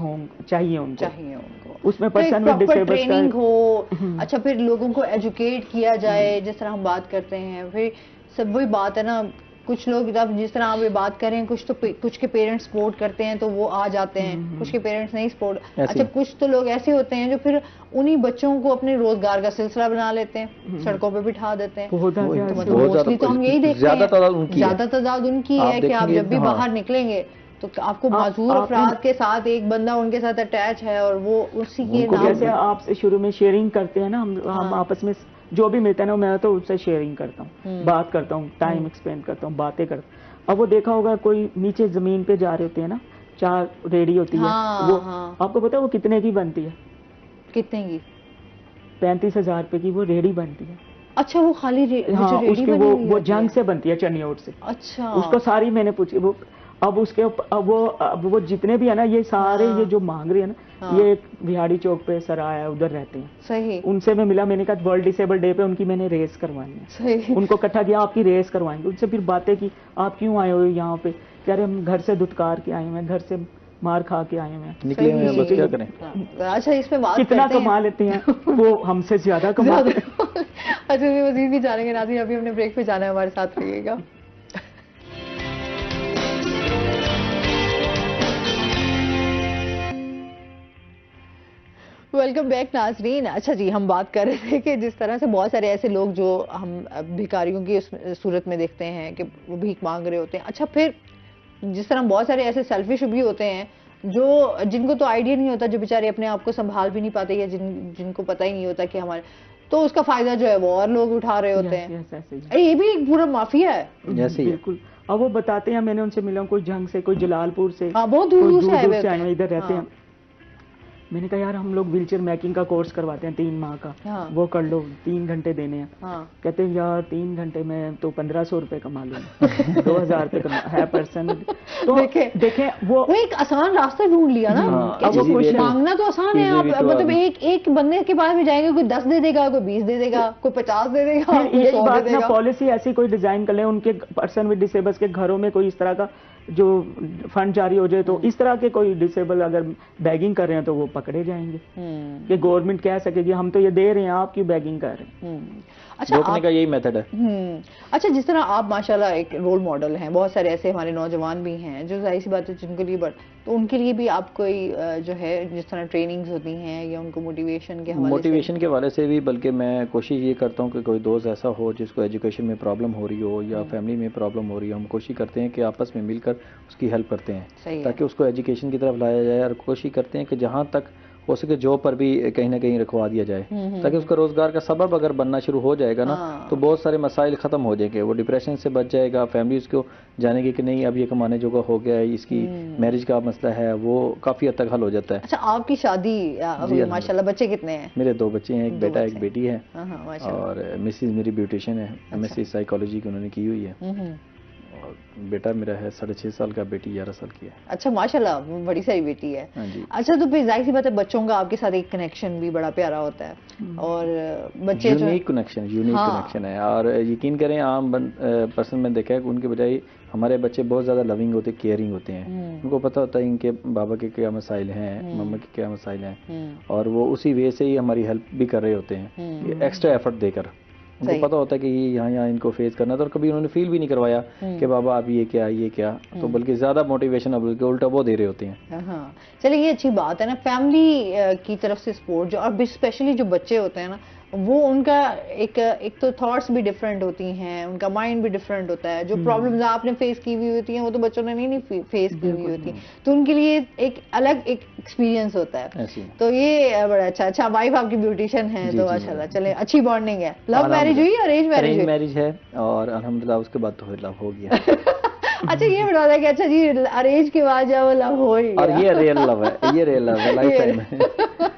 चाहिए उनको, उसमें पर्सन विद डिसेबल्स ट्रेनिंग हो। अच्छा, फिर लोगों को एजुकेट किया जाए, जिस तरह हम बात करते हैं, फिर सब वही बात है ना, कुछ लोग जब जिस तरह आप ये बात करें, कुछ के पेरेंट्स सपोर्ट करते हैं तो वो आ जाते हैं, कुछ के पेरेंट्स नहीं सपोर्ट। अच्छा, कुछ तो लोग ऐसे होते हैं जो फिर उन्हीं बच्चों को अपने रोजगार का सिलसिला बना लेते हैं, सड़कों पे बिठा देते हैं। तो मोस्टली तो हम यही देखते हैं, ज्यादा तादाद उनकी है कि आप जब भी बाहर निकलेंगे तो आपको माजूर अफराद के साथ एक बंदा उनके साथ अटैच है, और वो उसी के नाम, जैसे आपसे शुरू में शेयरिंग करते हैं ना, हम आपस में जो भी मिलता है ना, मैं तो उससे शेयरिंग करता हूँ, बात करता हूँ, टाइम एक्सपेंड करता हूँ, बातें करता हूँ। अब वो देखा होगा कोई नीचे जमीन पे जा रहे होते हैं ना, 4 रेडी होती है, वो आपको पता है वो कितने की बनती है? कितने की? 35,000 रुपए की वो रेडी बनती है। अच्छा, वो खाली उसकी वो जंग से बनती है, चनियोट से। अच्छा, उसको सारी मैंने पूछी, वो अब उसके अब वो जितने भी है ना, ये सारे ये जो मांग रहे हैं ना, ये बिहाड़ी चौक पे सराय है, उधर रहते हैं। सही। उनसे मैं मिला, मैंने कहा वर्ल्ड डिसेबल डे पे उनकी मैंने रेस करवानी है। सही। उनको इकट्ठा किया, आपकी रेस करवाएंगे। उनसे फिर बातें की, आप क्यों आए हो यहाँ पे? कह रहे हम घर से धुतकार के आए हैं, घर से मार खा के आए हैं, निकले हुए हैं, बस क्या करें। अच्छा, इसमें बात कितना कमा लेते हैं वो हमसे ज्यादा कमाते हैं। अच्छा, मजीद भी जानेंगे नाज़रीन, अभी हमने ब्रेक पे जाना है, हमारे साथ रहिएगा। वेलकम बैक नाजरीन। अच्छा जी, हम बात कर रहे थे कि जिस तरह से बहुत सारे ऐसे लोग जो हम भिखारियों की सूरत में देखते हैं कि वो भीख मांग रहे होते हैं। अच्छा, फिर जिस तरह बहुत सारे ऐसे सेल्फिश भी होते हैं जो जिनको तो आइडिया नहीं होता, जो बेचारे अपने आप को संभाल भी नहीं पाते, या जिनको पता ही नहीं होता कि हमारे, तो उसका फायदा जो है वो और लोग उठा रहे होते हैं। ये भी एक पूरा माफिया है। बिल्कुल। अब वो बताते हैं, मैंने उनसे मिला, कोई जंग से, कोई जलालपुर से, बहुत दूर से इधर रहते हैं। मैंने कहा यार हम लोग व्हीलचेयर मेकिंग का कोर्स करवाते हैं 3 माह का, हाँ। वो कर लो, 3 घंटे देने हैं। हाँ। कहते हैं यार 3 घंटे में तो 1500 रुपए कमा लूंगा 2000 रुपए कमा है पर्सन। तो देखें वो एक आसान रास्ता ढूंढ लिया ना। अब वो कुछ मांगना तो आसान है, आप मतलब एक बंदे के पास भी जाएंगे, कोई 10 दे देगा, कोई 20 दे देगा, कोई 50 दे देगा, कोई 100 दे देगा। पॉलिसी ऐसी कोई डिजाइन कर ले उनके पर्सन विद डिसेबल्स के घरों में, कोई इस तरह का जो फंड जारी हो जाए, तो इस तरह के कोई डिसेबल अगर बैगिंग कर रहे हैं तो वो पकड़े जाएंगे कि गवर्नमेंट कह सकेगी हम तो ये दे रहे हैं, आप क्यों बैगिंग कर रहे हैं। अच्छा, रोकने का यही मेथड है। अच्छा, जिस तरह आप माशाल्लाह एक रोल मॉडल हैं, बहुत सारे ऐसे हमारे नौजवान भी हैं जो जाहिर सी बात है जिनके लिए तो उनके लिए भी आप कोई जो है जिस तरह ट्रेनिंग्स होती हैं या उनको मोटिवेशन के हवाले से भी, बल्कि मैं कोशिश ये करता हूँ कि कोई दोस्त ऐसा हो जिसको एजुकेशन में प्रॉब्लम हो रही हो या फैमिली में प्रॉब्लम हो रही हो, हम कोशिश करते हैं कि आपस में मिलकर उसकी हेल्प करते हैं ताकि उसको एजुकेशन की तरफ लाया जाए, और कोशिश करते हैं कि जहाँ तक हो सके जॉब पर भी कहीं ना कहीं रखवा दिया जाए, ताकि उसका रोजगार का सबब अगर बनना शुरू हो जाएगा ना, तो बहुत सारे मसाइल खत्म हो जाएंगे, वो डिप्रेशन से बच जाएगा, फैमिली उसको जानेगी कि नहीं अब ये कमाने जोगा हो गया है, इसकी मैरिज का मसला है वो काफी हद तक हल हो जाता है। अच्छा, आपकी शादी माशाल्लाह, बच्चे कितने हैं? मेरे 2 बच्चे हैं, एक बेटा एक बेटी है, और मिसेज मेरी ब्यूटिशियन है, MSc साइकोलॉजी की उन्होंने की हुई है, और बेटा मेरा है 6.5 साल का, बेटी 11 साल की है। अच्छा माशाल्लाह, बड़ी सारी बेटी है। हाँ जी। अच्छा, तो फिर जाहिर सी बात है बच्चों का आपके साथ एक कनेक्शन भी बड़ा प्यारा होता है, और बच्चे यूनिक कनेक्शन है, और यकीन करें आम पर्सन में देखा है कि उनके बजाय हमारे बच्चे बहुत ज़्यादा लविंग होते, केयरिंग होते हैं, उनको पता होता है इनके बाबा के क्या मसाइल हैं, मम्मा के क्या मसाइल हैं, और वो उसी वे से ही हमारी हेल्प भी कर रहे होते हैं, एक्स्ट्रा एफर्ट देकर। उनको पता होता है कि यहाँ इनको फेस करना था, और कभी उन्होंने फील भी नहीं करवाया कि बाबा आप ये क्या, तो बल्कि ज्यादा मोटिवेशन अब उल्टा वो दे रहे होते हैं। हाँ, चलिए ये अच्छी बात है ना, फैमिली की तरफ से सपोर्ट जो, और स्पेशली जो बच्चे होते हैं ना, वो उनका एक तो थॉट्स भी डिफरेंट होती हैं, उनका माइंड भी डिफरेंट होता है, जो प्रॉब्लम्स आपने फेस की हुई होती हैं वो तो बच्चों ने नहीं फेस की हुई होती, तो उनके लिए एक अलग एक एक्सपीरियंस होता है। तो ये बड़ा अच्छा। वाइफ आपकी ब्यूटिशियन है तो माशाल्लाह, चले अच्छी बॉन्डिंग है। लव मैरिज हुई, अरेंज मैरिज है, और अल्हम्दुलिल्लाह उसके बाद तो लव हो गया। अच्छा, ये बता दें कि अच्छा जी अरेंज के बाद जब लव हो ही गया, और ये रियल लव है, लाइफ टाइम है,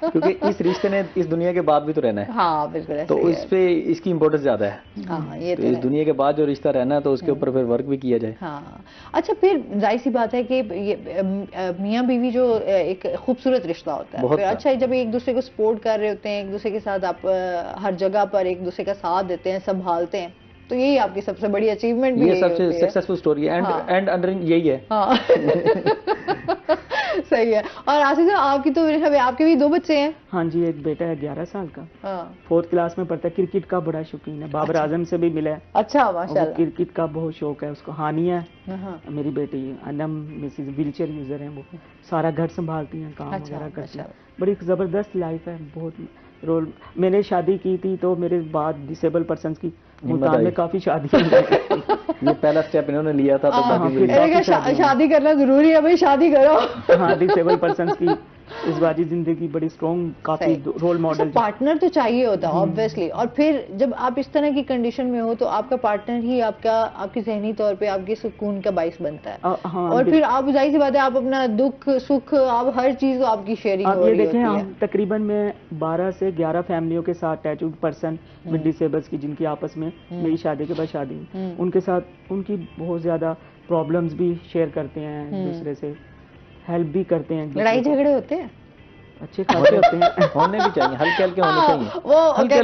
क्योंकि इस रिश्ते ने इस दुनिया के बाद भी तो रहना है। हाँ बिल्कुल, तो इस पे इसकी इम्पोर्टेंस ज्यादा है। हाँ, ये तो इस दुनिया के बाद जो रिश्ता रहना है तो उसके ऊपर फिर वर्क भी किया जाए। हाँ। अच्छा, फिर जाहिर सी बात है कि ये मियाँ बीवी जो एक खूबसूरत रिश्ता होता है, फिर अच्छा जब एक दूसरे को सपोर्ट कर रहे होते हैं, एक दूसरे के साथ आप हर जगह पर एक दूसरे का साथ देते हैं, संभालते हैं, तो यही आपकी सबसे बड़ी अचीवमेंट भी, ये सबसे सक्सेसफुल स्टोरी है, एंड अंडरिंग यही है। हाँ। सही है। और आसिफ साहब, आपकी तो आपके भी 2 बच्चे हैं? हाँ जी, एक बेटा है 11 साल का, 4th क्लास में पढ़ता है, क्रिकेट का बड़ा शौकीन है, बाबर आजम से भी मिला है। अच्छा माशाल्लाह, क्रिकेट का बहुत शौक है उसको। हानिया मेरी बेटी अनम मिसेज व्हीलचेयर यूजर है, वो सारा घर संभालती हैं, काम वगैरह करती है, बड़ी जबरदस्त लाइफ है, बहुत रोल। मैंने शादी की थी तो मेरे बाद डिसेबल पर्सन की मुल्तान में काफी शादी ये पहला स्टेप इन्होंने लिया था, तो बाकी शादी करना जरूरी है भाई, शादी करो। हाँ, डिसेबल पर्सन की इज़वाजी जिंदगी बड़ी स्ट्रॉन्ग, काफी रोल मॉडल। पार्टनर तो चाहिए होता है ऑब्वियसली, और फिर जब आप इस तरह की कंडीशन में हो तो आपका पार्टनर ही आपकी ज़हनी तौर पे आपके सुकून का बाइस बनता है। हाँ, और फिर आप जाहिर सी बात है आप अपना दुख सुख आप हर चीज आपकी शेयरिंग हो रही होती है। देखें, हम तकरीबन में 12 से 11 फैमिलियों के साथ अटैच्ड पर्सन विद डिसेबल्स की, जिनकी आपस में मेरी शादी के बाद शादी, उनके साथ उनकी बहुत ज्यादा प्रॉब्लम्स भी शेयर करते हैं, दूसरे से हेल्प भी करते हैं। लड़ाई झगड़े होते हैं? अच्छे खासे होते हैं, होने भी चाहिए, हल्के हल्के होने चाहिए, वो हल्के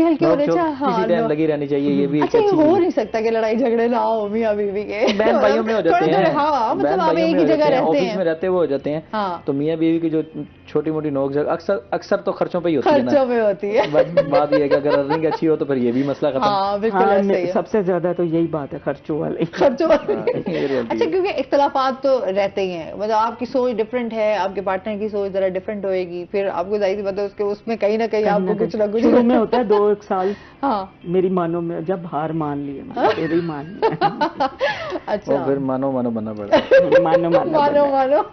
हल्के होने चाहिए, किसी टाइम लगी रहनी चाहिए, ये भी अच्छा, हो नहीं सकता कि लड़ाई झगड़े ना हो मियां बीवी के, बहन भाइयों में हो जाते हैं। हाँ, मतलब आप एक ही जगह रहते हैं, ऑफिस में रहते हुए हो जाते हैं, तो मियां बीवी की जो छोटी मोटी नोक झोंक अक्सर तो खर्चों पे ही होती है, खर्चों में होती है। बात ये है कि अगर अर्निंग अच्छी हो तो फिर ये भी मसला खत्म। हाँ, बिल्कुल सबसे ज्यादा तो यही बात है, खर्चों वाली। अच्छा, क्योंकि इख्तलाफात तो रहते ही हैं, मतलब आपकी सोच डिफरेंट है, आपके पार्टनर की सोच जरा डिफरेंट होएगी, फिर आपको जाहिर सी बात है उसके उसमें कहीं ना कहीं आपको कुछ ना कुछ शुरू में होता है 2-1 साल। हाँ, मेरी मानो में जब हार मान ली मेरी मान ली। अच्छा, फिर मानो बनना पड़ा। मानो।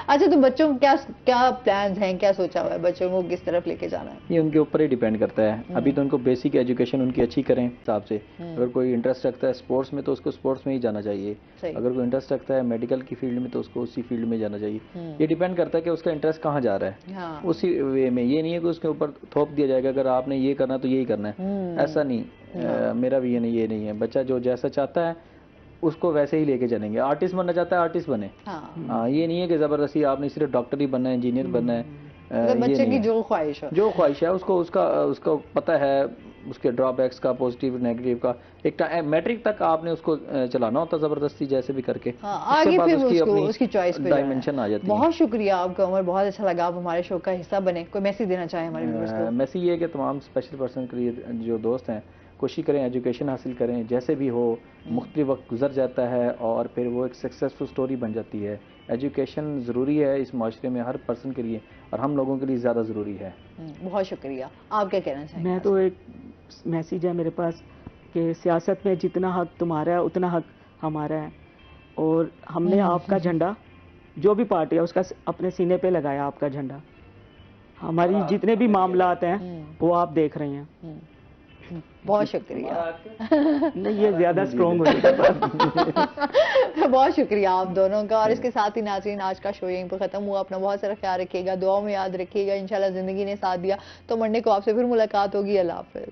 अच्छा, तो बच्चों को क्या क्या प्लान्स हैं, क्या सोचा हुआ है बच्चों को किस तरफ लेके जाना है? ये उनके ऊपर ही डिपेंड करता है। अभी तो उनको बेसिक एजुकेशन उनकी अच्छी करें हिसाब से। अगर कोई इंटरेस्ट रखता है स्पोर्ट्स में तो उसको स्पोर्ट्स में ही जाना चाहिए, अगर कोई इंटरेस्ट रखता है मेडिकल की फील्ड में तो उसको उसी फील्ड में जाना चाहिए। ये डिपेंड करता है कि उसका इंटरेस्ट कहाँ जा रहा है। हाँ। उसी वे में, ये नहीं है कि उसके ऊपर थोप दिया जाएगा अगर आपने ये करना तो यही करना है, ऐसा नहीं। मेरा भी ये नहीं है। बच्चा जो जैसा चाहता है उसको वैसे ही लेके चलेंगे। आर्टिस्ट बनना चाहता है आर्टिस्ट बने। हाँ, ये नहीं है कि जबरदस्ती आपने सिर्फ डॉक्टर ही बनना है, इंजीनियर बनना है। मतलब बच्चे की जो ख्वाहिश है उसको उसका पता है, उसके ड्रॉबैक्स का, पॉजिटिव नेगेटिव का। एक मैट्रिक तक आपने उसको चलाना होता जबरदस्ती जैसे भी करके। हाँ, आगे फिर उसकी चॉइस पे डायमेंशन आ जाती है। बहुत शुक्रिया आपका उमर, बहुत अच्छा लगा आप हमारे शो का हिस्सा बने। कोई मैसेज देना चाहे हमारे व्यूअर्स को? मैसेज ये है कि तमाम स्पेशल पर्सन के लिए जो दोस्त हैं कोशिश करें एजुकेशन हासिल करें, जैसे भी हो। मुख्तलिफ वक्त गुजर जाता है और फिर वो एक सक्सेसफुल स्टोरी बन जाती है। एजुकेशन ज़रूरी है इस माशरे में हर पर्सन के लिए, और हम लोगों के लिए ज़्यादा ज़रूरी है। बहुत शुक्रिया। आप क्या कहना चाहेंगे? मैं तो एक मैसेज है मेरे पास कि सियासत में जितना हक तुम्हारा है उतना हक हमारा है, और हमने आपका झंडा, जो भी पार्टी है उसका अपने सीने पे लगाया आपका झंडा। हमारी जितने भी मामलात हैं वो आप देख रहे हैं। बहुत शुक्रिया। नहीं, ये ज्यादा स्ट्रॉन्ग हो जाएगा। बहुत शुक्रिया आप दोनों का। और इसके साथ ही नाज़रीन, आज का शो यहीं पर खत्म हुआ। अपना बहुत सारा ख्याल रखिएगा, दुआओं में याद रखिएगा। इंशाल्लाह जिंदगी ने साथ दिया तो मंडे को आपसे फिर मुलाकात होगी। अल्लाह हाफिज।